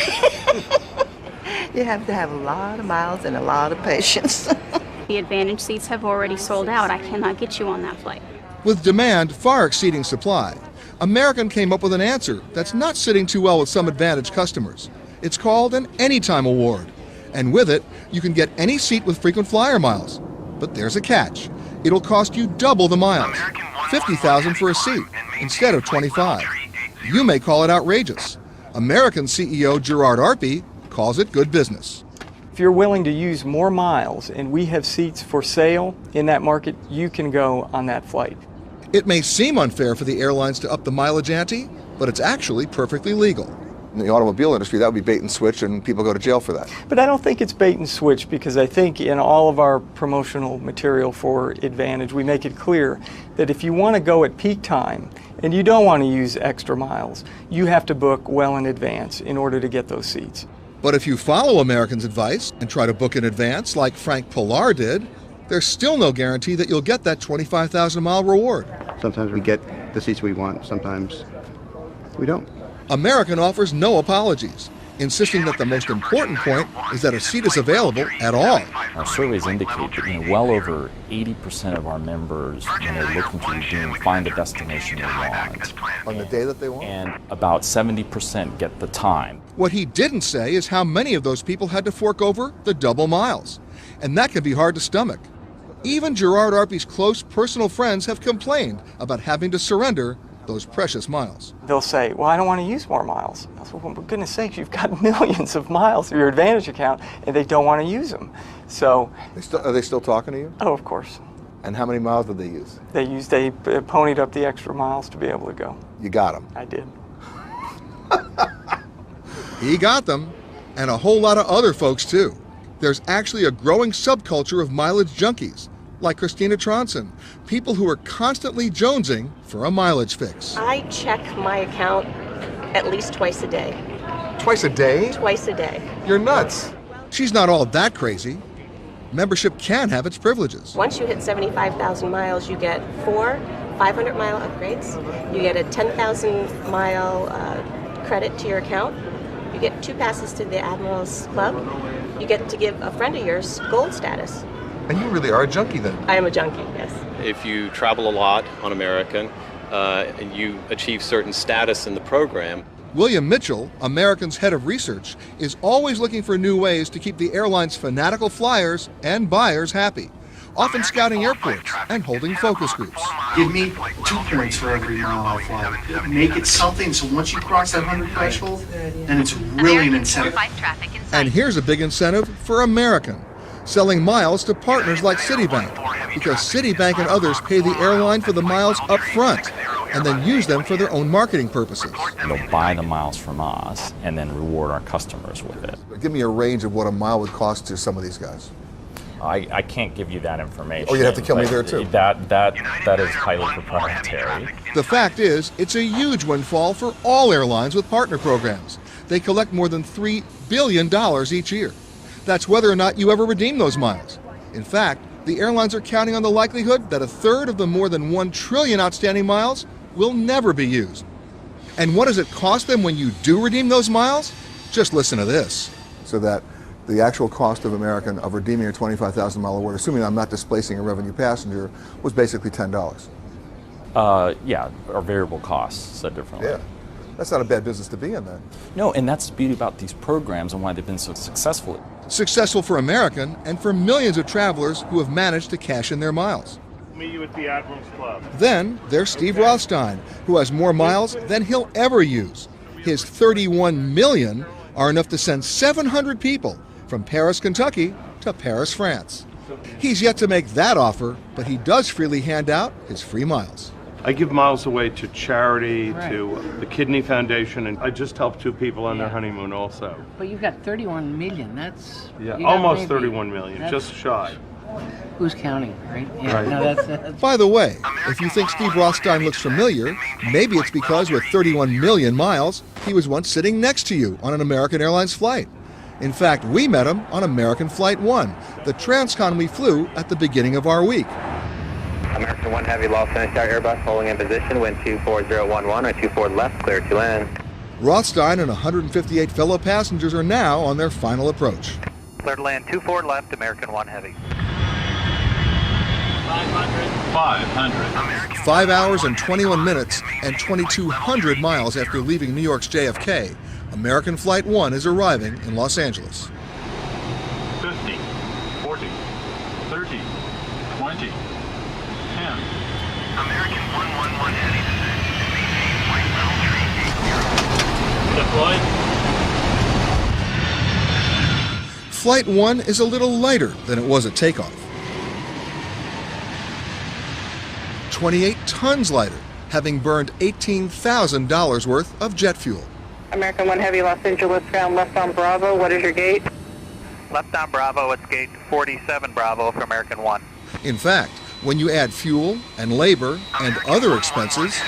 You have to have a lot of miles and a lot of patience. The Advantage seats have already sold out. I cannot get you on that flight. With demand far exceeding supply, American came up with an answer that's not sitting too well with some Advantage customers. It's called an Anytime Award. And with it, you can get any seat with frequent flyer miles. But there's a catch. It'll cost you double the miles, $50,000 for a seat instead of $25,000. You may call it outrageous. American CEO Gerard Arpey calls it good business. If you're willing to use more miles and we have seats for sale in that market, you can go on that flight. It may seem unfair for the airlines to up the mileage ante, but it's actually perfectly legal. In the automobile industry, that would be bait and switch, and people go to jail for that. But I don't think it's bait and switch, because I think in all of our promotional material for Advantage, we make it clear that if you want to go at peak time and you don't want to use extra miles, you have to book well in advance in order to get those seats. But if you follow American's advice and try to book in advance like Frank Pilar did, there's still no guarantee that you'll get that 25,000-mile reward. Sometimes we get the seats we want, sometimes we don't. American offers no apologies. insisting that the most important point is that a seat is available at all. Our surveys indicate that well over 80% of our members, when they're looking to redeem, find the destination they want. On the day that they want? And about 70% get the time. What he didn't say is how many of those people had to fork over the double miles. And that can be hard to stomach. Even Gerard Arpey's close personal friends have complained about having to surrender those precious miles. They'll say, well, I don't want to use more miles. I said, well, for goodness sakes, you've got millions of miles in your Advantage account, and they don't want to use them. So, Are they still talking to you? Oh, of course. And how many miles did they use? They ponied up the extra miles to be able to go. You got them. I did. He got them, and a whole lot of other folks too. There's actually a growing subculture of mileage junkies, like Christina Tronson, people who are constantly jonesing for a mileage fix. I check my account at least twice a day. Twice a day? Twice a day. You're nuts. She's not all that crazy. Membership can have its privileges. Once you hit 75,000 miles, you get 4 500-mile upgrades. You get a 10,000-mile credit to your account. You get 2 passes to the Admiral's Club. You get to give a friend of yours gold status. And you really are a junkie then? I am a junkie, yes. If you travel a lot on American and you achieve certain status in the program. William Mitchell, American's head of research, is always looking for new ways to keep the airline's fanatical flyers and buyers happy, often scouting airports and holding focus groups. Give me 2 points for every mile I fly. Make it something so once you cross that 100 threshold, then it's really an incentive. And here's a big incentive for American, selling miles to partners like Citibank, because Citibank and others pay the airline for the miles up front and then use them for their own marketing purposes. They'll buy the miles from us and then reward our customers with it. Give me a range of what a mile would cost to some of these guys. I can't give you that information. Oh, you'd have to kill me there too. That is highly proprietary. The fact is, it's a huge windfall for all airlines with partner programs. They collect more than $3 billion each year. That's whether or not you ever redeem those miles. In fact, the airlines are counting on the likelihood that a third of the more than 1 trillion outstanding miles will never be used. And what does it cost them when you do redeem those miles? Just listen to this. So that the actual cost of American of redeeming a 25,000 mile award, assuming I'm not displacing a revenue passenger, was basically $10. Yeah, our variable costs, said differently. Yeah. That's not a bad business to be in then. No, and that's the beauty about these programs and why they've been so successful. Successful for American and for millions of travelers who have managed to cash in their miles. Meet you at the Admiral's Club. Then there's Steve Rothstein, who has more miles than he'll ever use. His 31 million are enough to send 700 people from Paris, Kentucky to Paris, France. He's yet to make that offer, but he does freely hand out his free miles. I give miles away to charity, to the Kidney Foundation, and I just helped 2 people on their honeymoon also. But you've got 31 million. That's almost 31 million, just shy. Who's counting, right? Yeah, Right. No, that's By the way, if you think Steve Rothstein looks familiar, maybe it's because with 31 million miles, he was once sitting next to you on an American Airlines flight. In fact, we met him on American Flight 1, the transcon we flew at the beginning of our week. American 1 Heavy, Los Angeles Airbus holding in position, wind 24011 or 24 left, clear to land. Rothstein and 158 fellow passengers are now on their final approach. Clear to land 24 left, American 1 Heavy. 500. 5 hours and 21 minutes and 2,200 miles after leaving New York's JFK, American Flight 1 is arriving in Los Angeles. 50, 40, 30, 20, 10. American 111 heading to deploy. Flight 1 is a little lighter than it was at takeoff. 28 tons lighter, having burned $18,000 worth of jet fuel. American 1 Heavy, Los Angeles, ground left on Bravo. What is your gate? Left on Bravo, it's gate 47 Bravo for American 1. In fact, when you add fuel and labor and other expenses,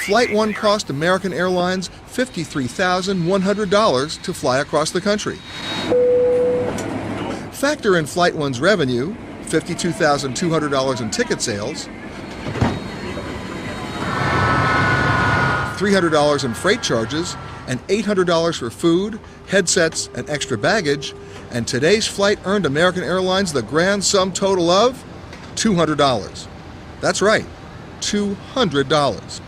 Flight 1 cost American Airlines $53,100 to fly across the country. Factor in Flight 1's revenue, $52,200 in ticket sales, $300 in freight charges, and $800 for food, headsets, and extra baggage, and today's flight earned American Airlines the grand sum total of $200. That's right, $200.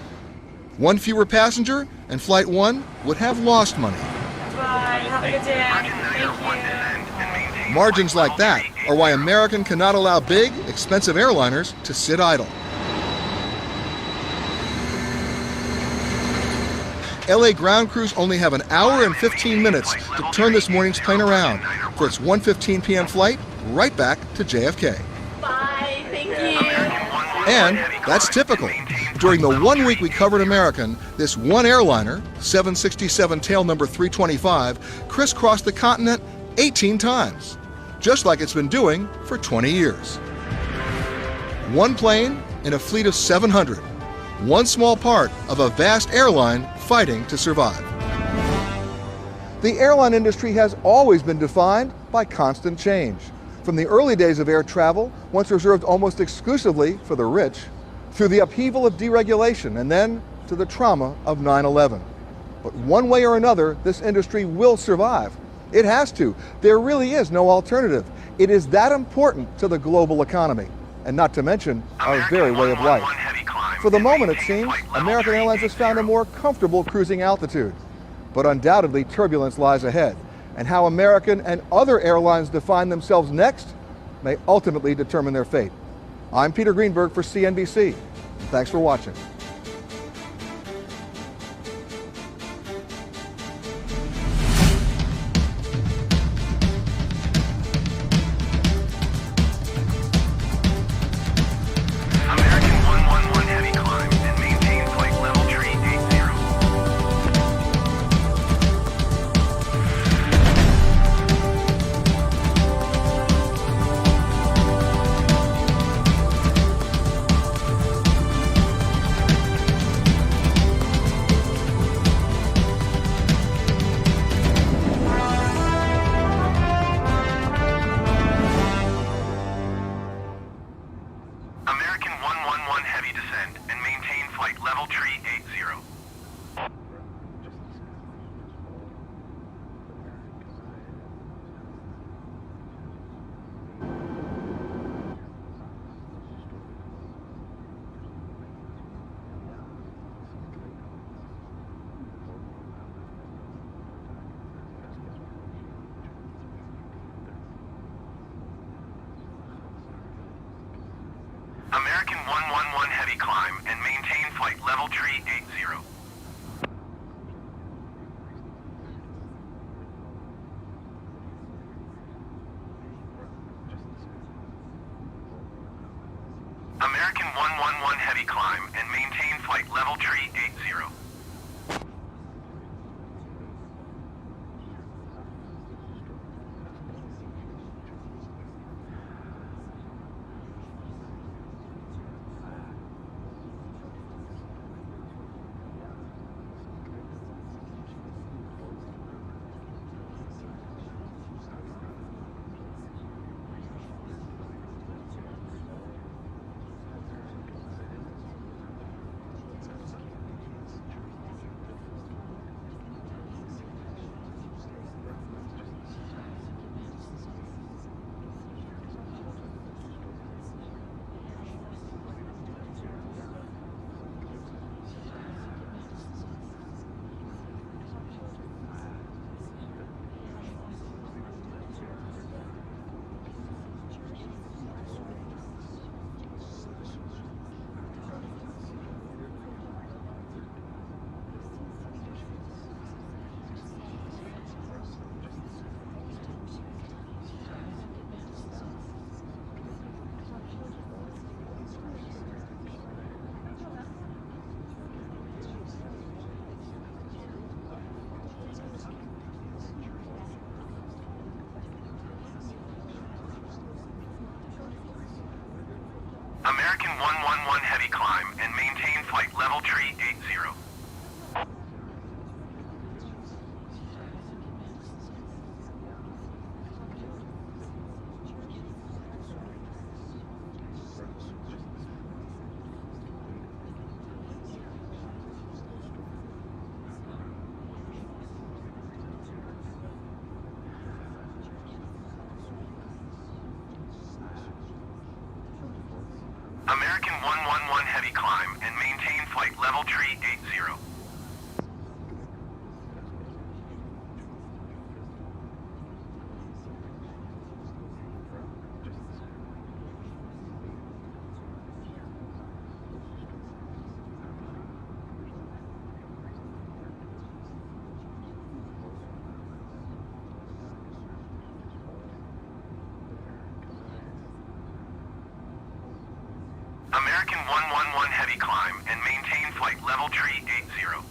One fewer passenger, and Flight 1 would have lost money. Bye. Have a good day. Thank you. Margins like that are why American cannot allow big, expensive airliners to sit idle. LA ground crews only have an hour and 15 minutes to turn this morning's plane around for its 1:15 p.m. flight right back to JFK. Bye. Thank you. And that's typical. During the 1 week we covered American, this one airliner, 767 tail number 325, crisscrossed the continent 18 times, just like it's been doing for 20 years. One plane in a fleet of 700, one small part of a vast airline fighting to survive. The airline industry has always been defined by constant change. From the early days of air travel, once reserved almost exclusively for the rich, through the upheaval of deregulation, and then to the trauma of 9/11. But one way or another, this industry will survive. It has to. There really is no alternative. It is that important to the global economy, and not to mention our very way of life. For the moment, it seems, American Airlines has found a more comfortable cruising altitude. But undoubtedly, turbulence lies ahead, and how American and other airlines define themselves next may ultimately determine their fate. I'm Peter Greenberg for CNBC. Thanks for watching. American 111 heavy climb and maintain flight level tree 80. American 111 heavy climb and maintain flight level tree 80. American 111 heavy climb and maintain flight level tree 80. American 111 heavy climb and maintain flight level tree 80. American 111 heavy climb and maintain flight level tree 80.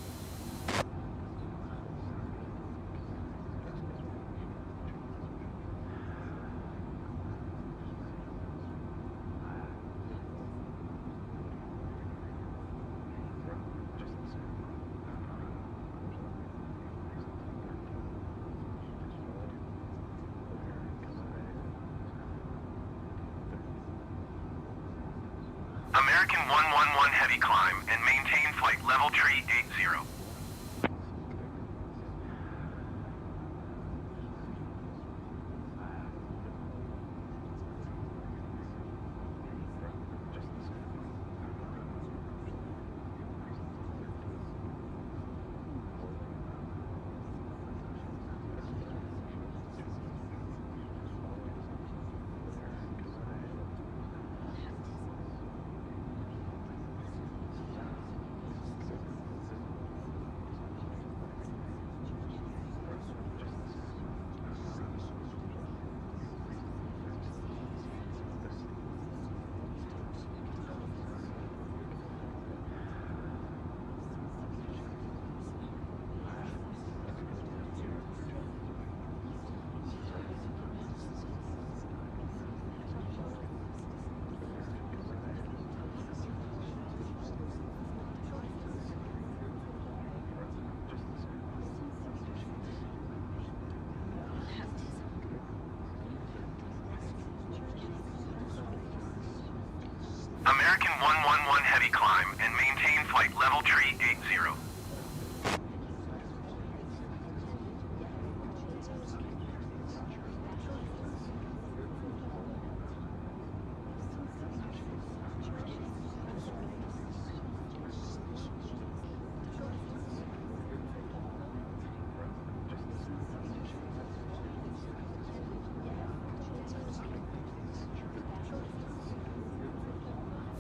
American 111 heavy climb and maintain flight level tree 80. American 111 heavy climb and maintain flight level tree 80.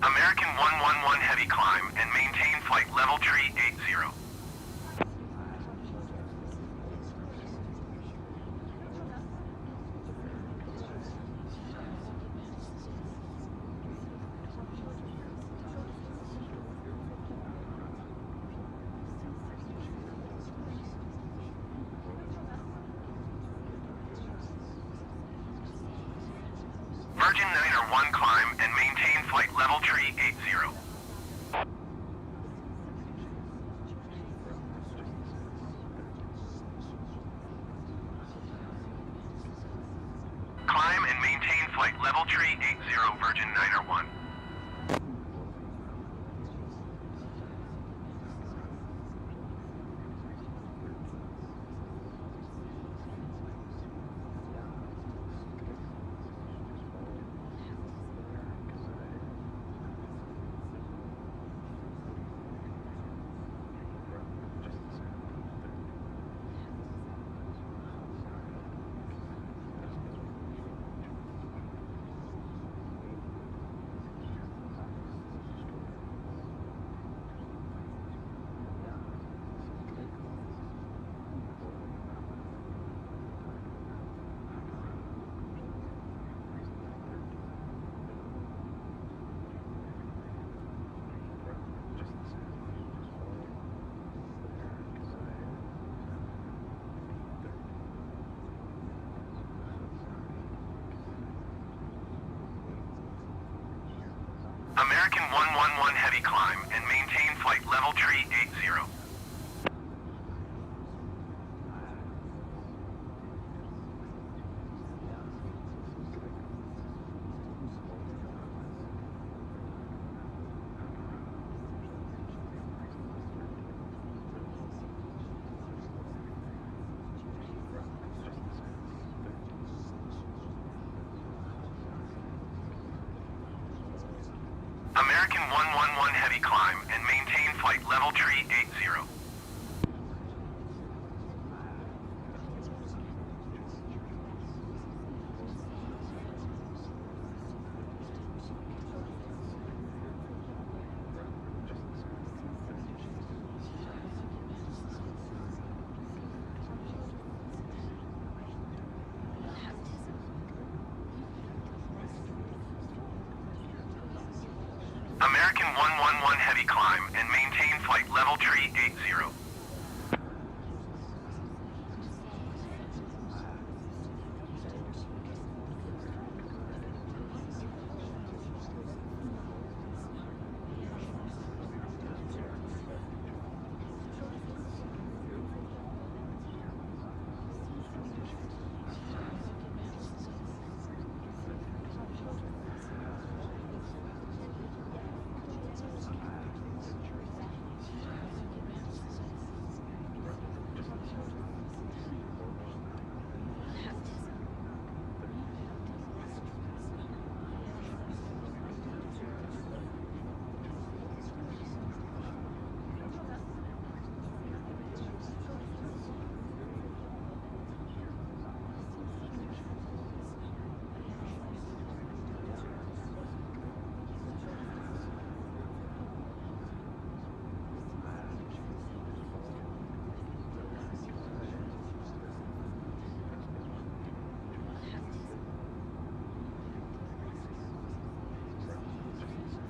American 111 heavy climb and maintain flight level tree 80. Virgin 901 climb and maintain flight level tree 80. Climb and maintain flight level tree 80, Virgin 901. American 111 heavy climb and maintain flight level tree 80. American 111 heavy climb and maintain flight level tree 80. American 111 heavy climb and maintain flight level tree 80.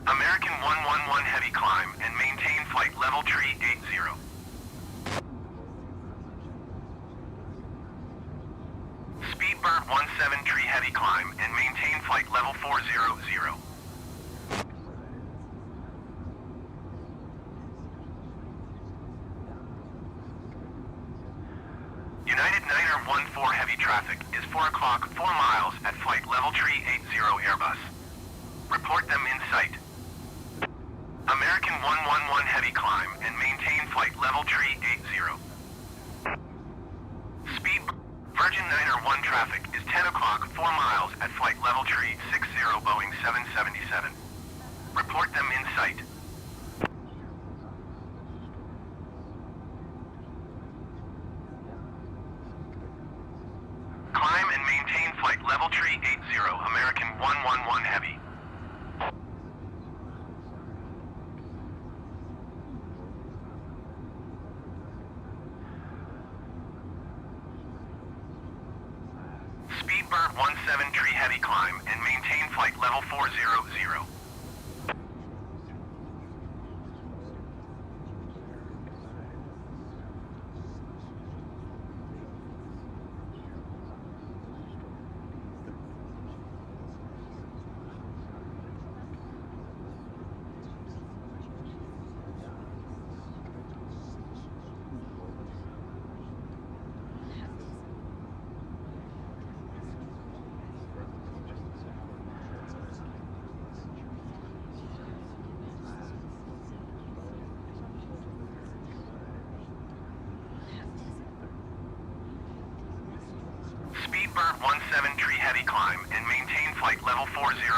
American 111 heavy climb and maintain flight level tree 80. Speedbird 17 tree heavy climb and maintain flight level 400. United Niner 14 heavy traffic is 4 o'clock 4 miles at flight level tree 80 Airbus. Report them in sight. American 111 heavy climb and maintain flight level tree 80. Speed Virgin Niner 1 traffic is 10 o'clock 4 miles at flight level tree 60 Boeing 777. Report them in sight. Climb and maintain flight level tree 80 American 111 heavy. Speedbird 17 tree heavy climb and maintain flight level 400. Speedbird 17 tree heavy climb and maintain flight level 400.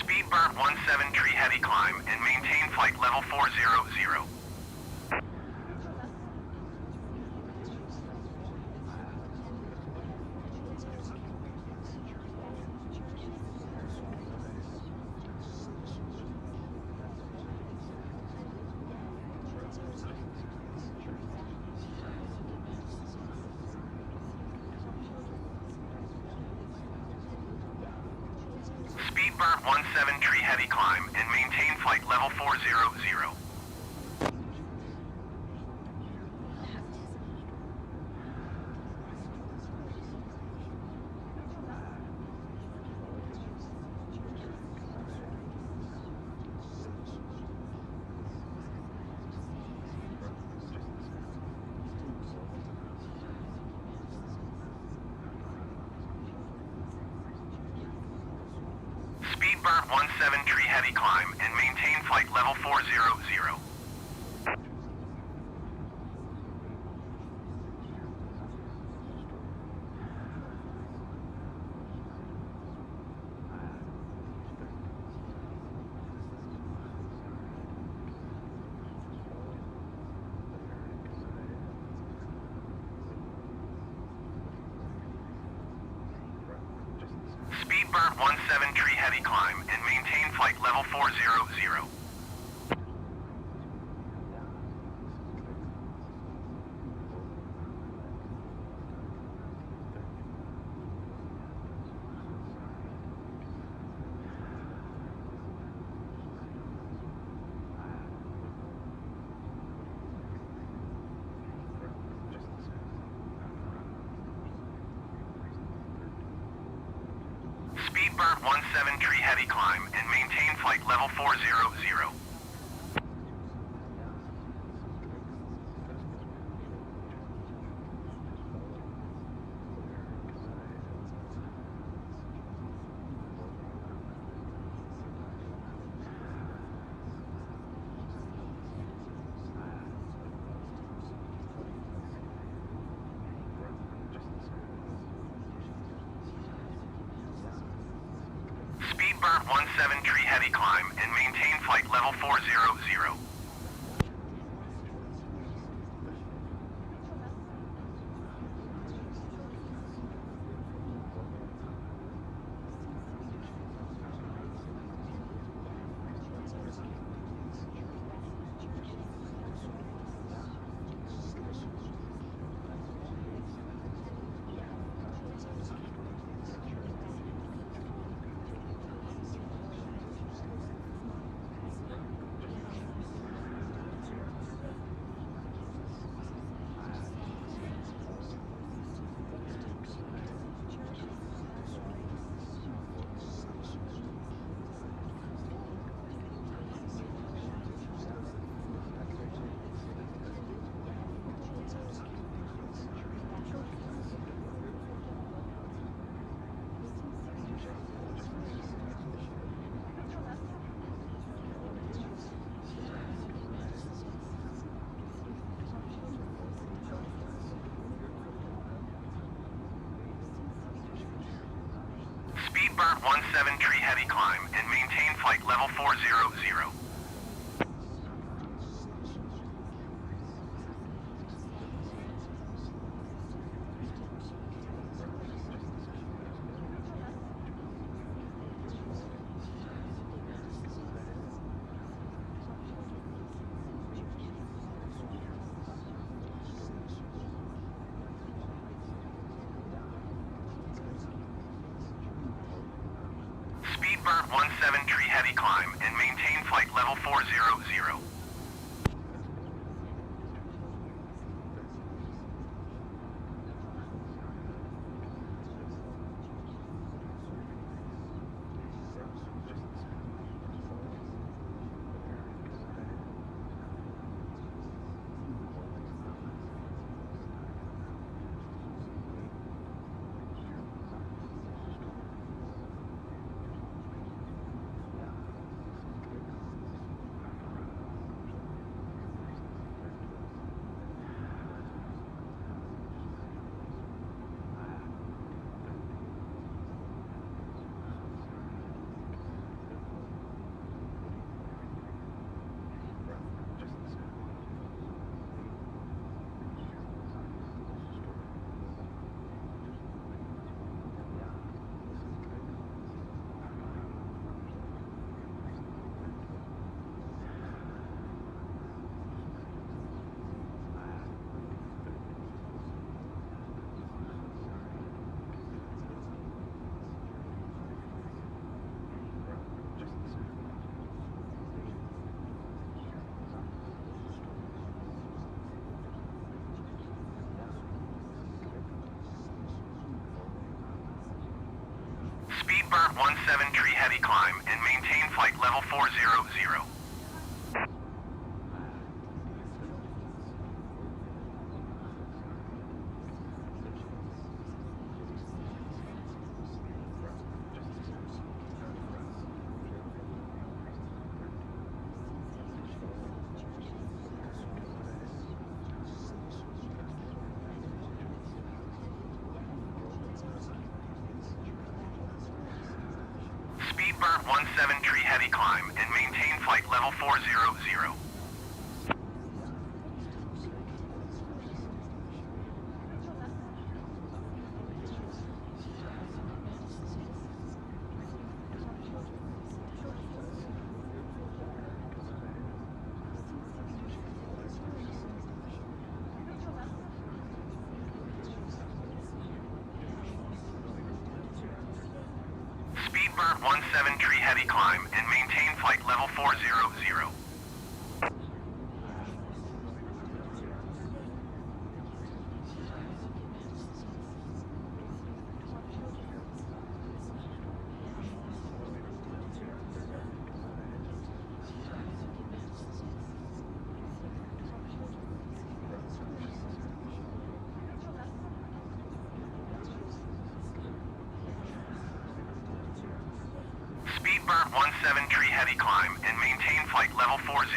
Speedbird 17 tree heavy climb and maintain flight level 400. Speedbird 17 tree heavy climb and maintain flight level 400. Speedbird 17 tree heavy climb and maintain flight level 400. Speedbird 17 tree heavy climb and maintain flight level 400. Speedbird 17 tree heavy climb and maintain flight level 400. Speedbird 17 tree heavy climb and maintain flight level 400. Speedbird 17 tree heavy climb and maintain flight level 400. Speedbird 17 tree heavy climb and maintain flight level 400. Speedbird 17 tree heavy climb and maintain flight level 400. Speedbird 17 tree heavy climb and maintain flight level 400. Speedbird 17 tree heavy climb and maintain flight level 400. Speedbird 17 tree heavy climb and maintain flight level 400.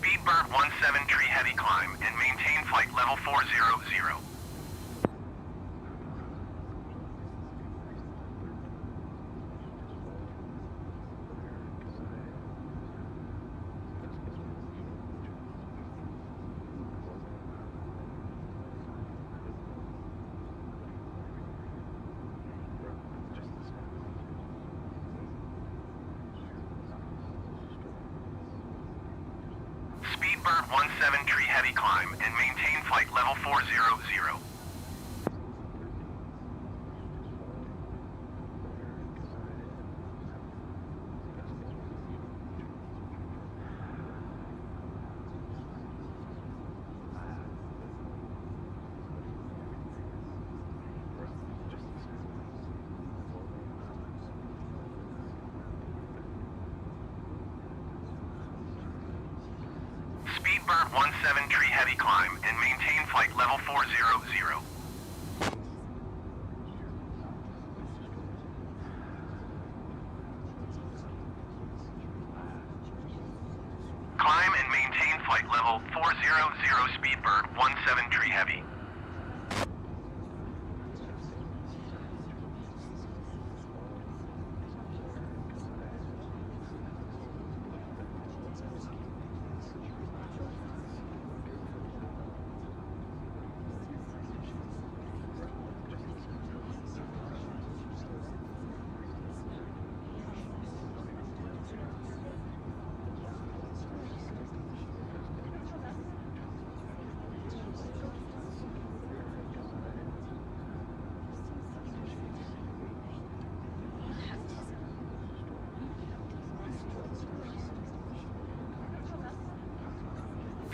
Speedbird 17 tree heavy climb and maintain flight level 400. Speedbird 17 tree heavy climb and maintain flight level 400. Speedbird 17 tree heavy climb and maintain flight level 400. Climb and maintain flight level 400 Speedbird 17 tree heavy.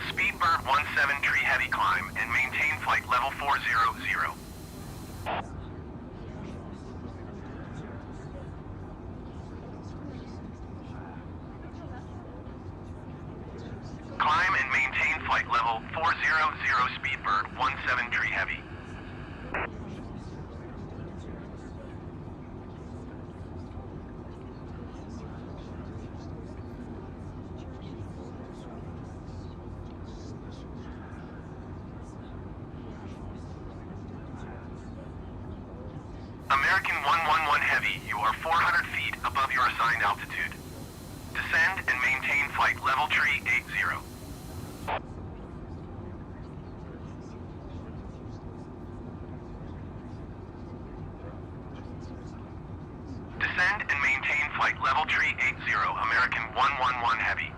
Speedbird 17 tree heavy climb and maintain flight level 400. Climb and maintain flight level 400 Speedbird 17 tree heavy. American 111 Heavy, you are 400 feet above your assigned altitude. Descend and maintain flight level tree 80. Descend and maintain flight level tree 80, American 111 Heavy.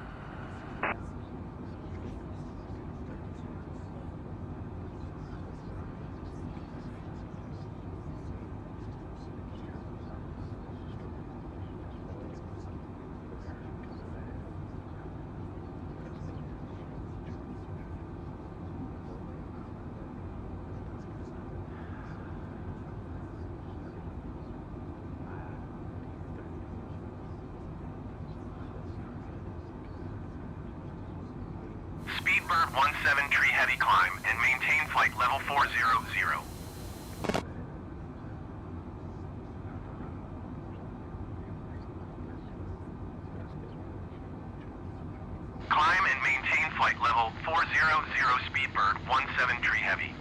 Speedbird 17 tree heavy climb and maintain flight level 400. Climb and maintain flight level 400 Speedbird 17 tree heavy.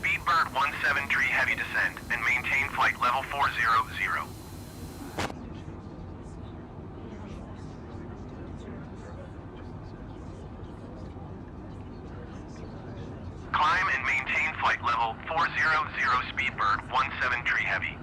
Speedbird 17 tree heavy descent and maintain flight level 400. Climb and maintain flight level 400 Speedbird 17 tree heavy.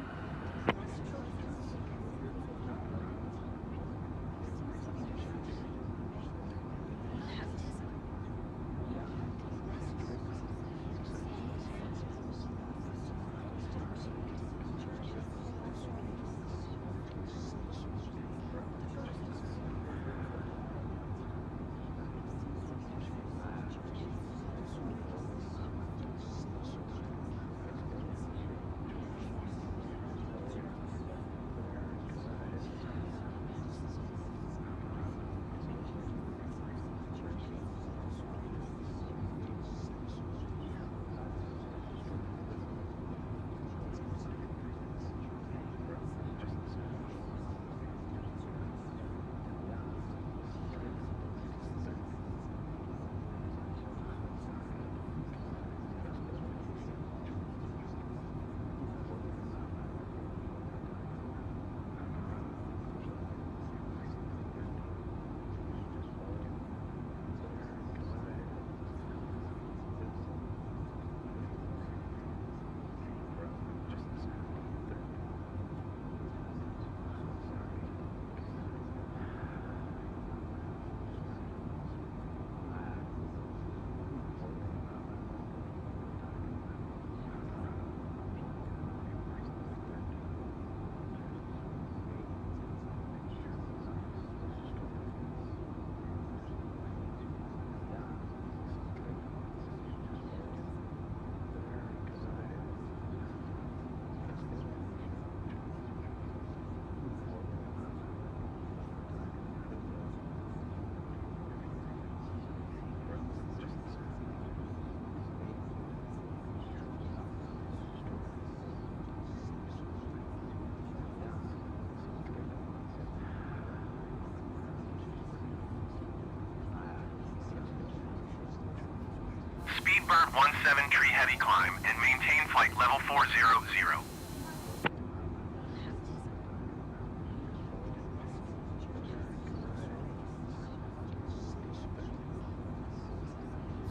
Speedbird 17 tree heavy climb and maintain flight level 400.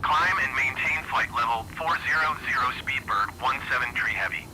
Climb and maintain flight level 400 Speedbird 17 tree heavy.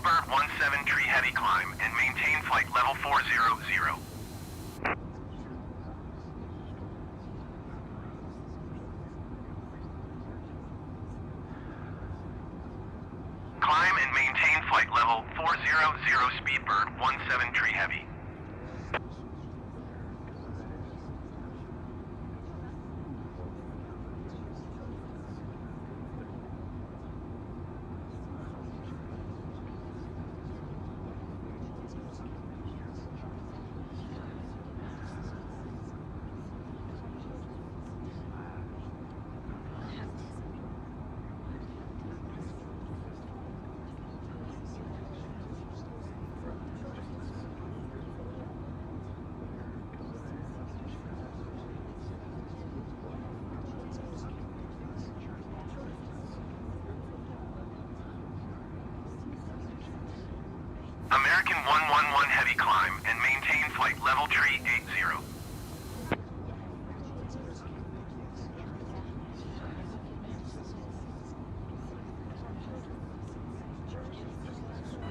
Speedbird 17 tree heavy climb and maintain flight level 400. Climb and maintain flight level 400 Speedbird 17 tree heavy. American 111 heavy climb and maintain flight level tree 80.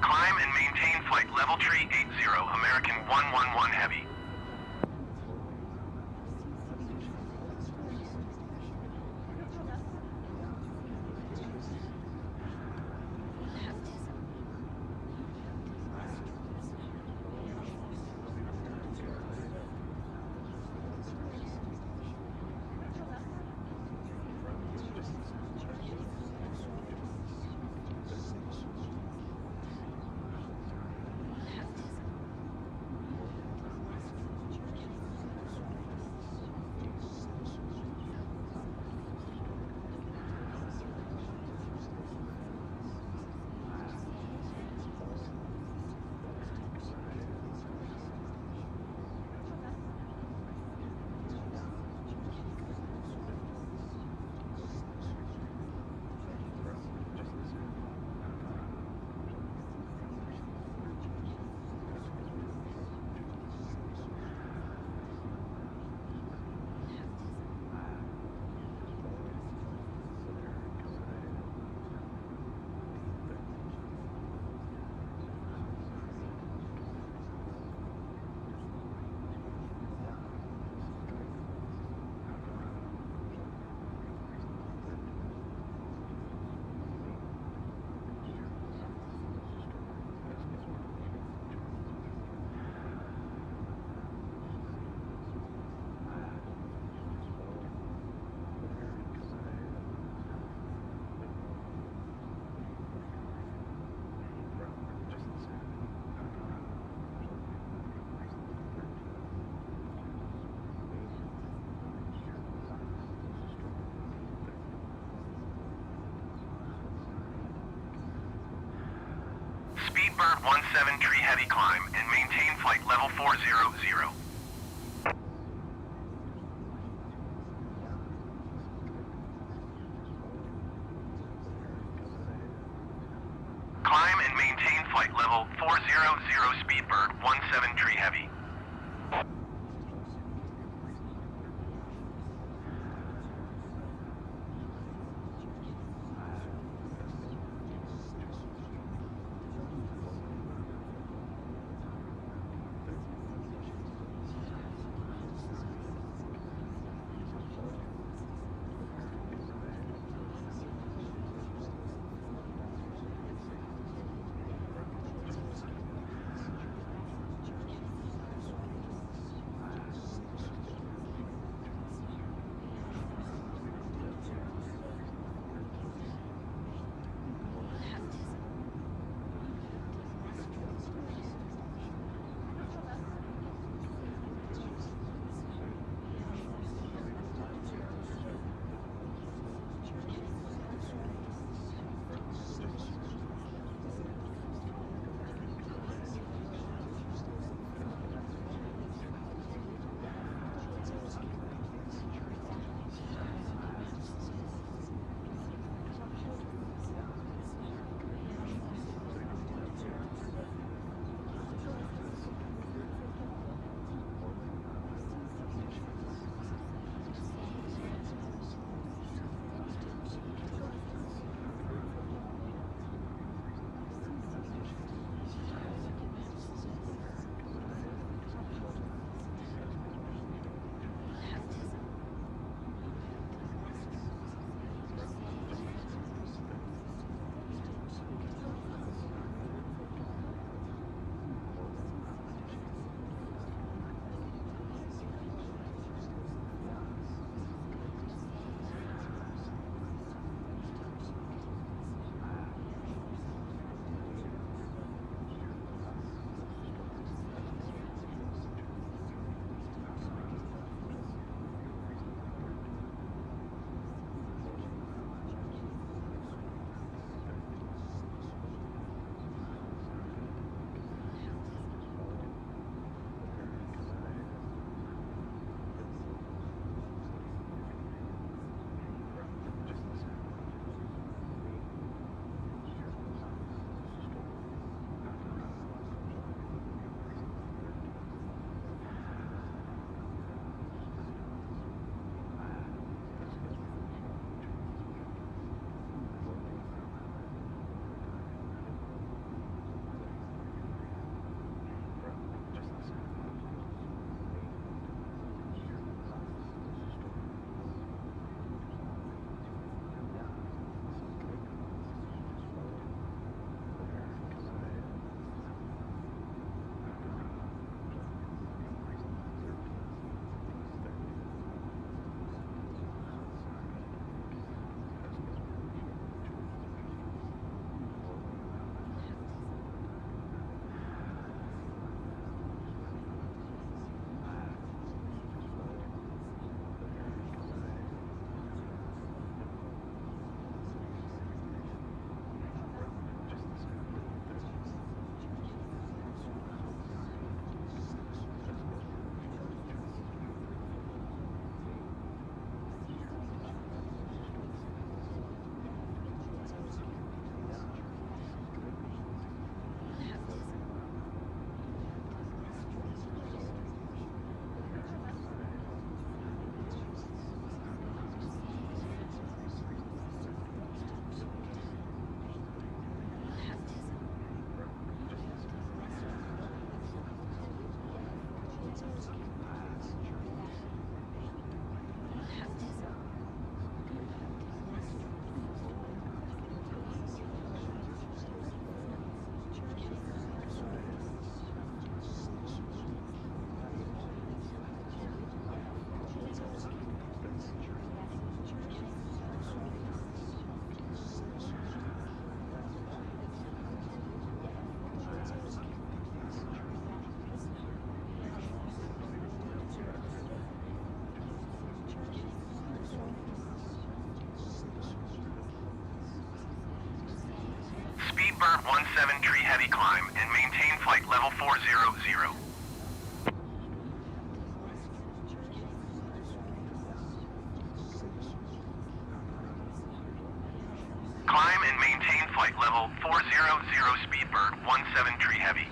Climb and maintain flight level tree 80, American 111 heavy. Speedbird 17 tree heavy climb and maintain flight level 400. Climb and maintain flight level 400 Speedbird 17 tree heavy. Speedbird 17 tree heavy climb and maintain flight level 400. Climb and maintain flight level 400 Speedbird 17 tree heavy.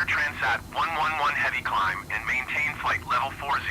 Air Transat 111 heavy climb and maintain flight level 400.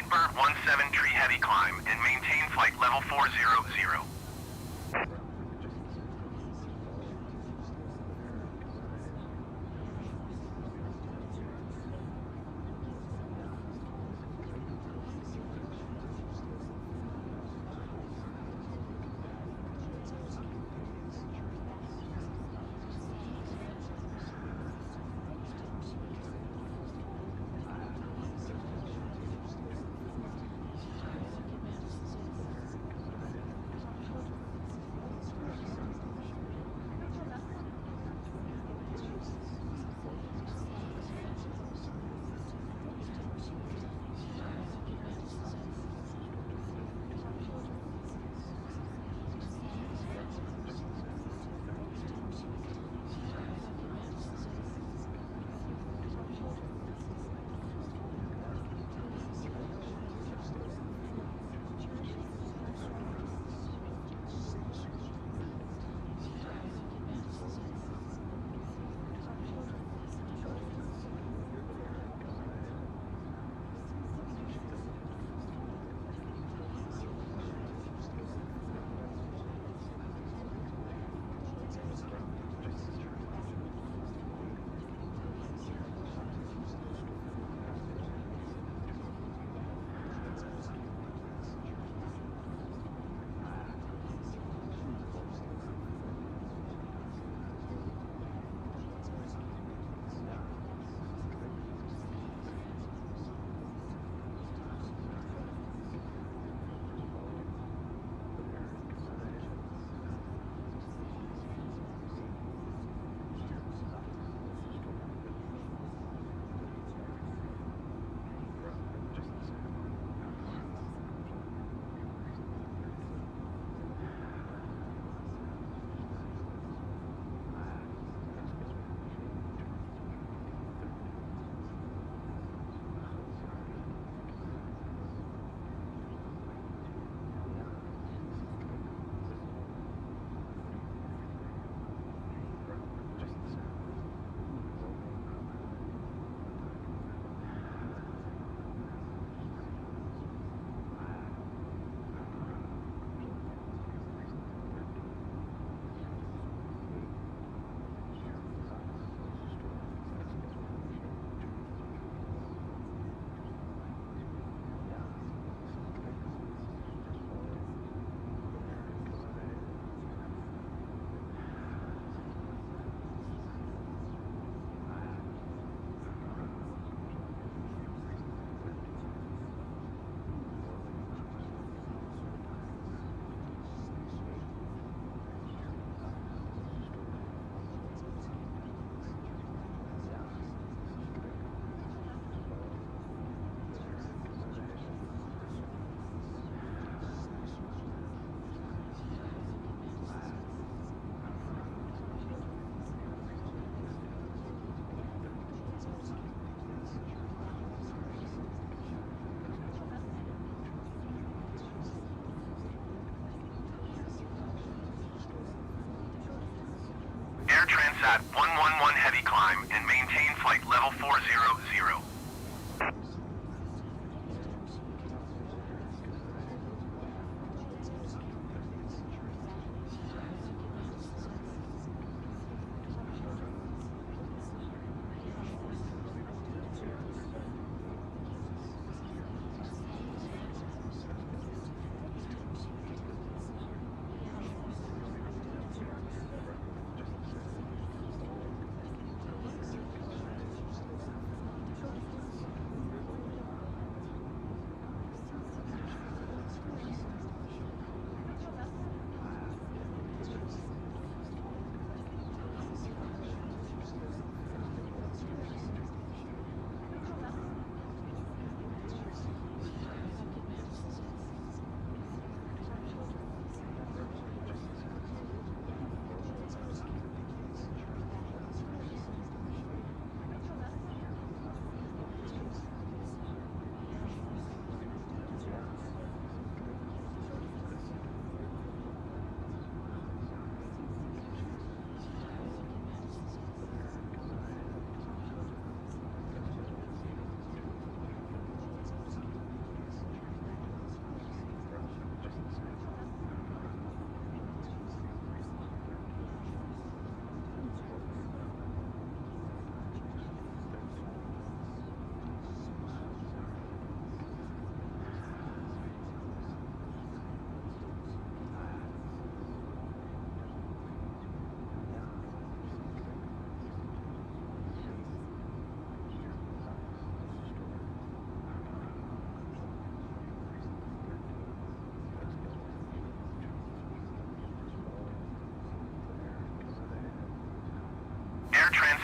Bird 17 tree heavy climb and maintain flight level 400. Transat 111 heavy climb and maintain flight level 400.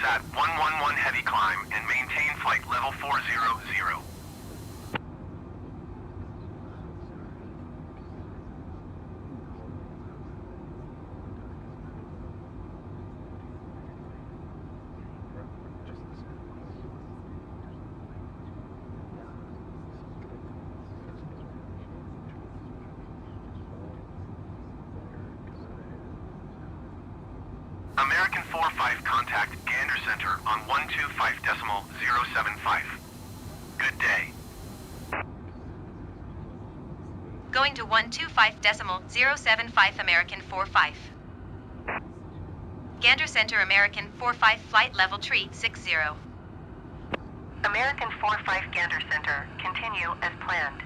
VSAT 111 heavy climb and maintain flight level 400. American 45 contact Gander Center on 125.075. Good day. Going to 125.075 American 45. Gander Center American 45 flight level tree 60. American 45 Gander Center, continue as planned.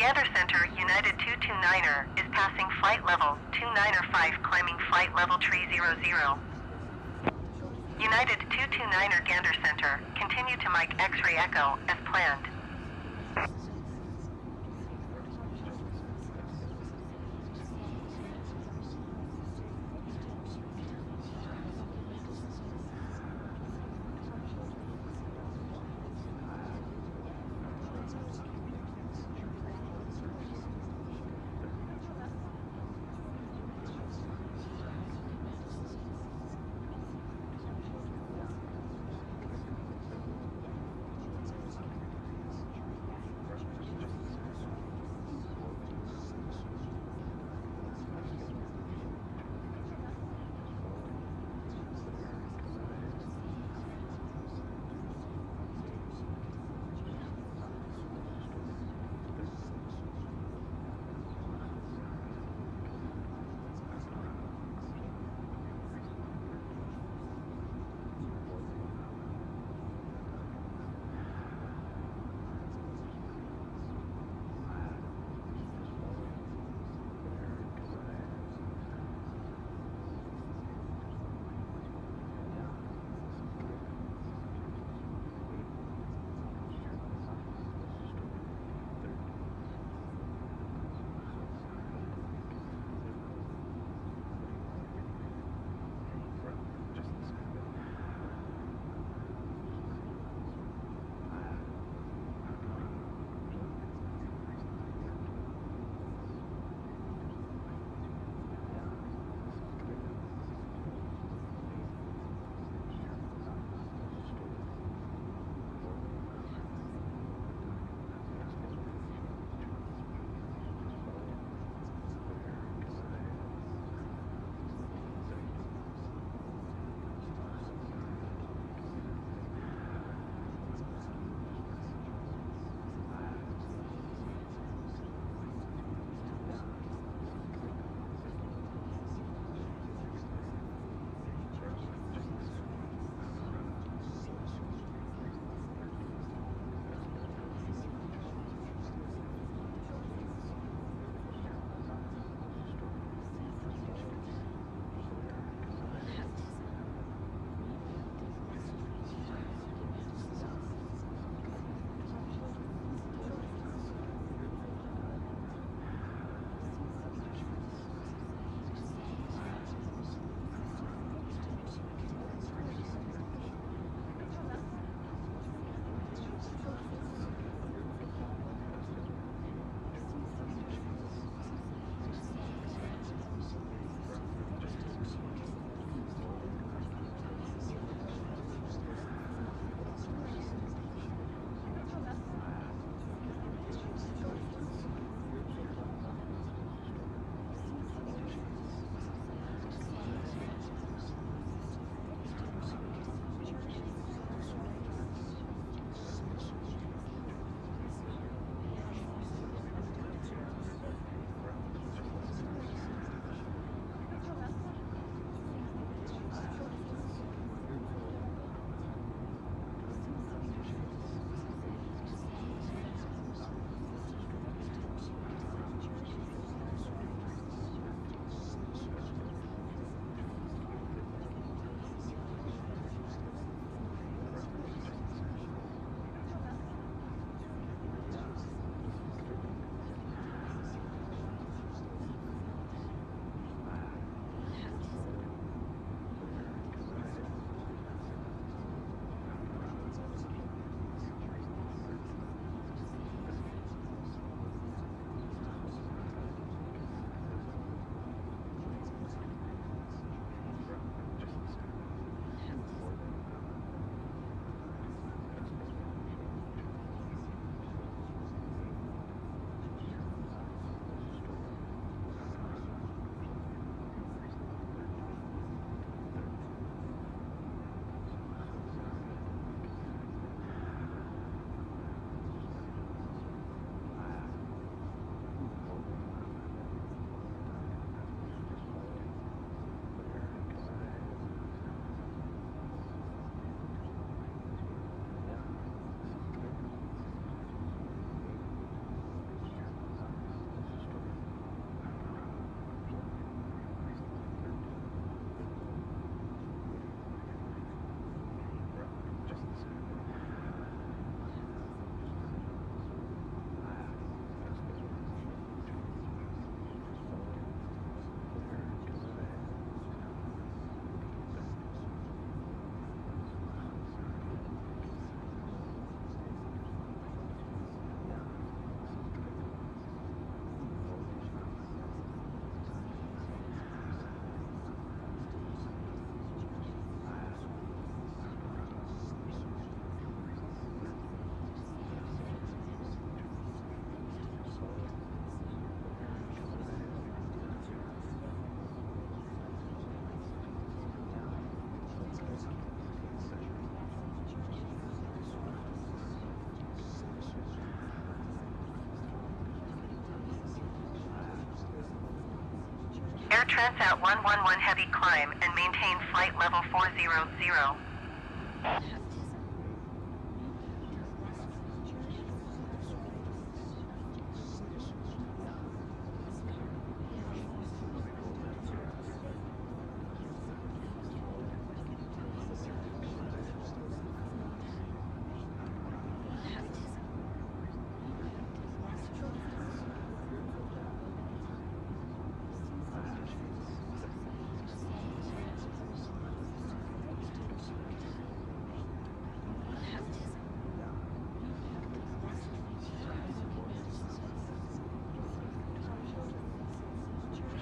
Gander Center, United 229er, is passing flight level 295, climbing flight level tree 00. United 229er Gander Center, continue to Mike X-ray Echo as planned. Air Transat 111 heavy climb and maintain flight level 400.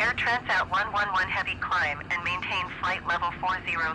Air Transat 111 heavy climb and maintain flight level 400.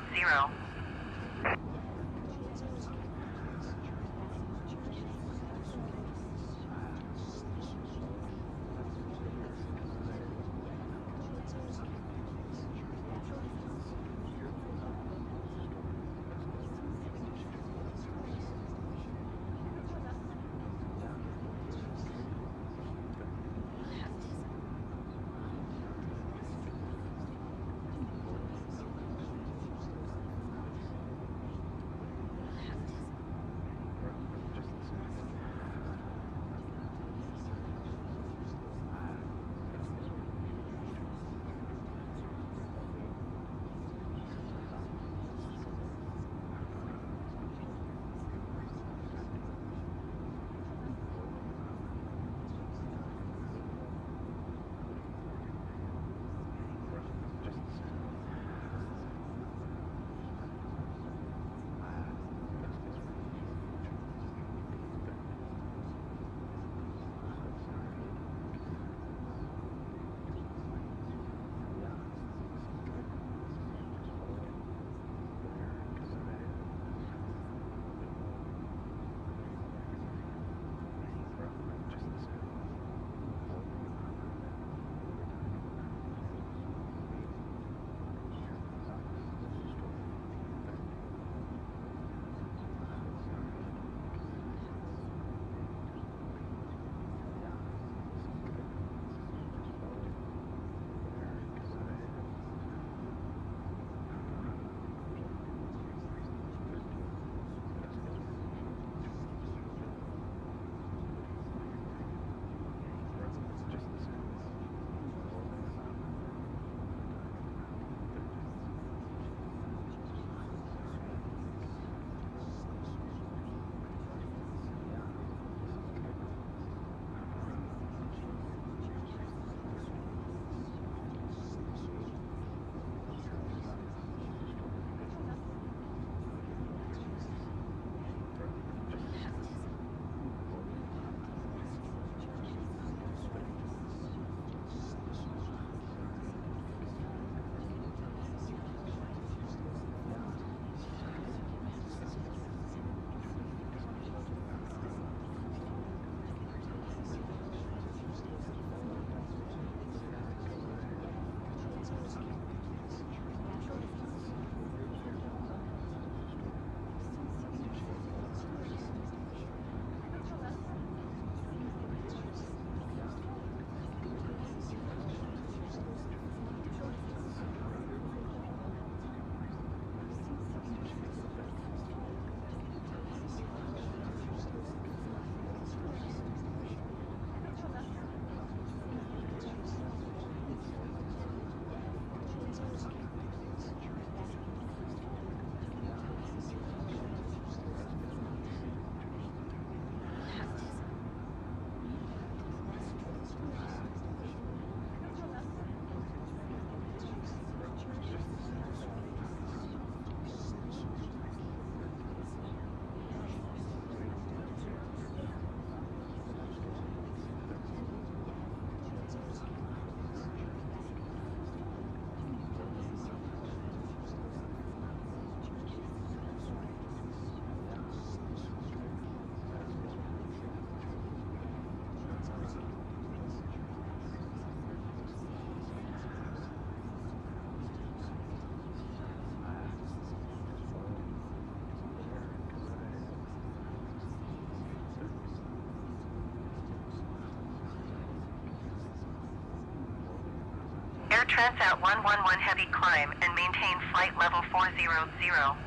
Air Transat 111 Heavy climb and maintain flight level 400.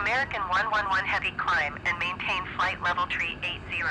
American 111 Heavy climb and maintain flight level tree 80.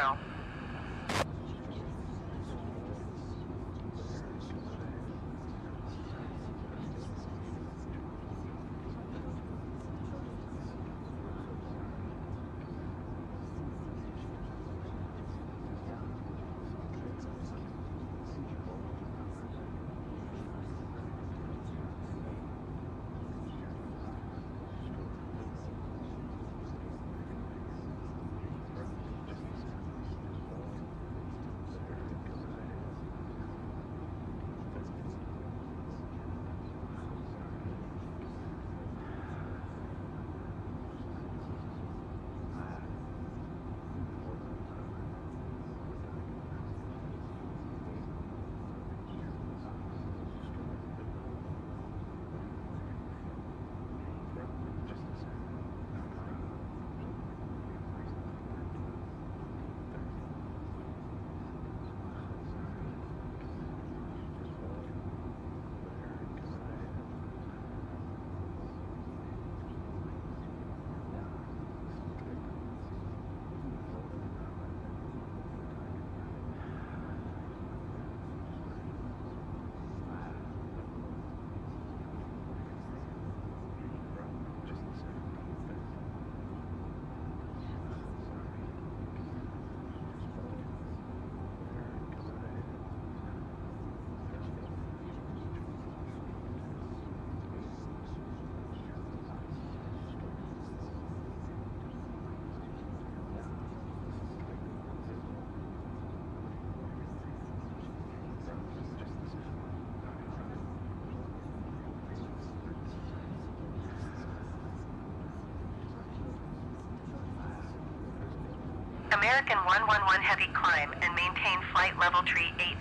American 111 Heavy climb and maintain flight level tree 80.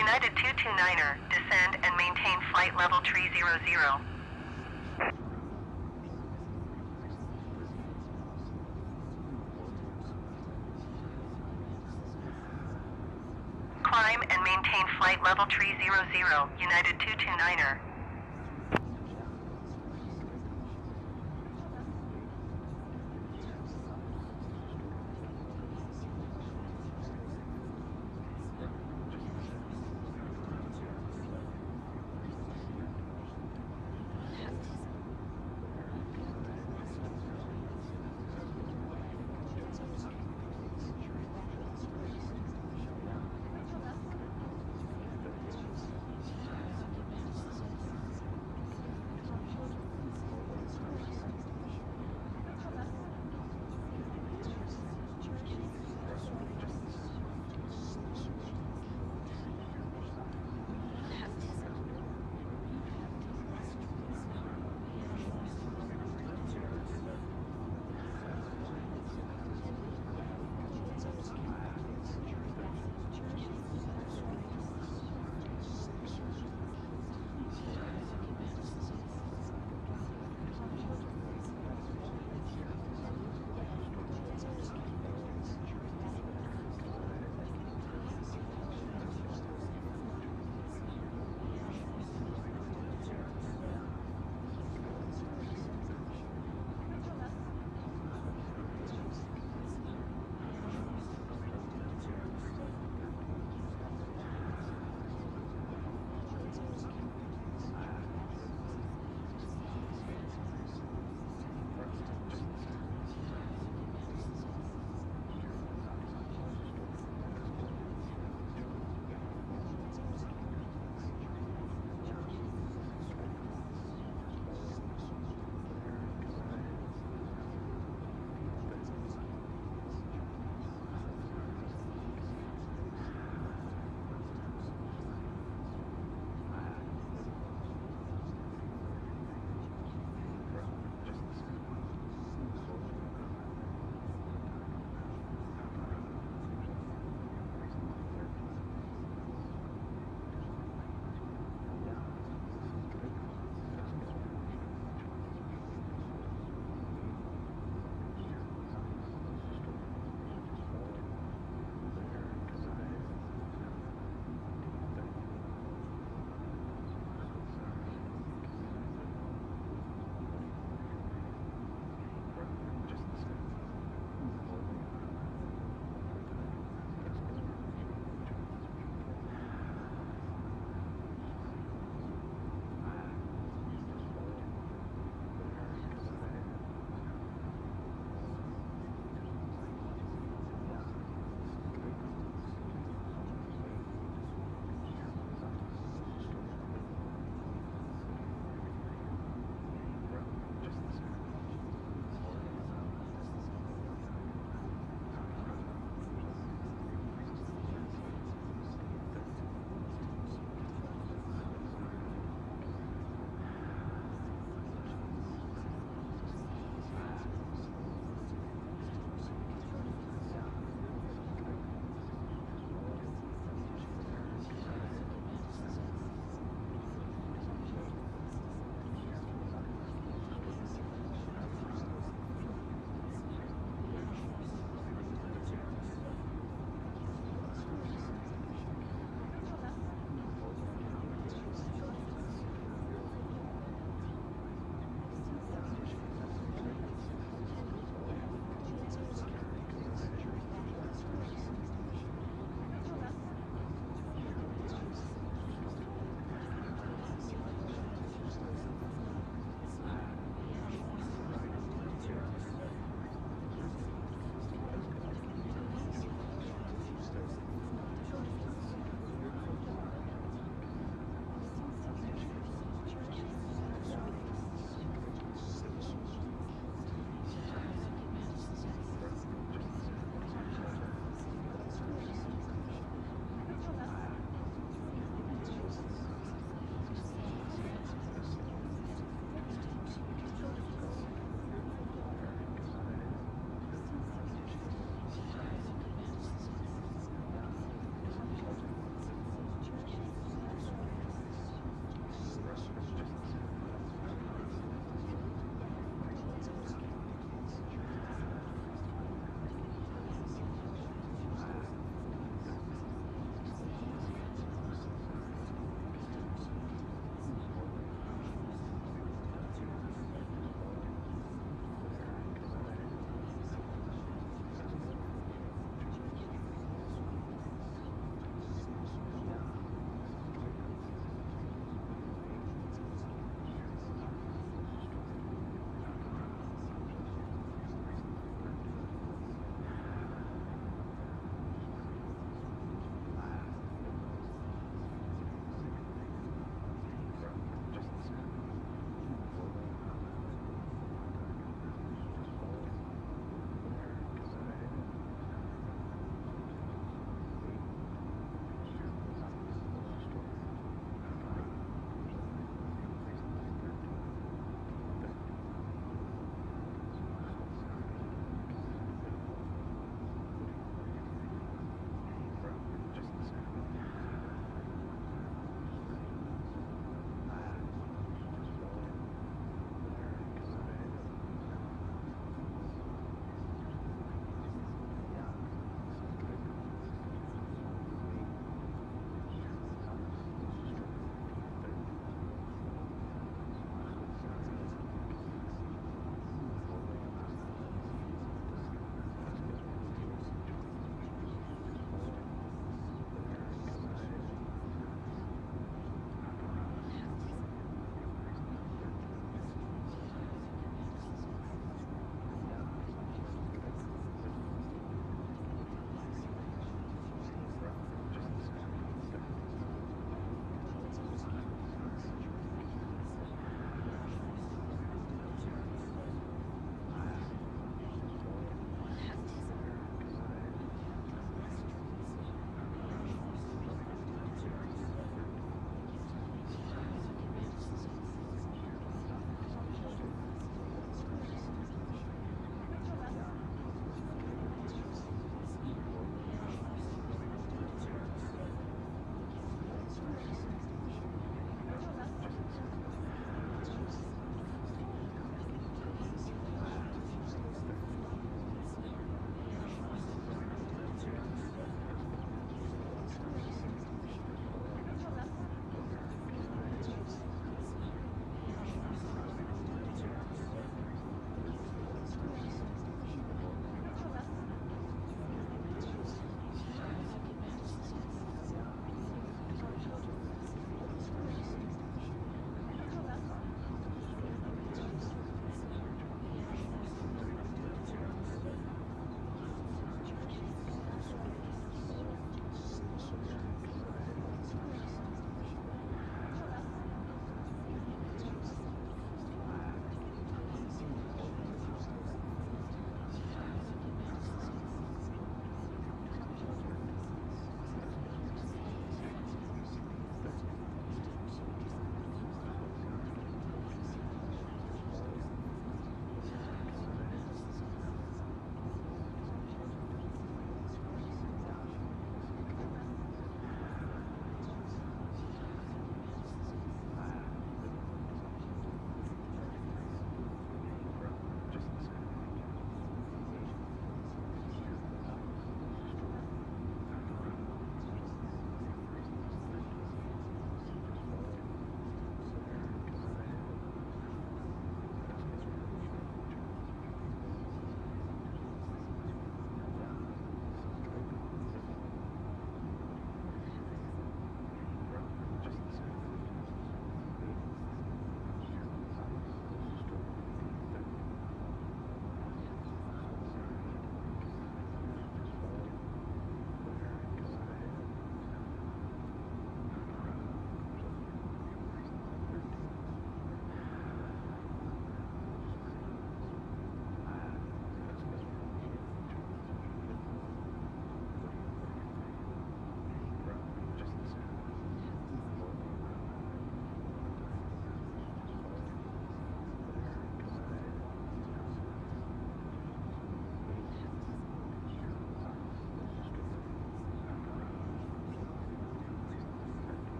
United 229er, descend and maintain flight level 300. Climb and maintain flight level 300, United 229er.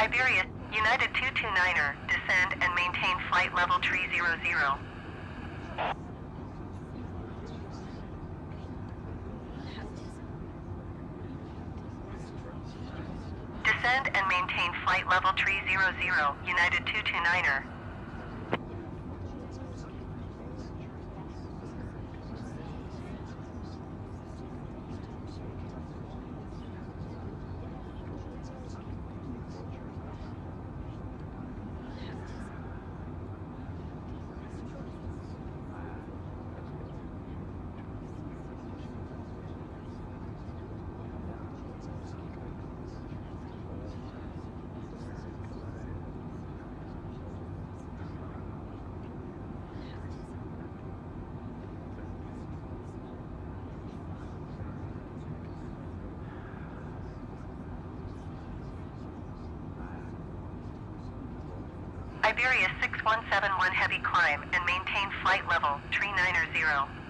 Iberia, United 229er, descend and maintain flight level 300. Descend and maintain flight level 300, United 229er. Iberia 6171 heavy climb and maintain flight level 390.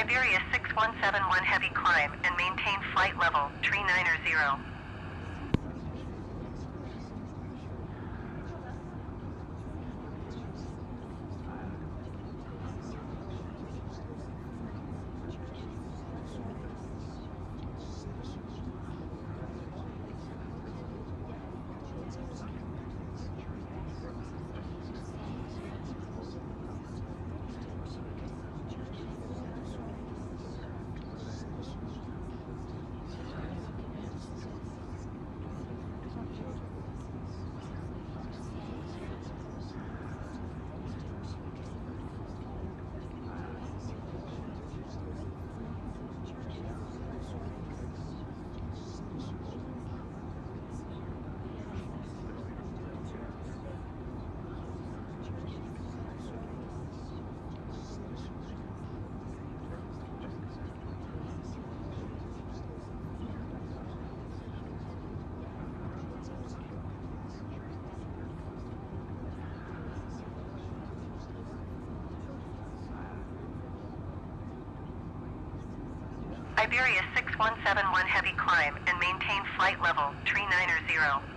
Iberia 6171 heavy climb and maintain flight level 390. Iberia 6171 heavy climb and maintain flight level 390.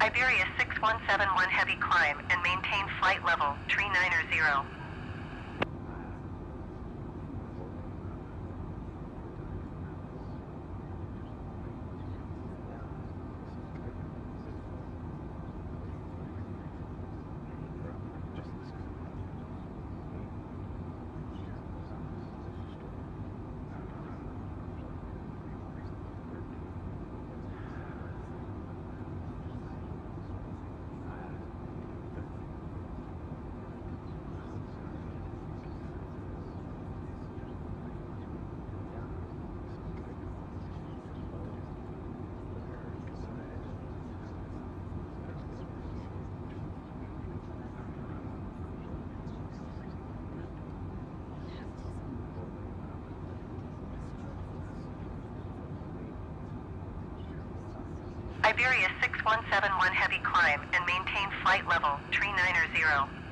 Iberia 6171 heavy climb and maintain flight level 390. Iberia 6171 heavy climb and maintain flight level 390.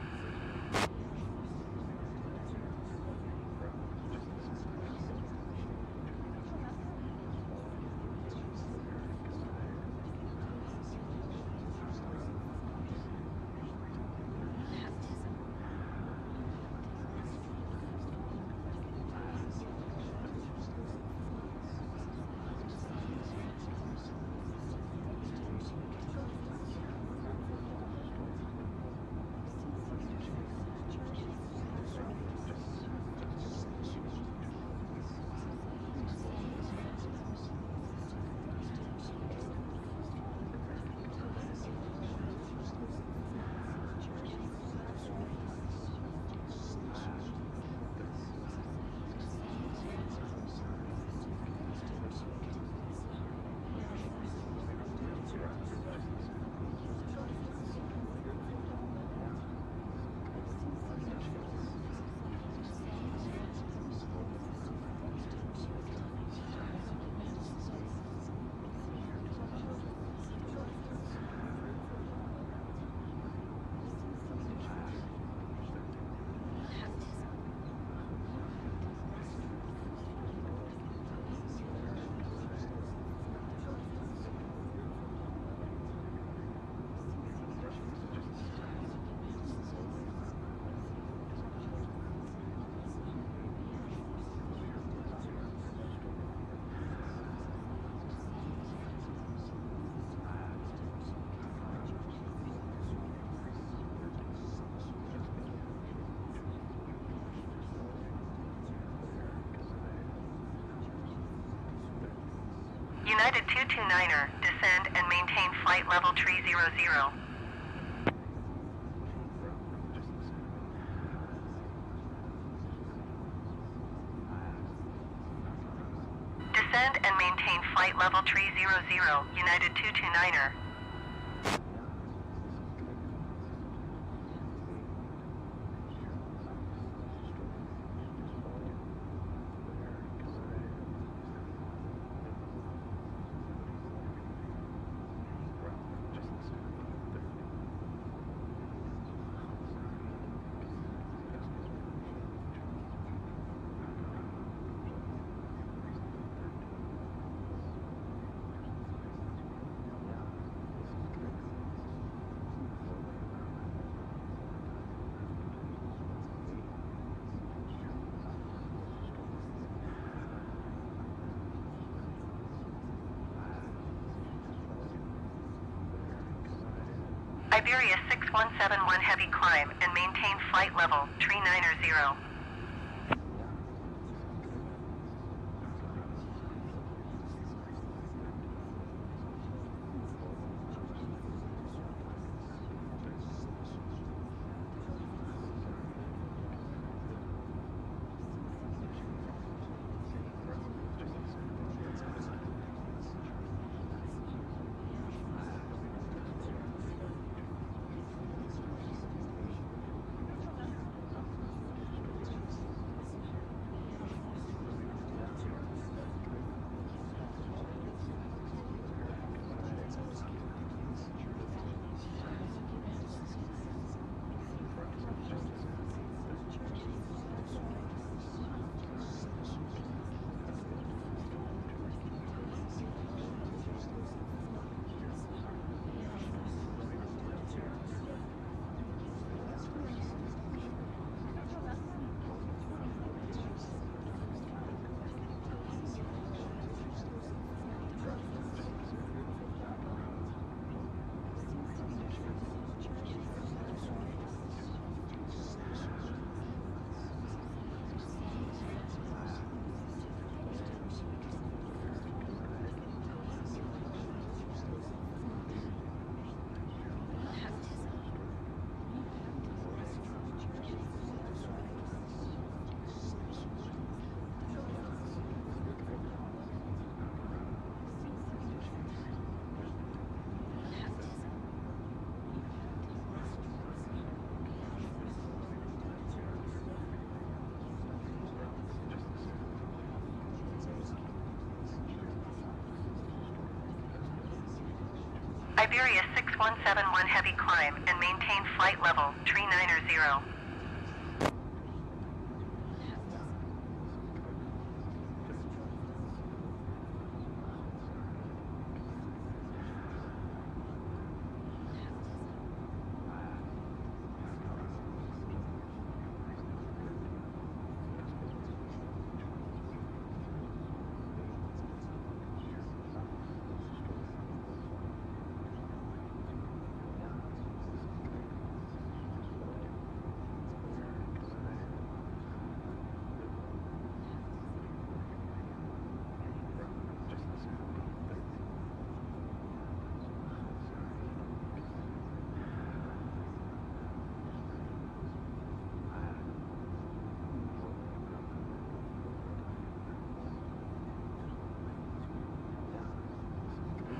United 229er, descend and maintain flight level 300. Descend and maintain flight level 300, United 229er. Iberia 6171 heavy climb and maintain flight level 390. Iberia 6171 heavy climb and maintain flight level 390.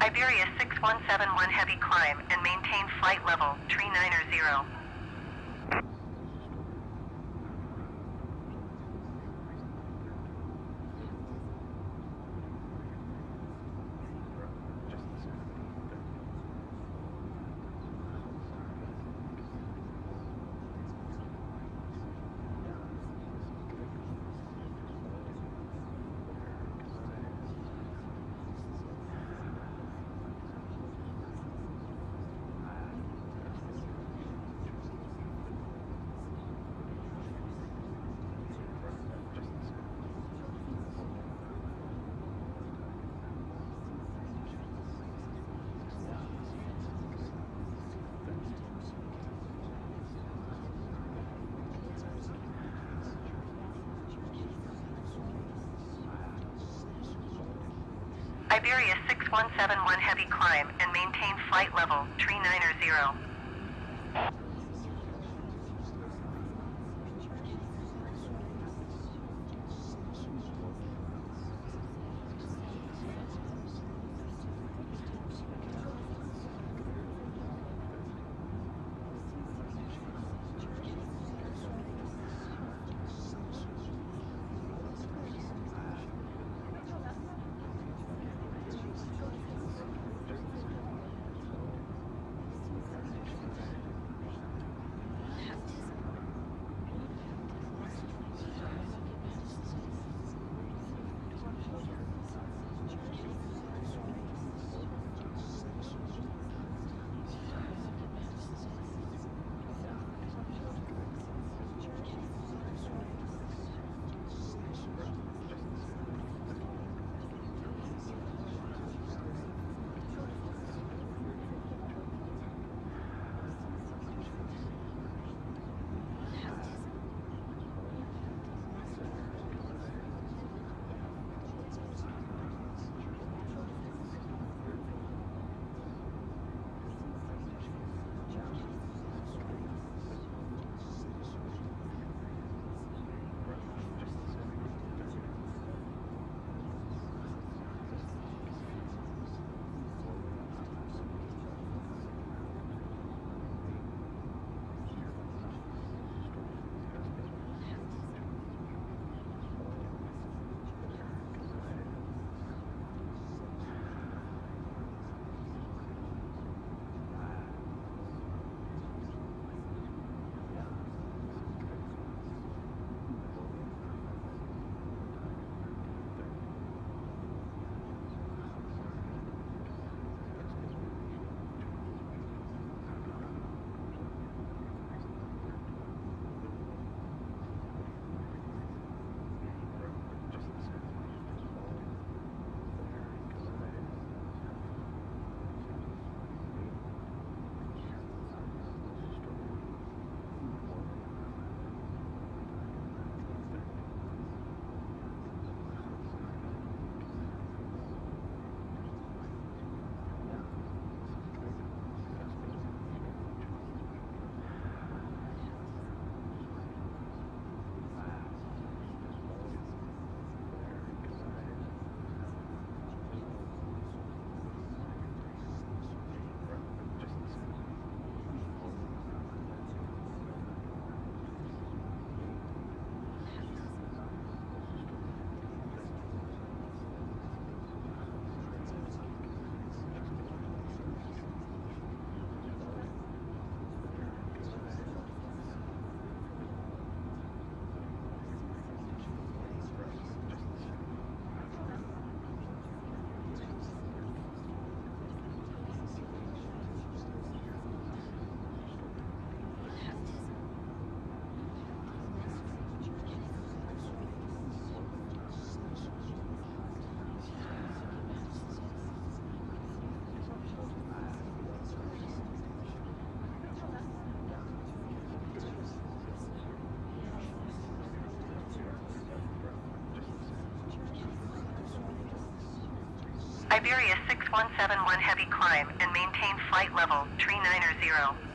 Iberia 6171 heavy climb and maintain flight level 390. Iberia 6171 heavy climb and maintain flight level 390. Iberia 6171 heavy climb and maintain flight level 390.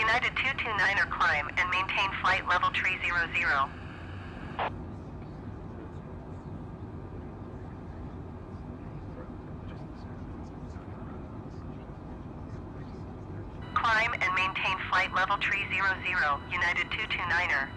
United 229er climb and maintain flight level 300. Climb and maintain flight level 300, United 229er.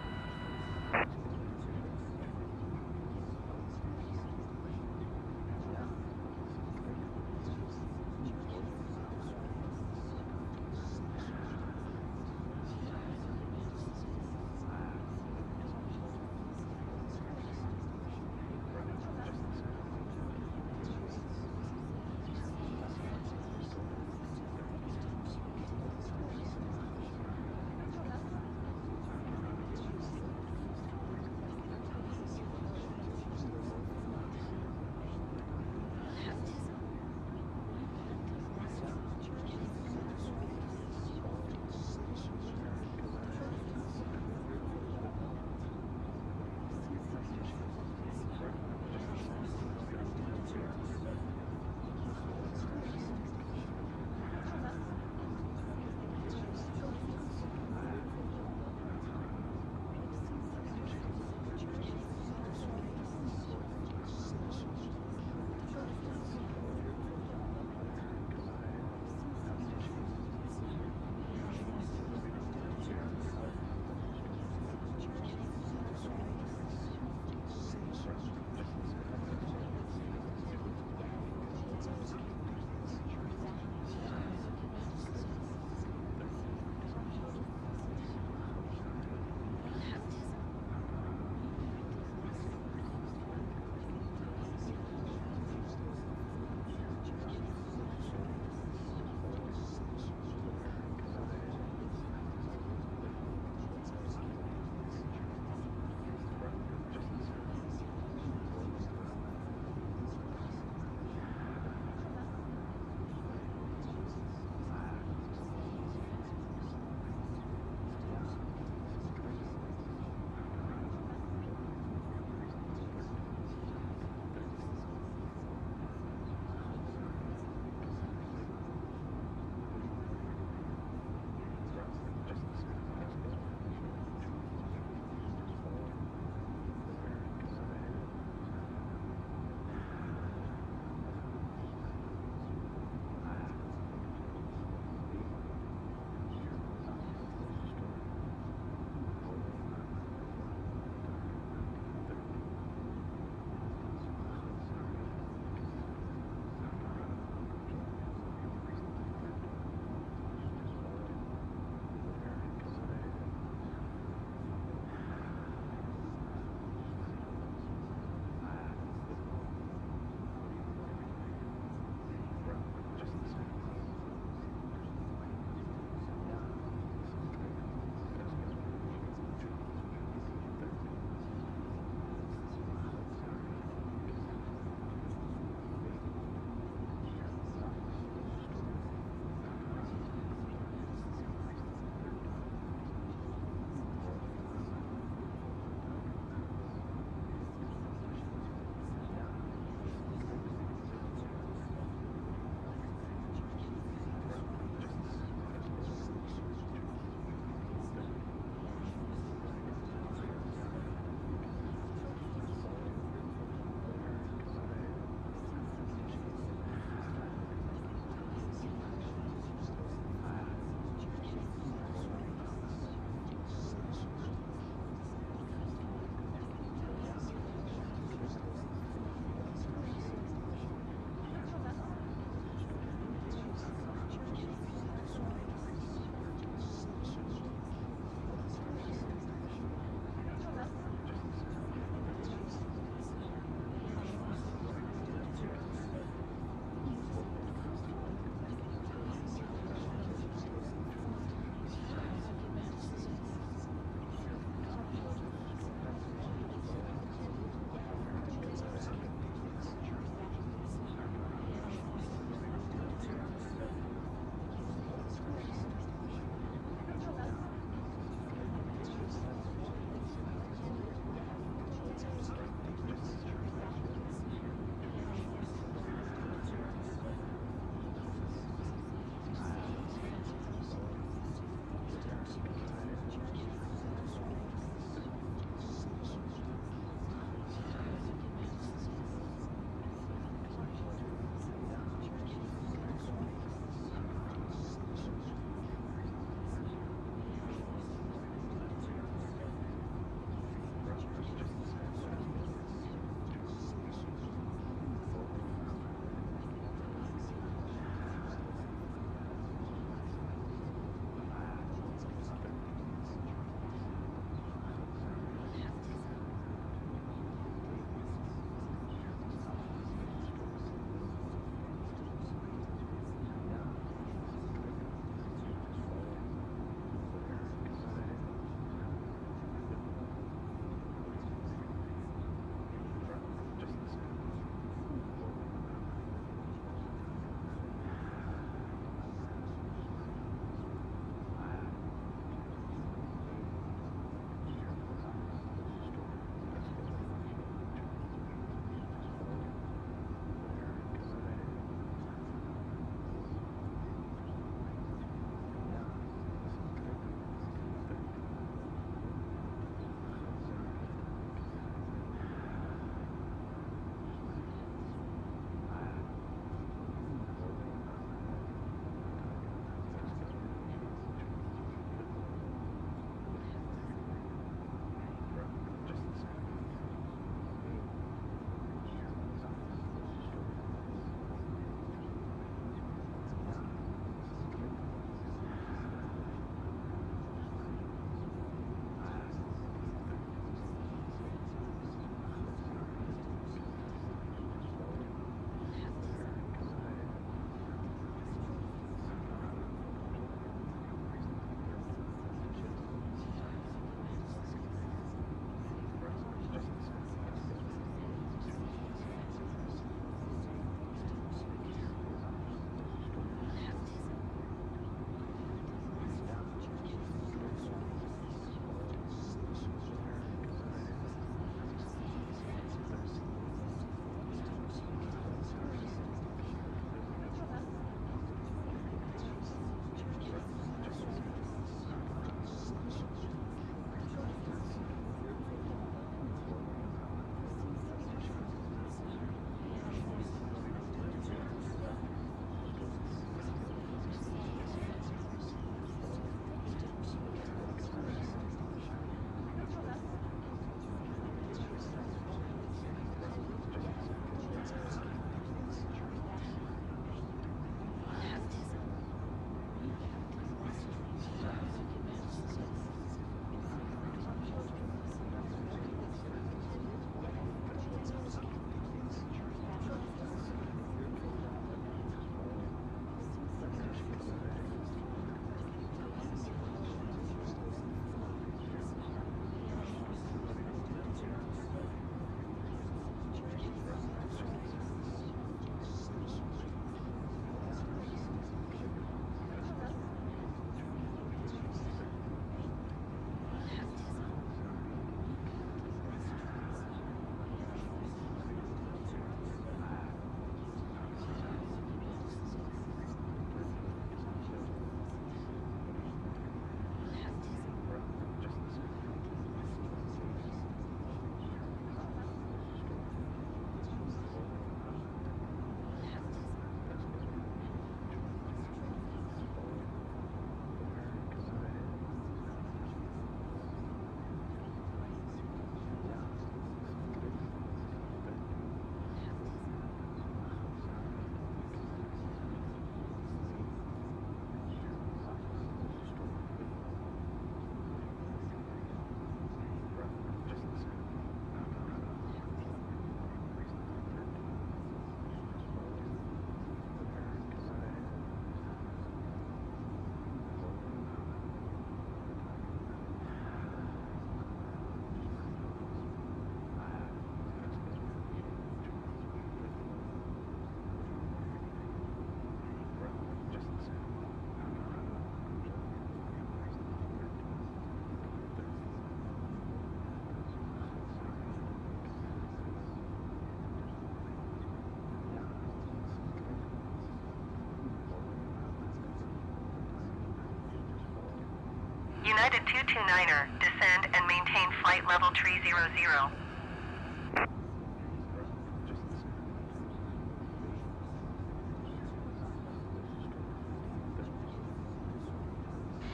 United 229er, descend and maintain flight level tree 00.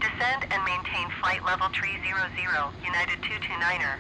Descend and maintain flight level tree 00, United 229er.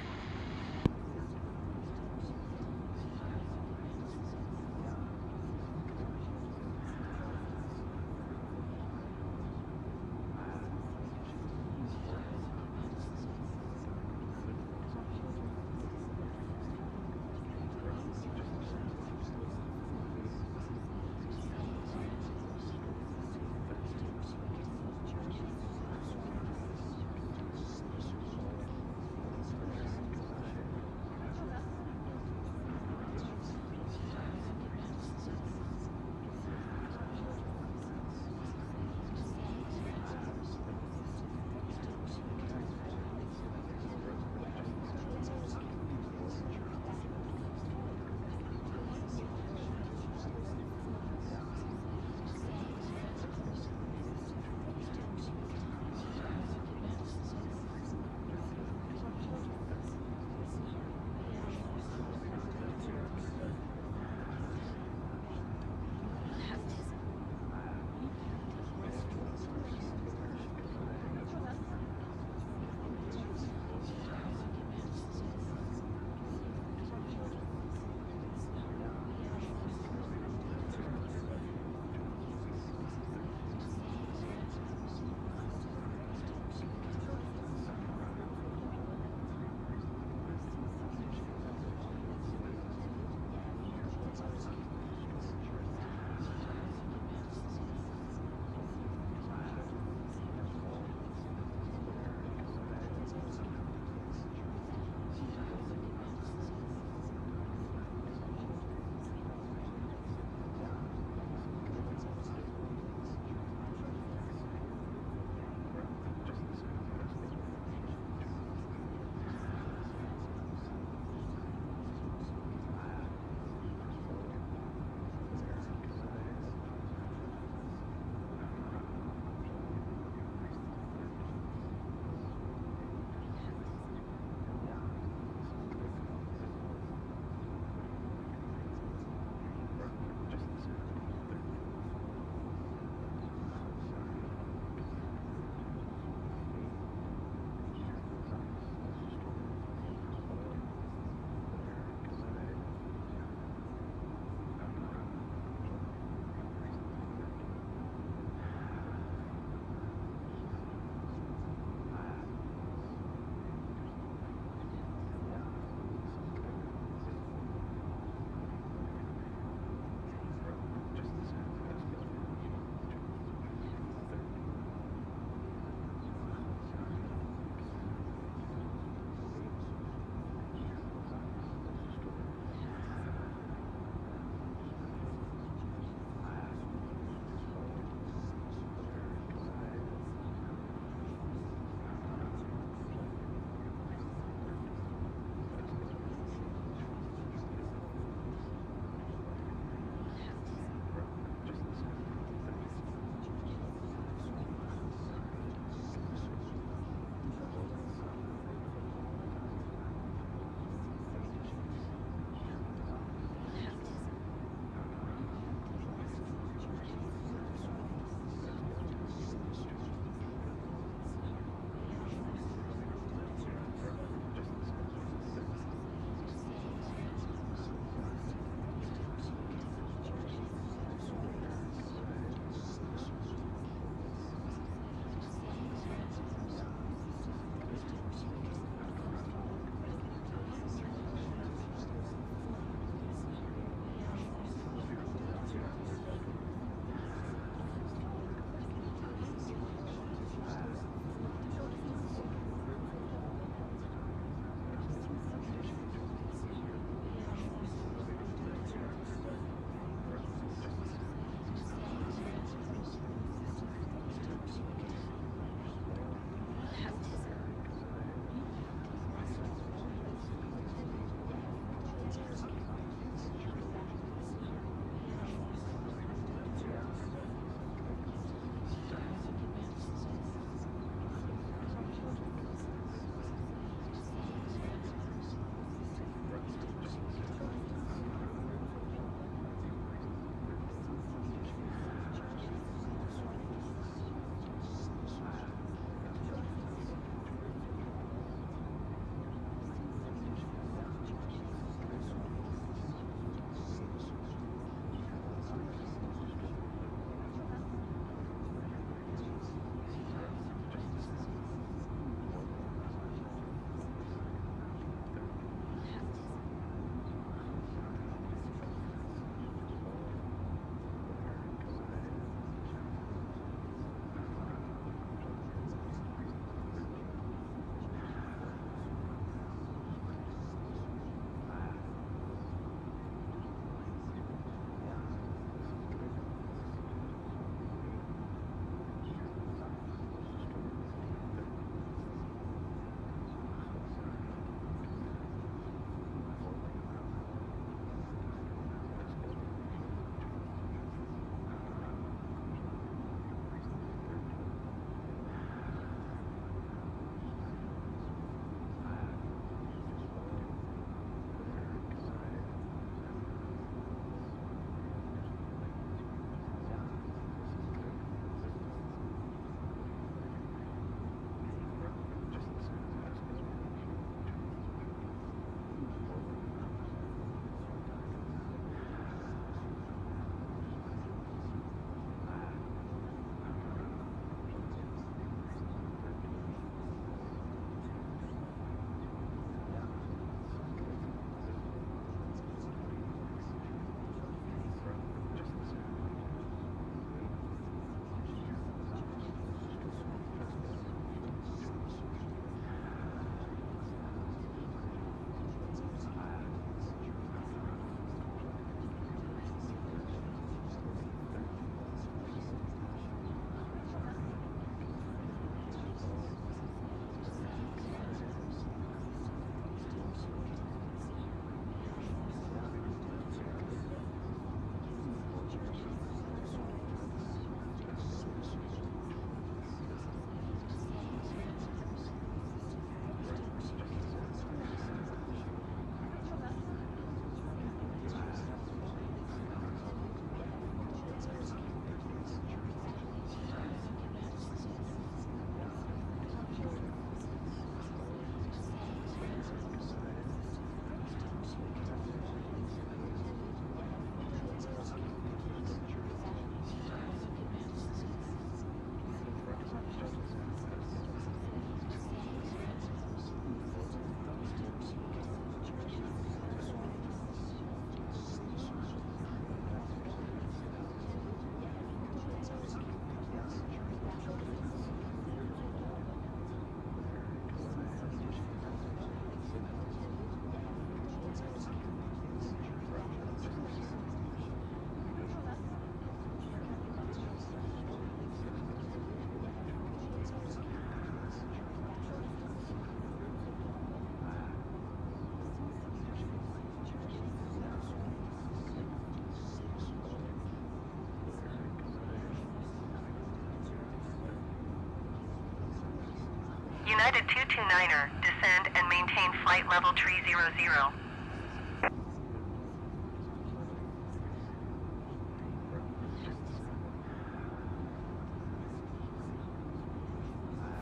United 229er, descend and maintain flight level tree 00.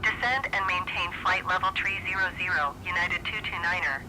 Descend and maintain flight level tree 00, United 229er.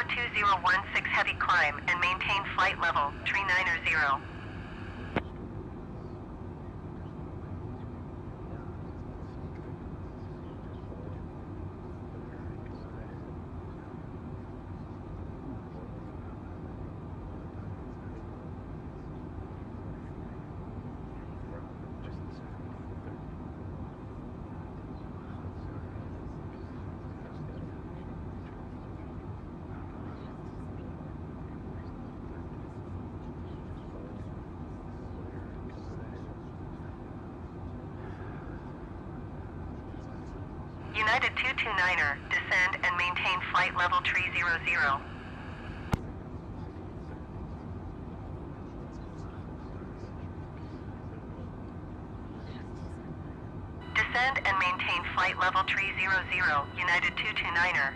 2016 heavy climb and maintain flight level 390. United 229er, descend and maintain flight level 300. Descend and maintain flight level 300, United 229er.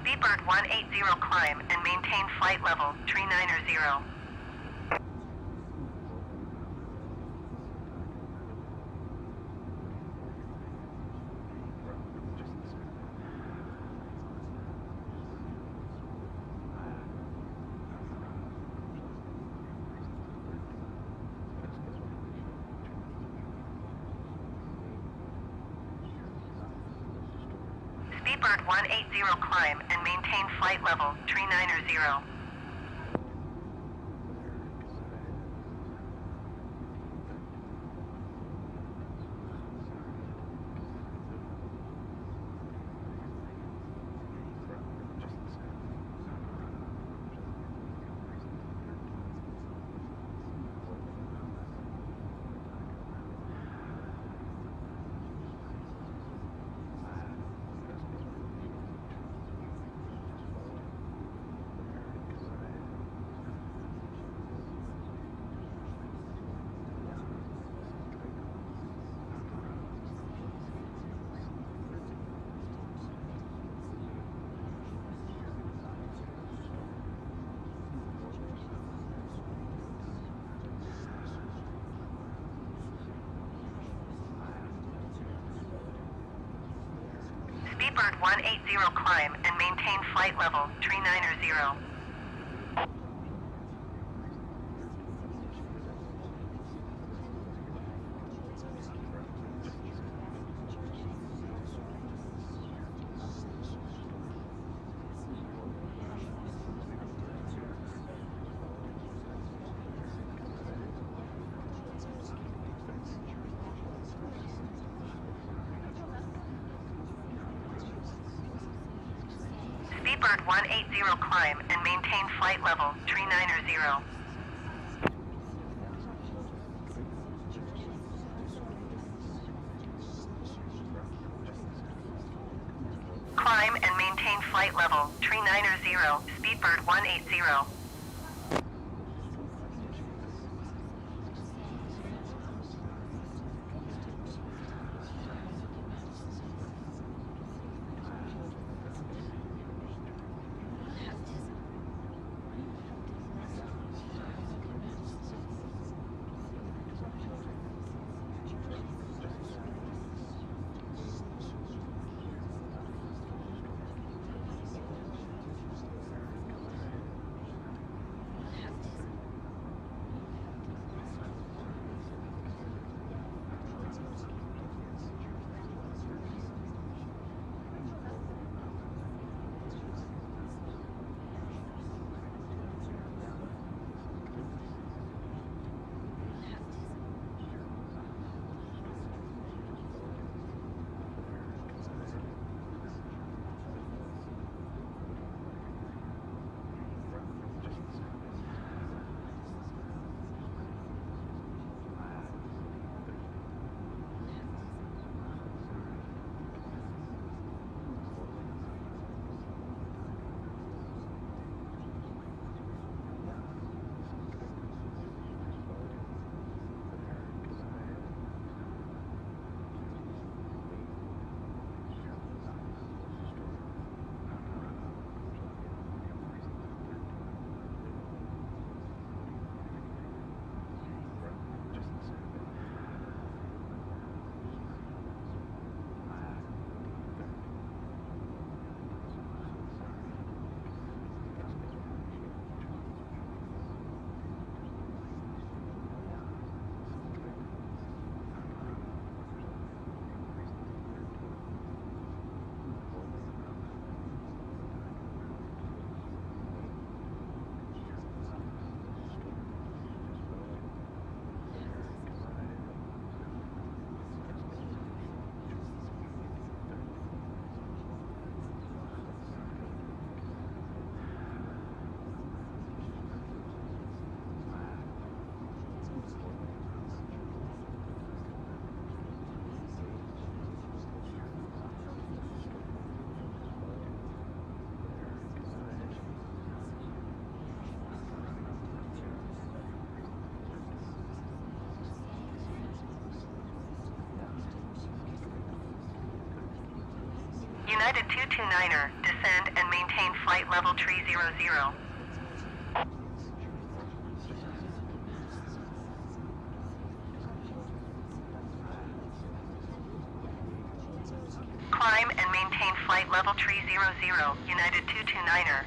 Speedbird 180 climb and maintain flight level 390. Speedbird 180 climb and maintain flight level 390. Speedbird 180 climb and maintain flight level 390. Speedbird 180 climb and maintain flight level 390. Climb and maintain flight level 390, Speedbird 180. United 229er, descend and maintain flight level 300. Climb and maintain flight level 300, United 229er.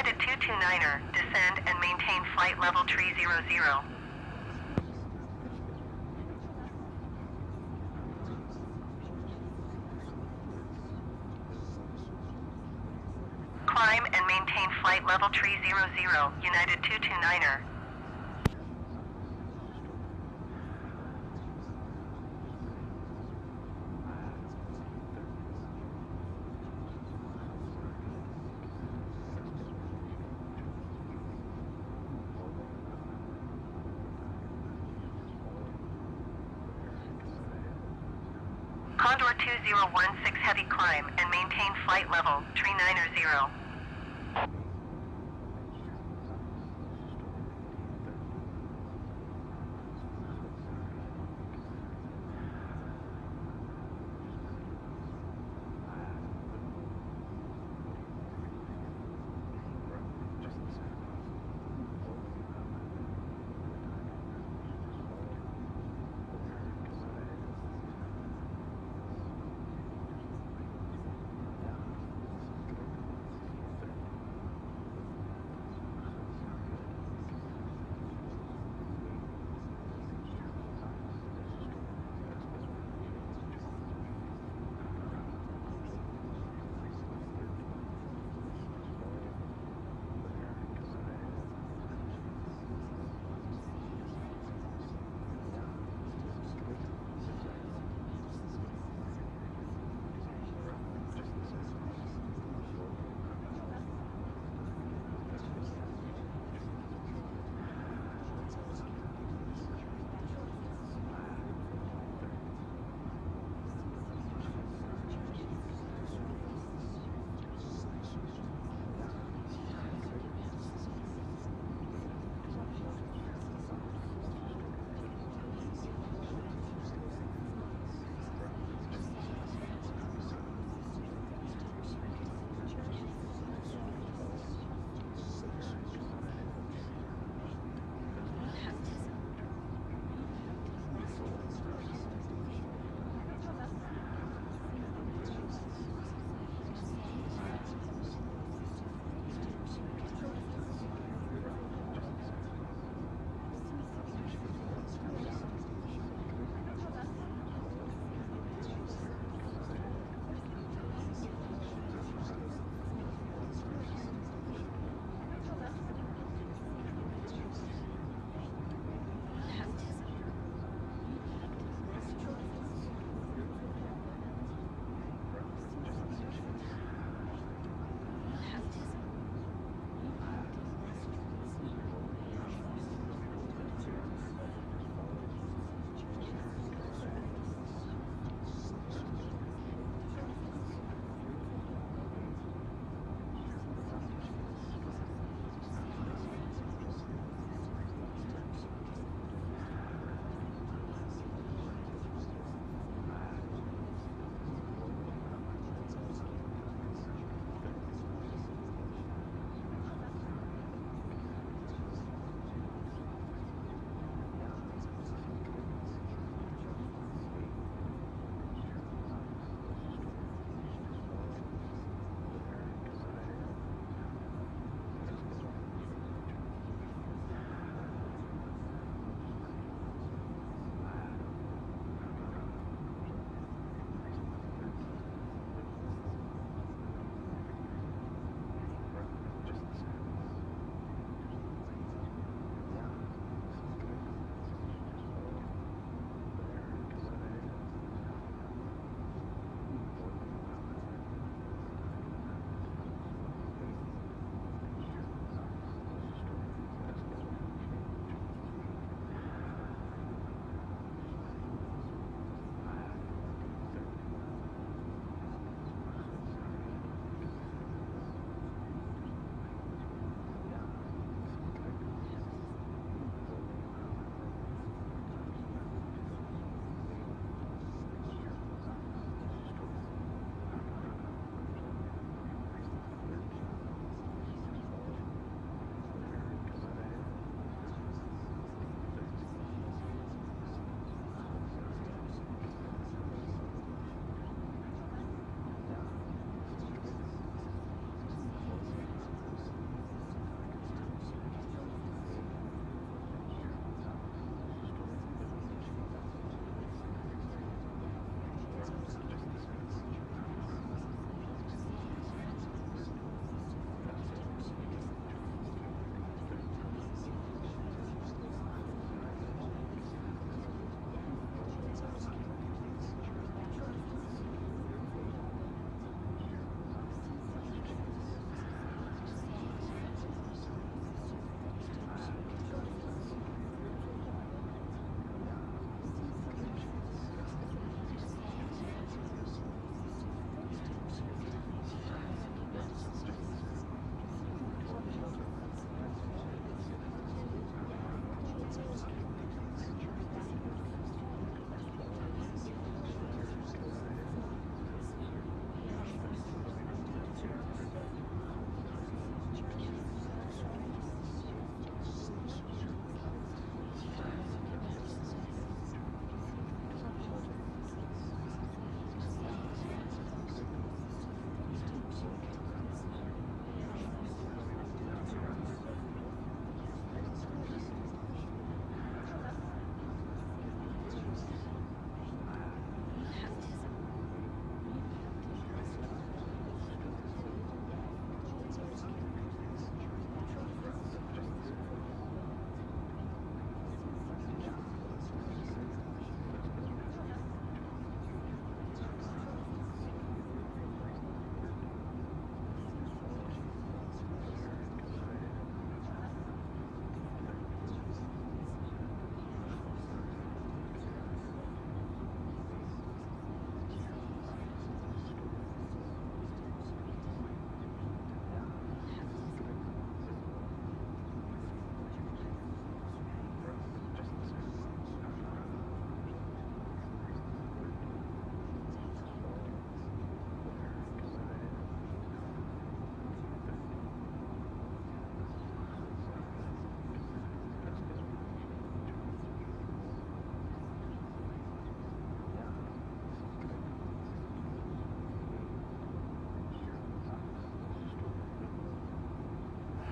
United 229er, descend and maintain flight level 300. Climb and maintain flight level 300, United 229er. Condor 2016 heavy climb and maintain flight level 390.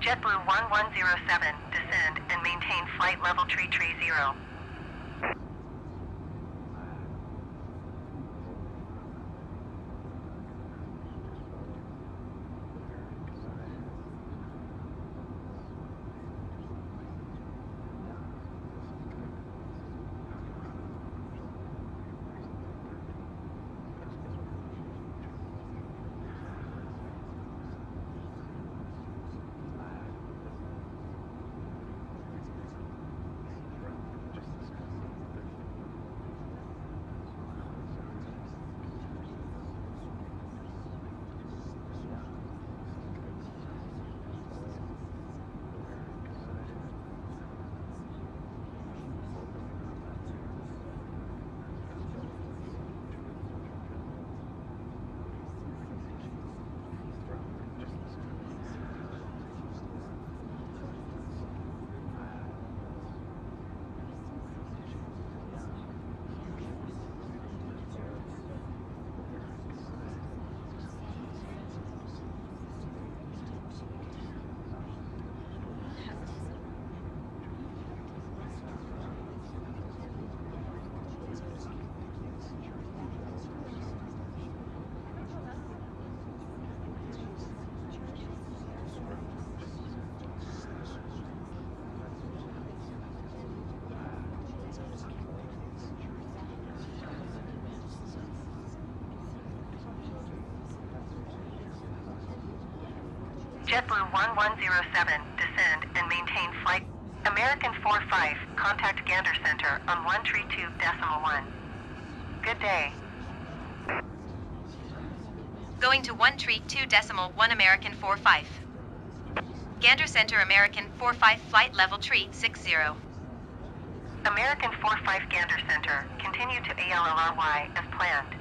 JetBlue 1107, descend and maintain flight level tree 0. JetBlue 1107, descend and maintain flight. American 45, contact Gander Center on 132.1. Good day. Going to 132.1 American 45. Gander Center American 45 flight level tree 60. American 45 Gander Center, continue to ALLRY as planned.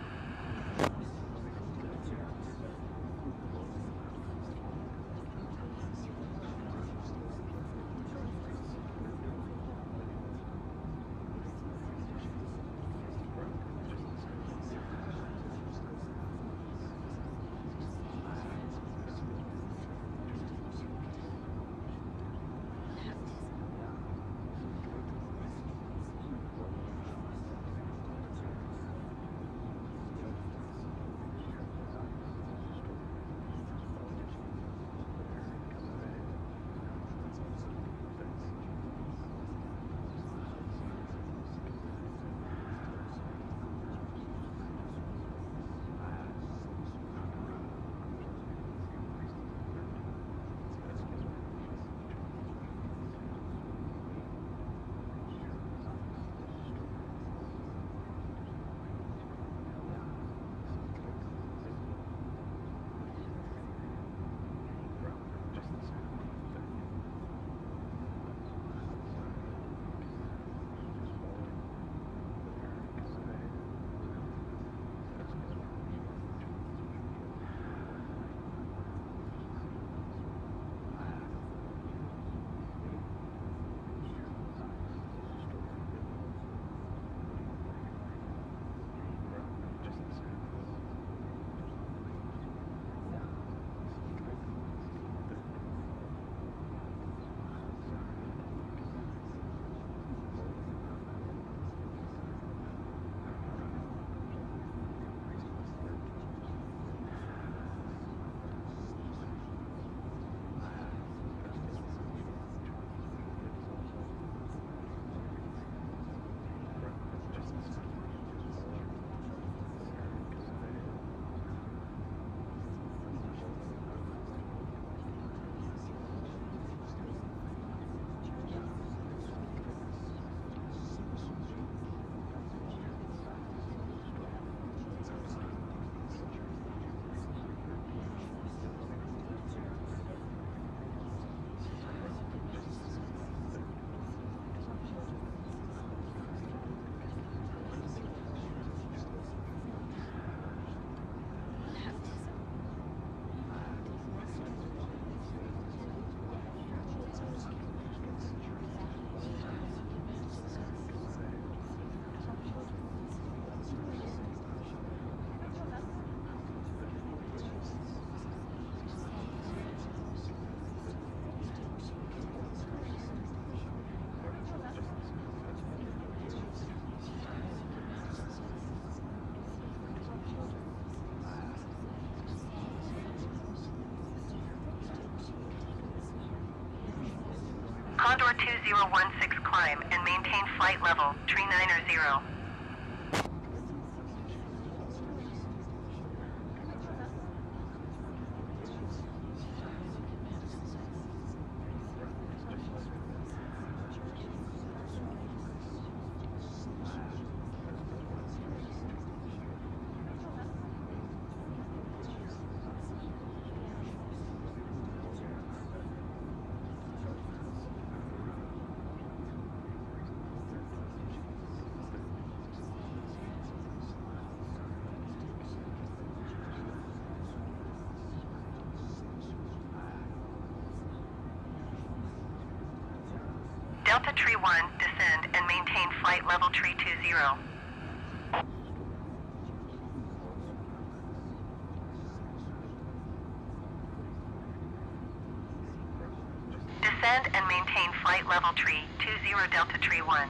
Condor 2016 climb and maintain flight level, tree 90. Delta Tree 1, descend and maintain flight level tree 20. Descend and maintain flight level tree 20 Delta Tree 1.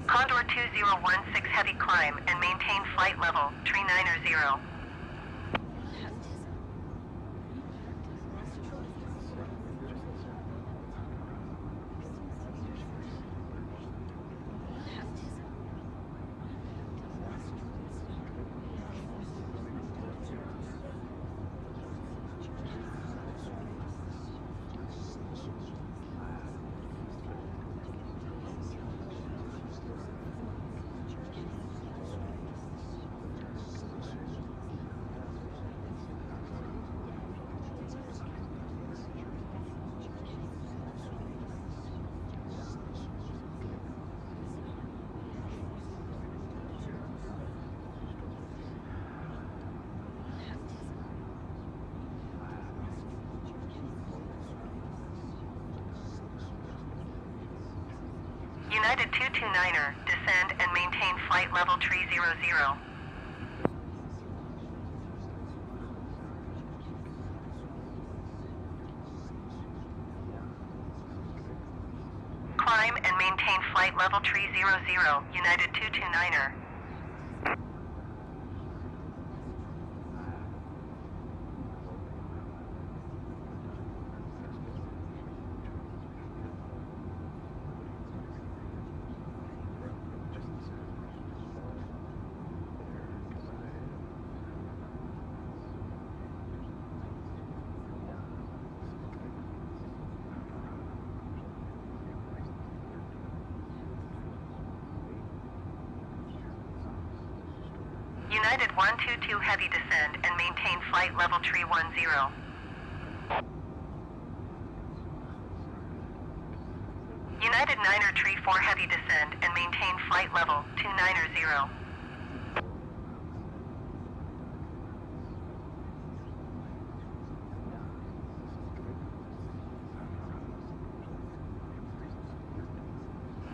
Condor 2016 heavy climb and maintain flight level, tree 90. United 229er, descend and maintain flight level tree 00. Climb and maintain flight level tree 00, United 229er. United 122 heavy descend and maintain flight level tree 10. United United Niner Tree 4 heavy descend and maintain flight level 290.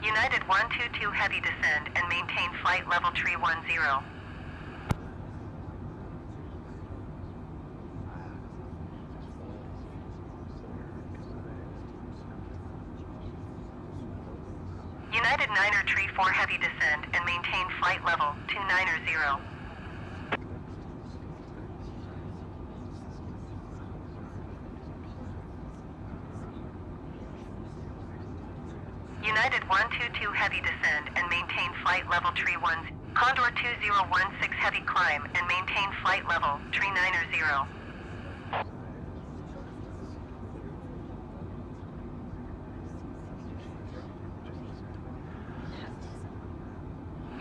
United 122 heavy descend and maintain flight level tree 10. United Niner Tree 4 heavy descend and maintain flight level 290. United 122 heavy descend and maintain flight level tree 1. Condor 2016 heavy climb and maintain flight level tree 90.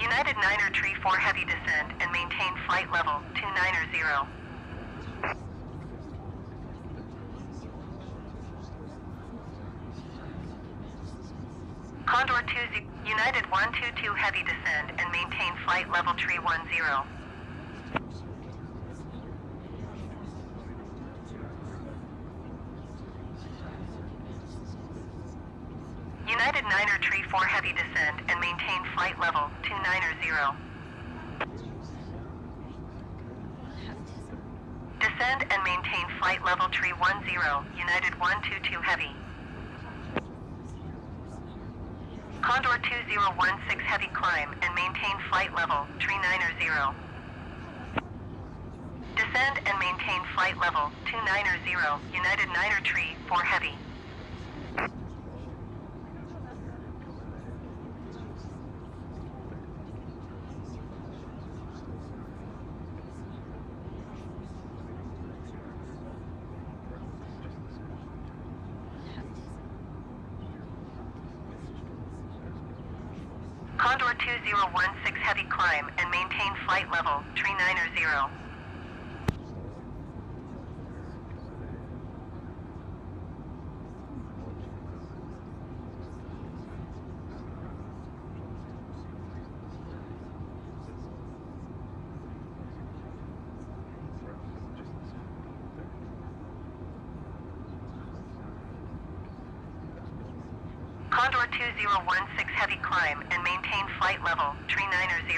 United Niner Tree 4 heavy descend and maintain flight level 290. Condor 20, United 122 heavy descend and maintain flight level tree 10. United Niner Tree 4 heavy descend and maintain flight level 290. Descend and maintain flight level tree 10, United 122 heavy. Condor 2016 heavy climb and maintain flight level tree 90. Descend and maintain flight level 290, United Niner Tree 4 heavy. Condor 2016 heavy climb and maintain flight level tree 90. Condor 2016 heavy climb and maintain flight level tree 90.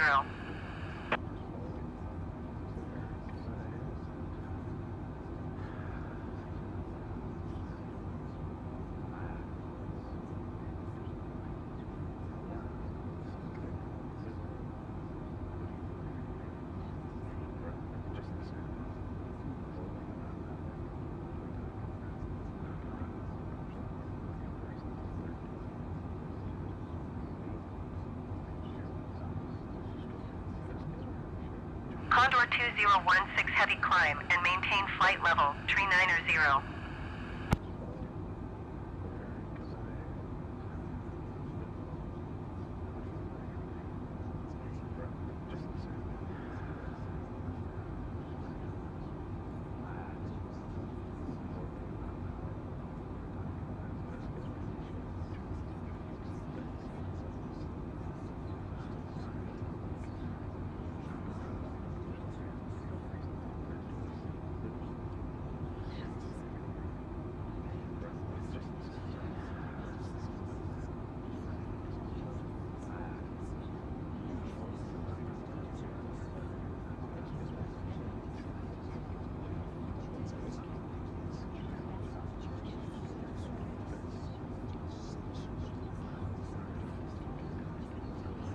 Condor 2016 heavy climb and maintain flight level tree 90.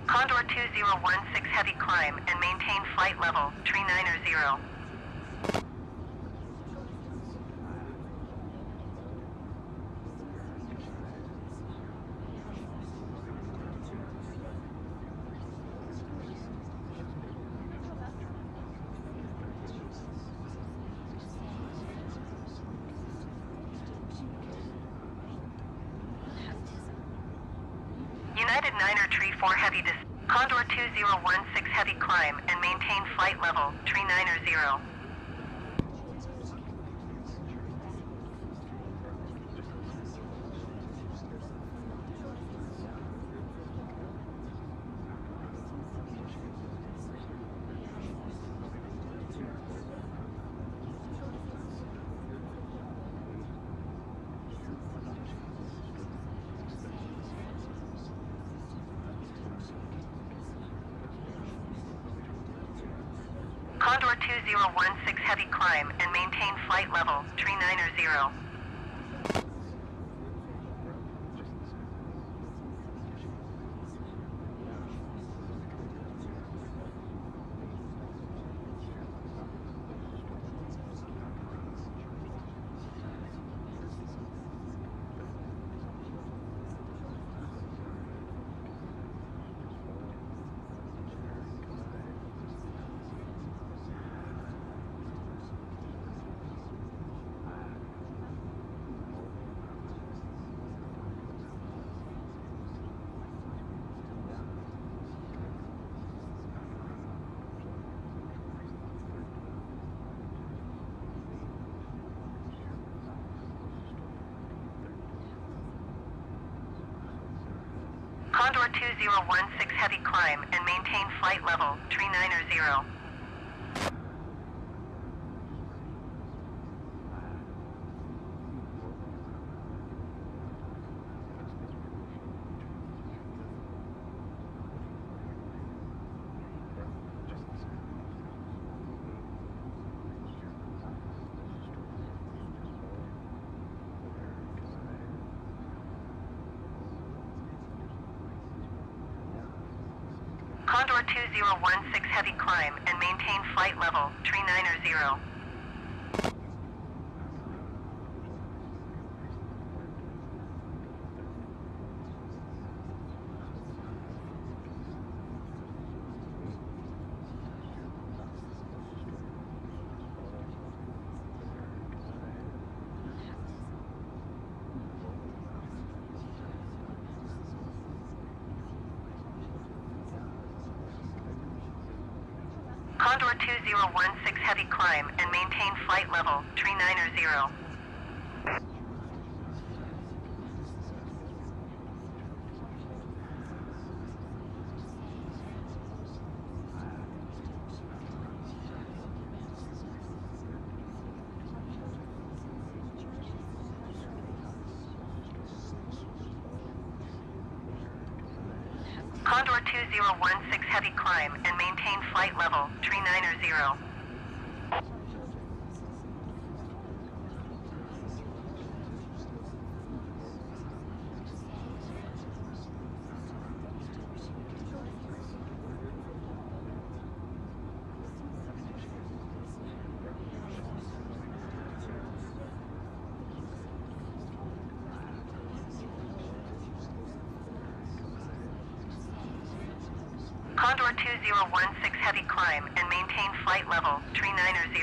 Condor 2016 heavy climb and maintain flight level tree 90. United Niner Tree 4 heavy Condor 2016 heavy climb and maintain flight level tree 90. Condor 2016 heavy climb and maintain flight level, tree 90. Condor 2016 heavy climb and maintain flight level, tree 90. Condor 2016 heavy climb and maintain flight level, tree 90. Condor 2016 heavy climb and maintain flight level, tree 90. Condor 2016 heavy climb and maintain flight level, tree 90. Condor 2016 heavy climb and maintain flight level, tree 90.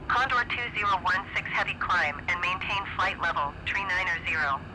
Condor 2016 heavy climb and maintain flight level, tree 90.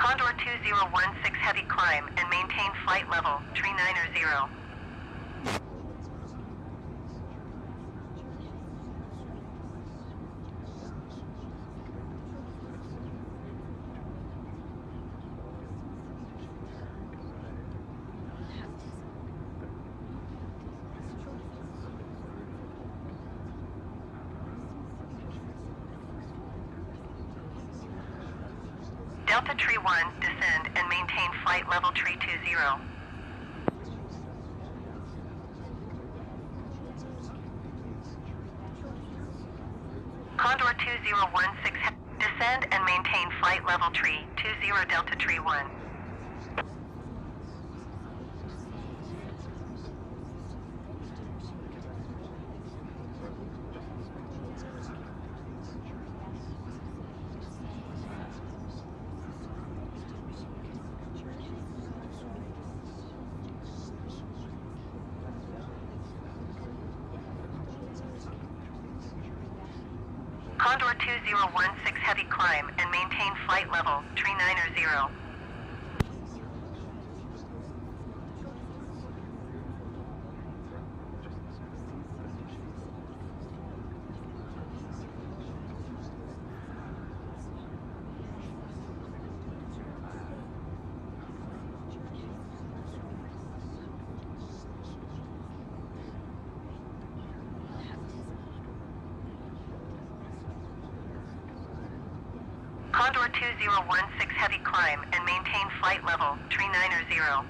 Condor 2016 heavy climb and maintain flight level, tree 900. Delta Tree 1, descend and maintain flight level tree 20. Condor 2016, descend and maintain flight level tree 20 Delta Tree 1. Condor 2016 heavy climb and maintain flight level, tree 900. Condor 2016 heavy climb and maintain flight level, tree 900.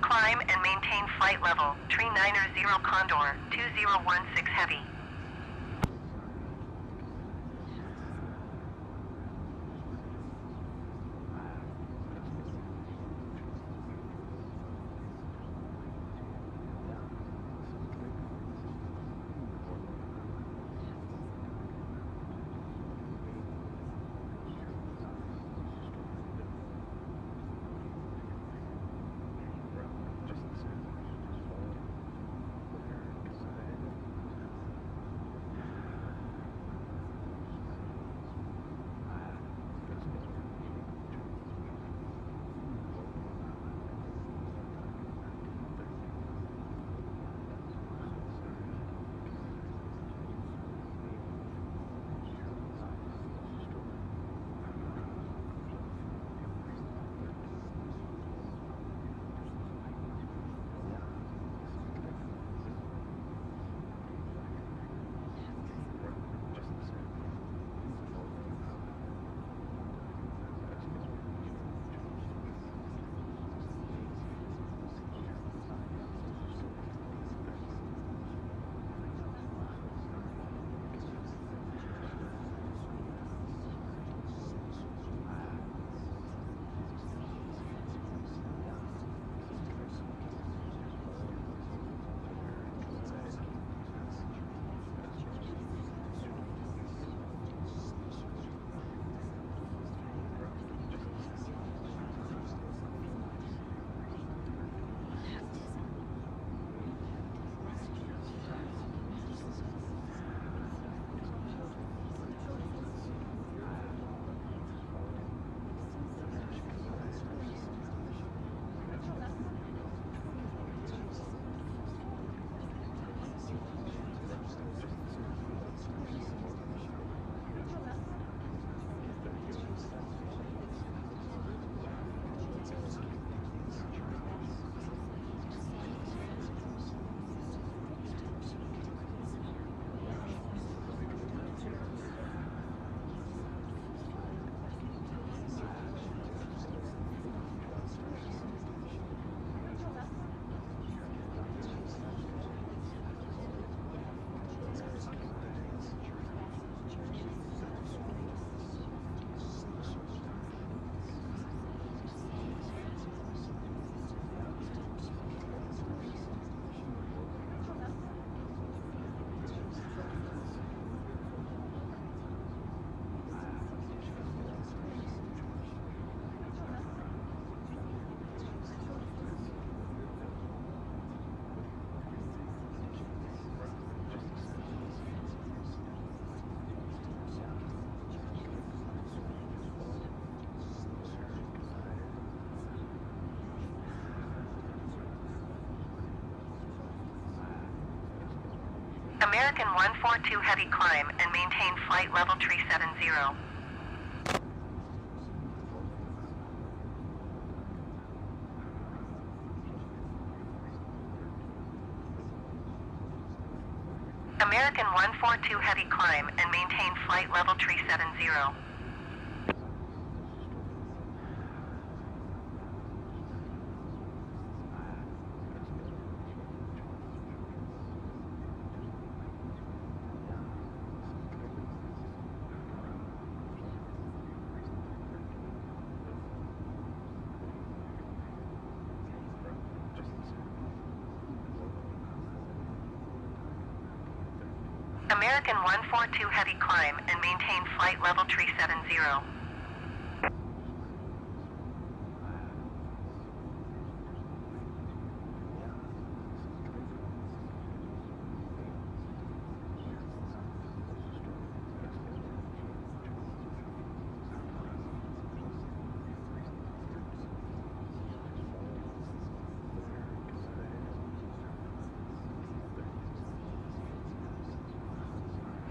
Climb and maintain flight level, tree 900 Condor 2016 heavy. American 142 heavy climb and maintain flight level tree 70. American 142 heavy climb and maintain flight level tree 70. American 142 heavy climb and maintain flight level tree 70.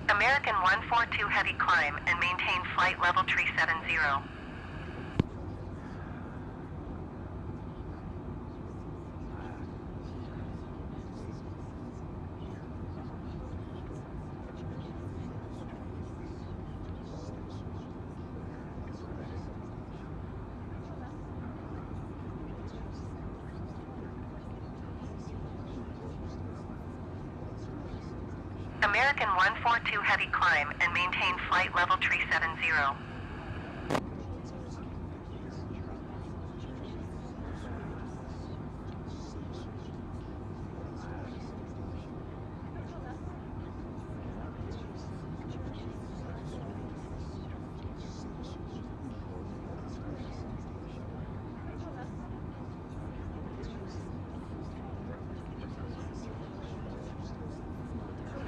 American 142 heavy climb and maintain flight level tree 70. American 142 heavy climb and maintain flight level tree 70.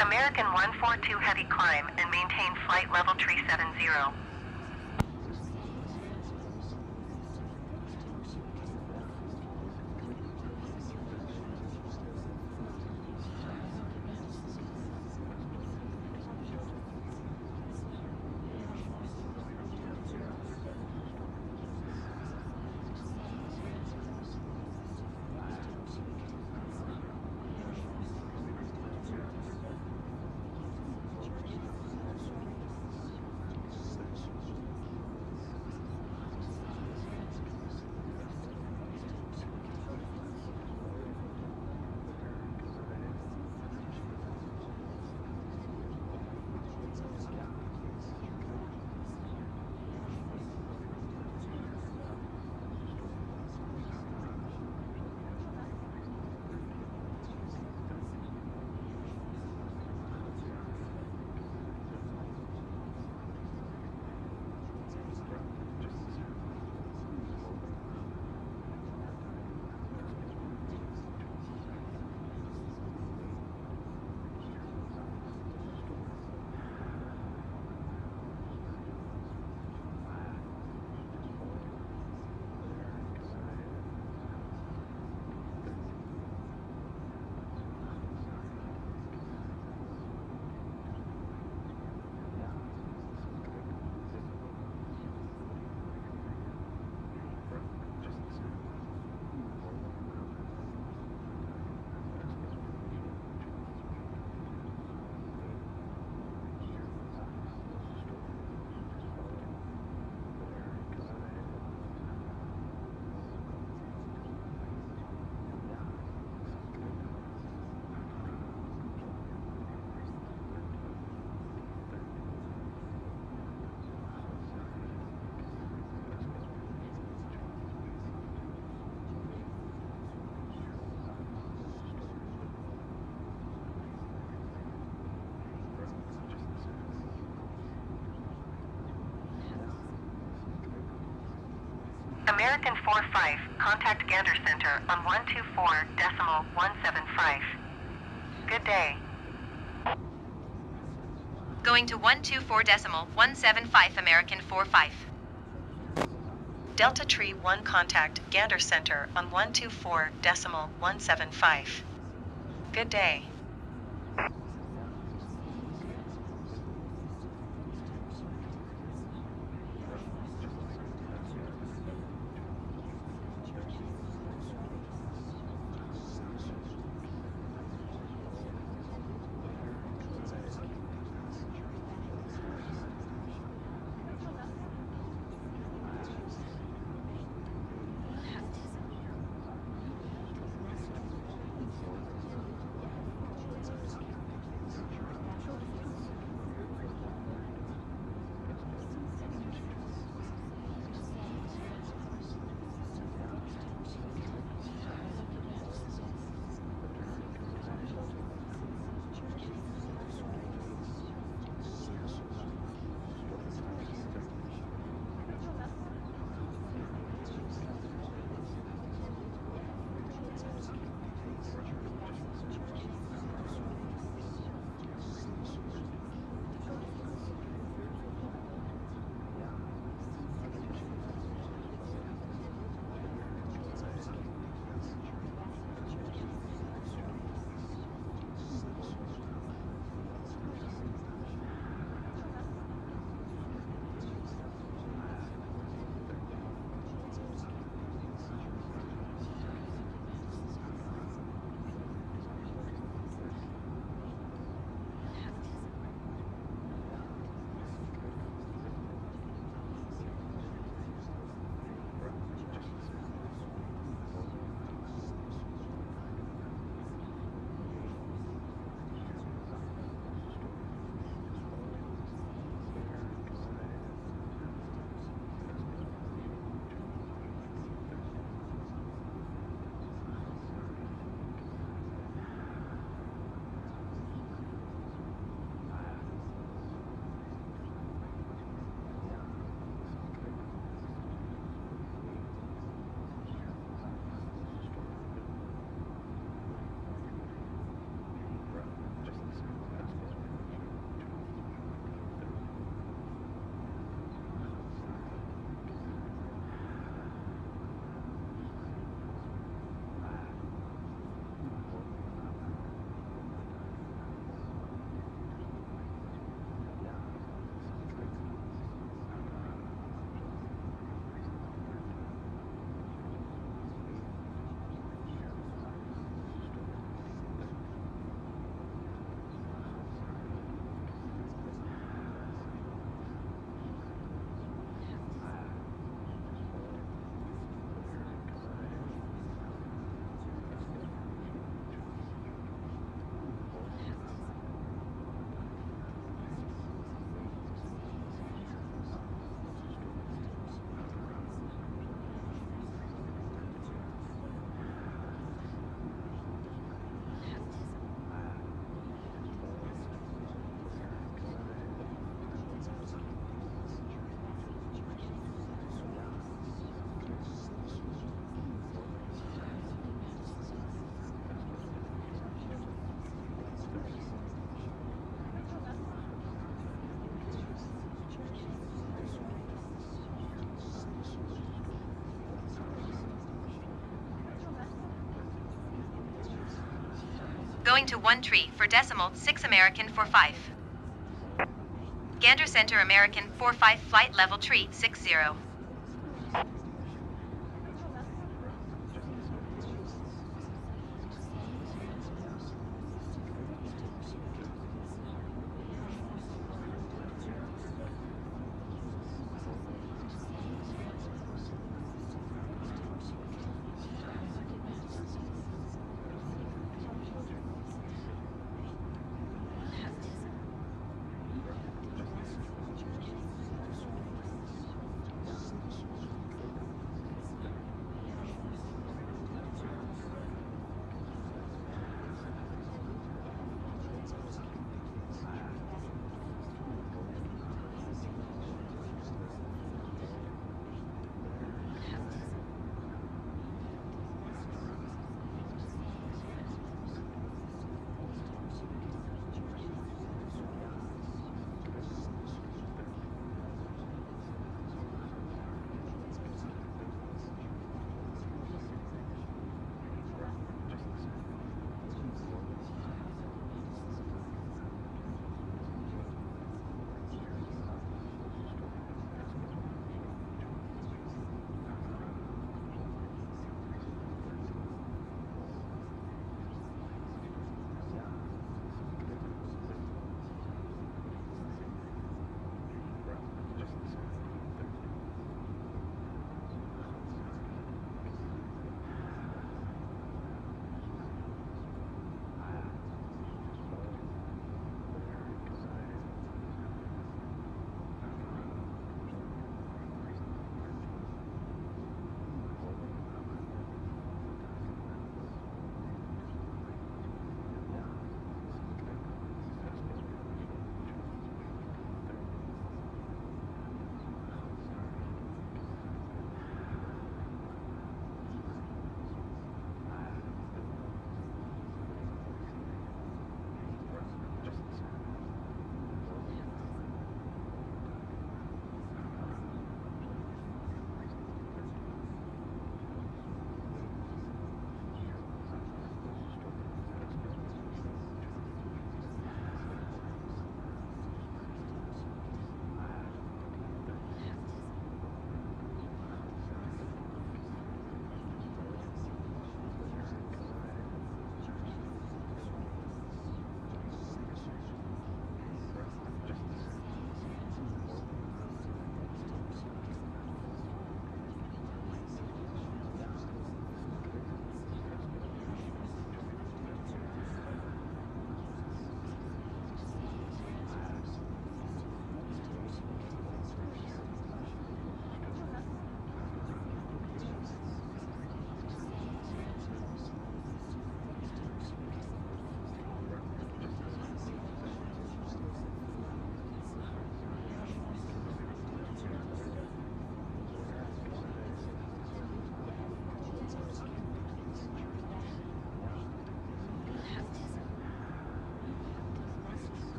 American 142 heavy climb and maintain flight level tree 70. American 45, contact Gander Center on 124.175. Good day. Going to 124.175 American 45. Delta Tree 1 contact Gander Center on 124.175. Good day. Going to 1 tree for decimal 6 American 45. Gander Center American 45 flight level tree 60.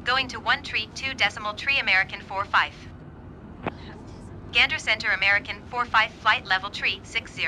Going to 132.3 American 45. Gander Center American 45 flight level tree 60.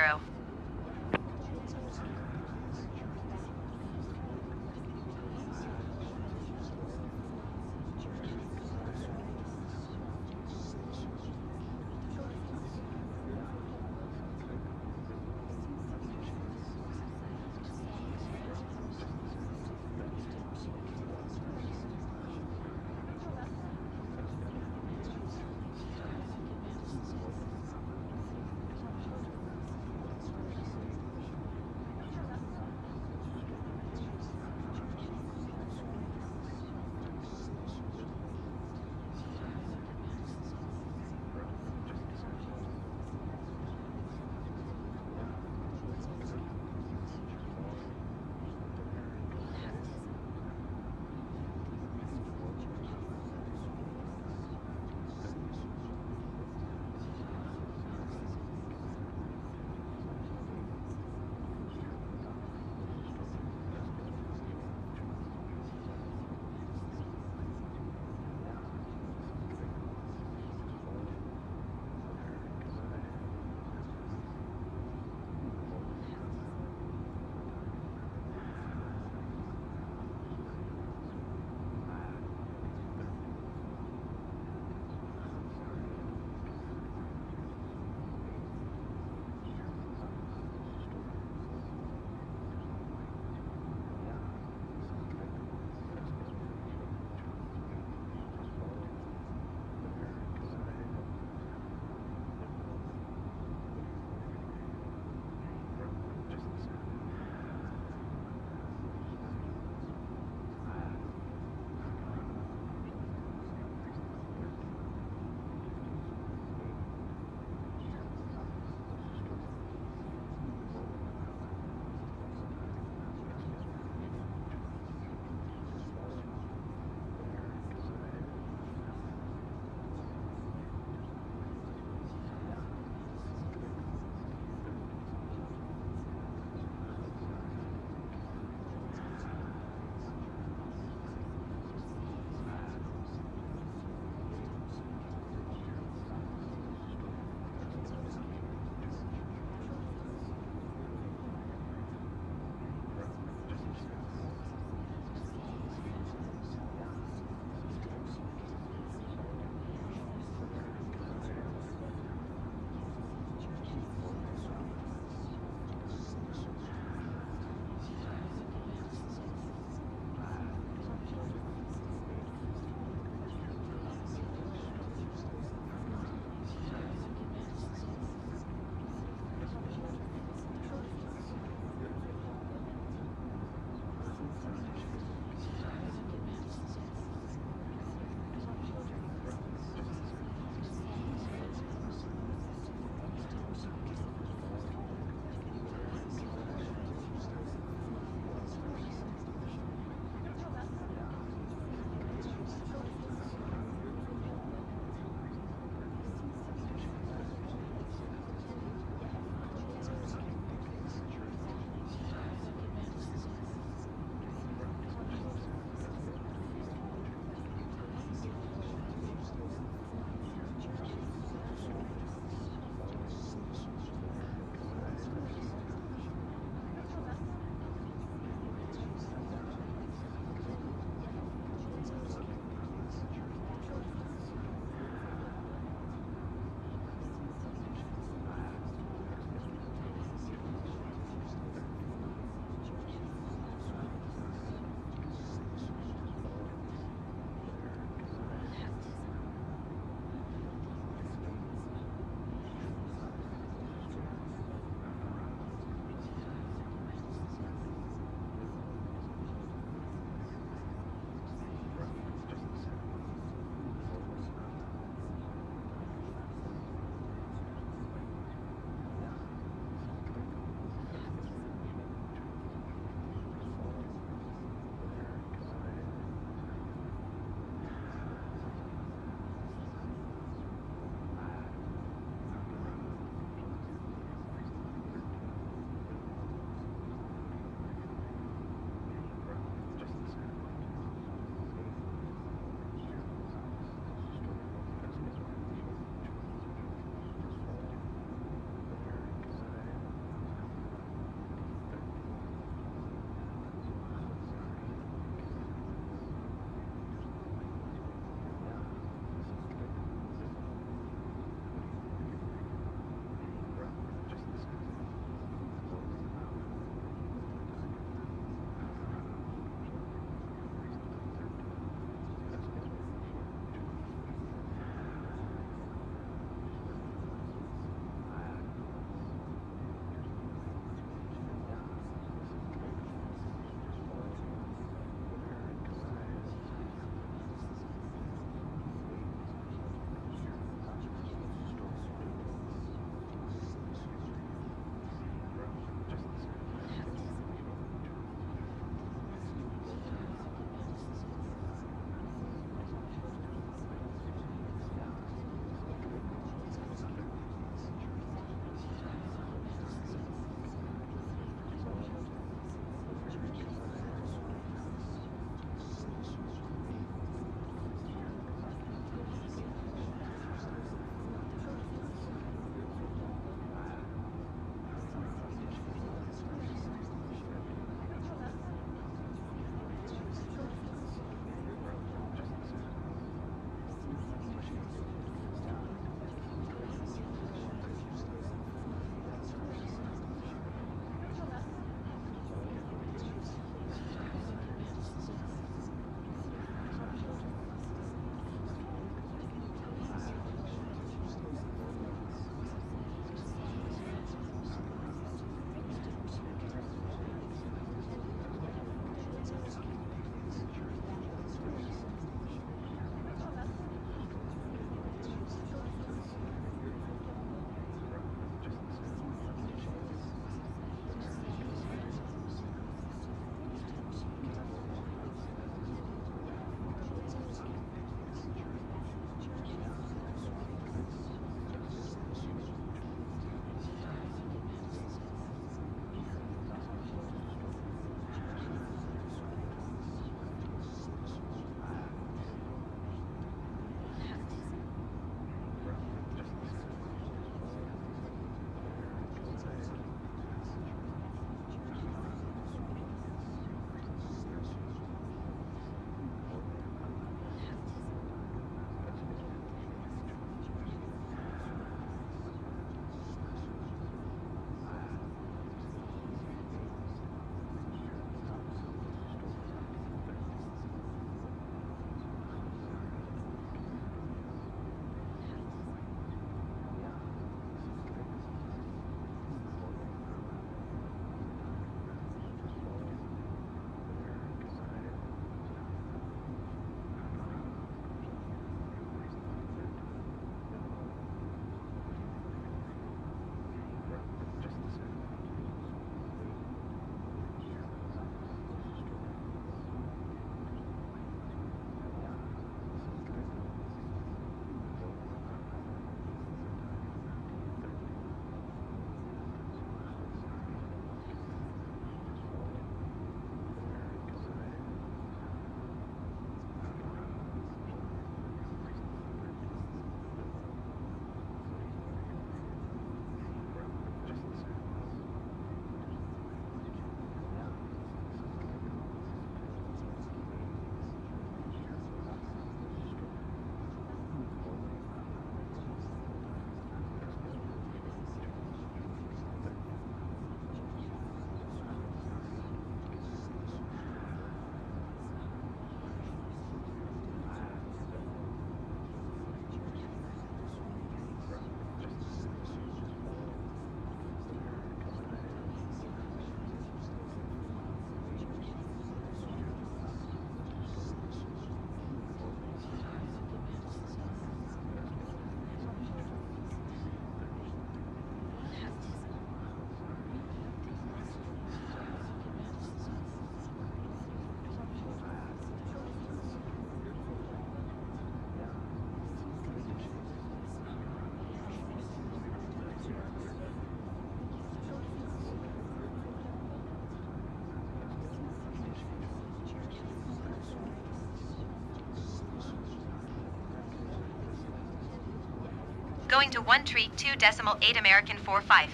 Going to 132.8 American 45.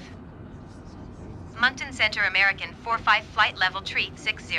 Moncton Center American 45 flight level tree 60.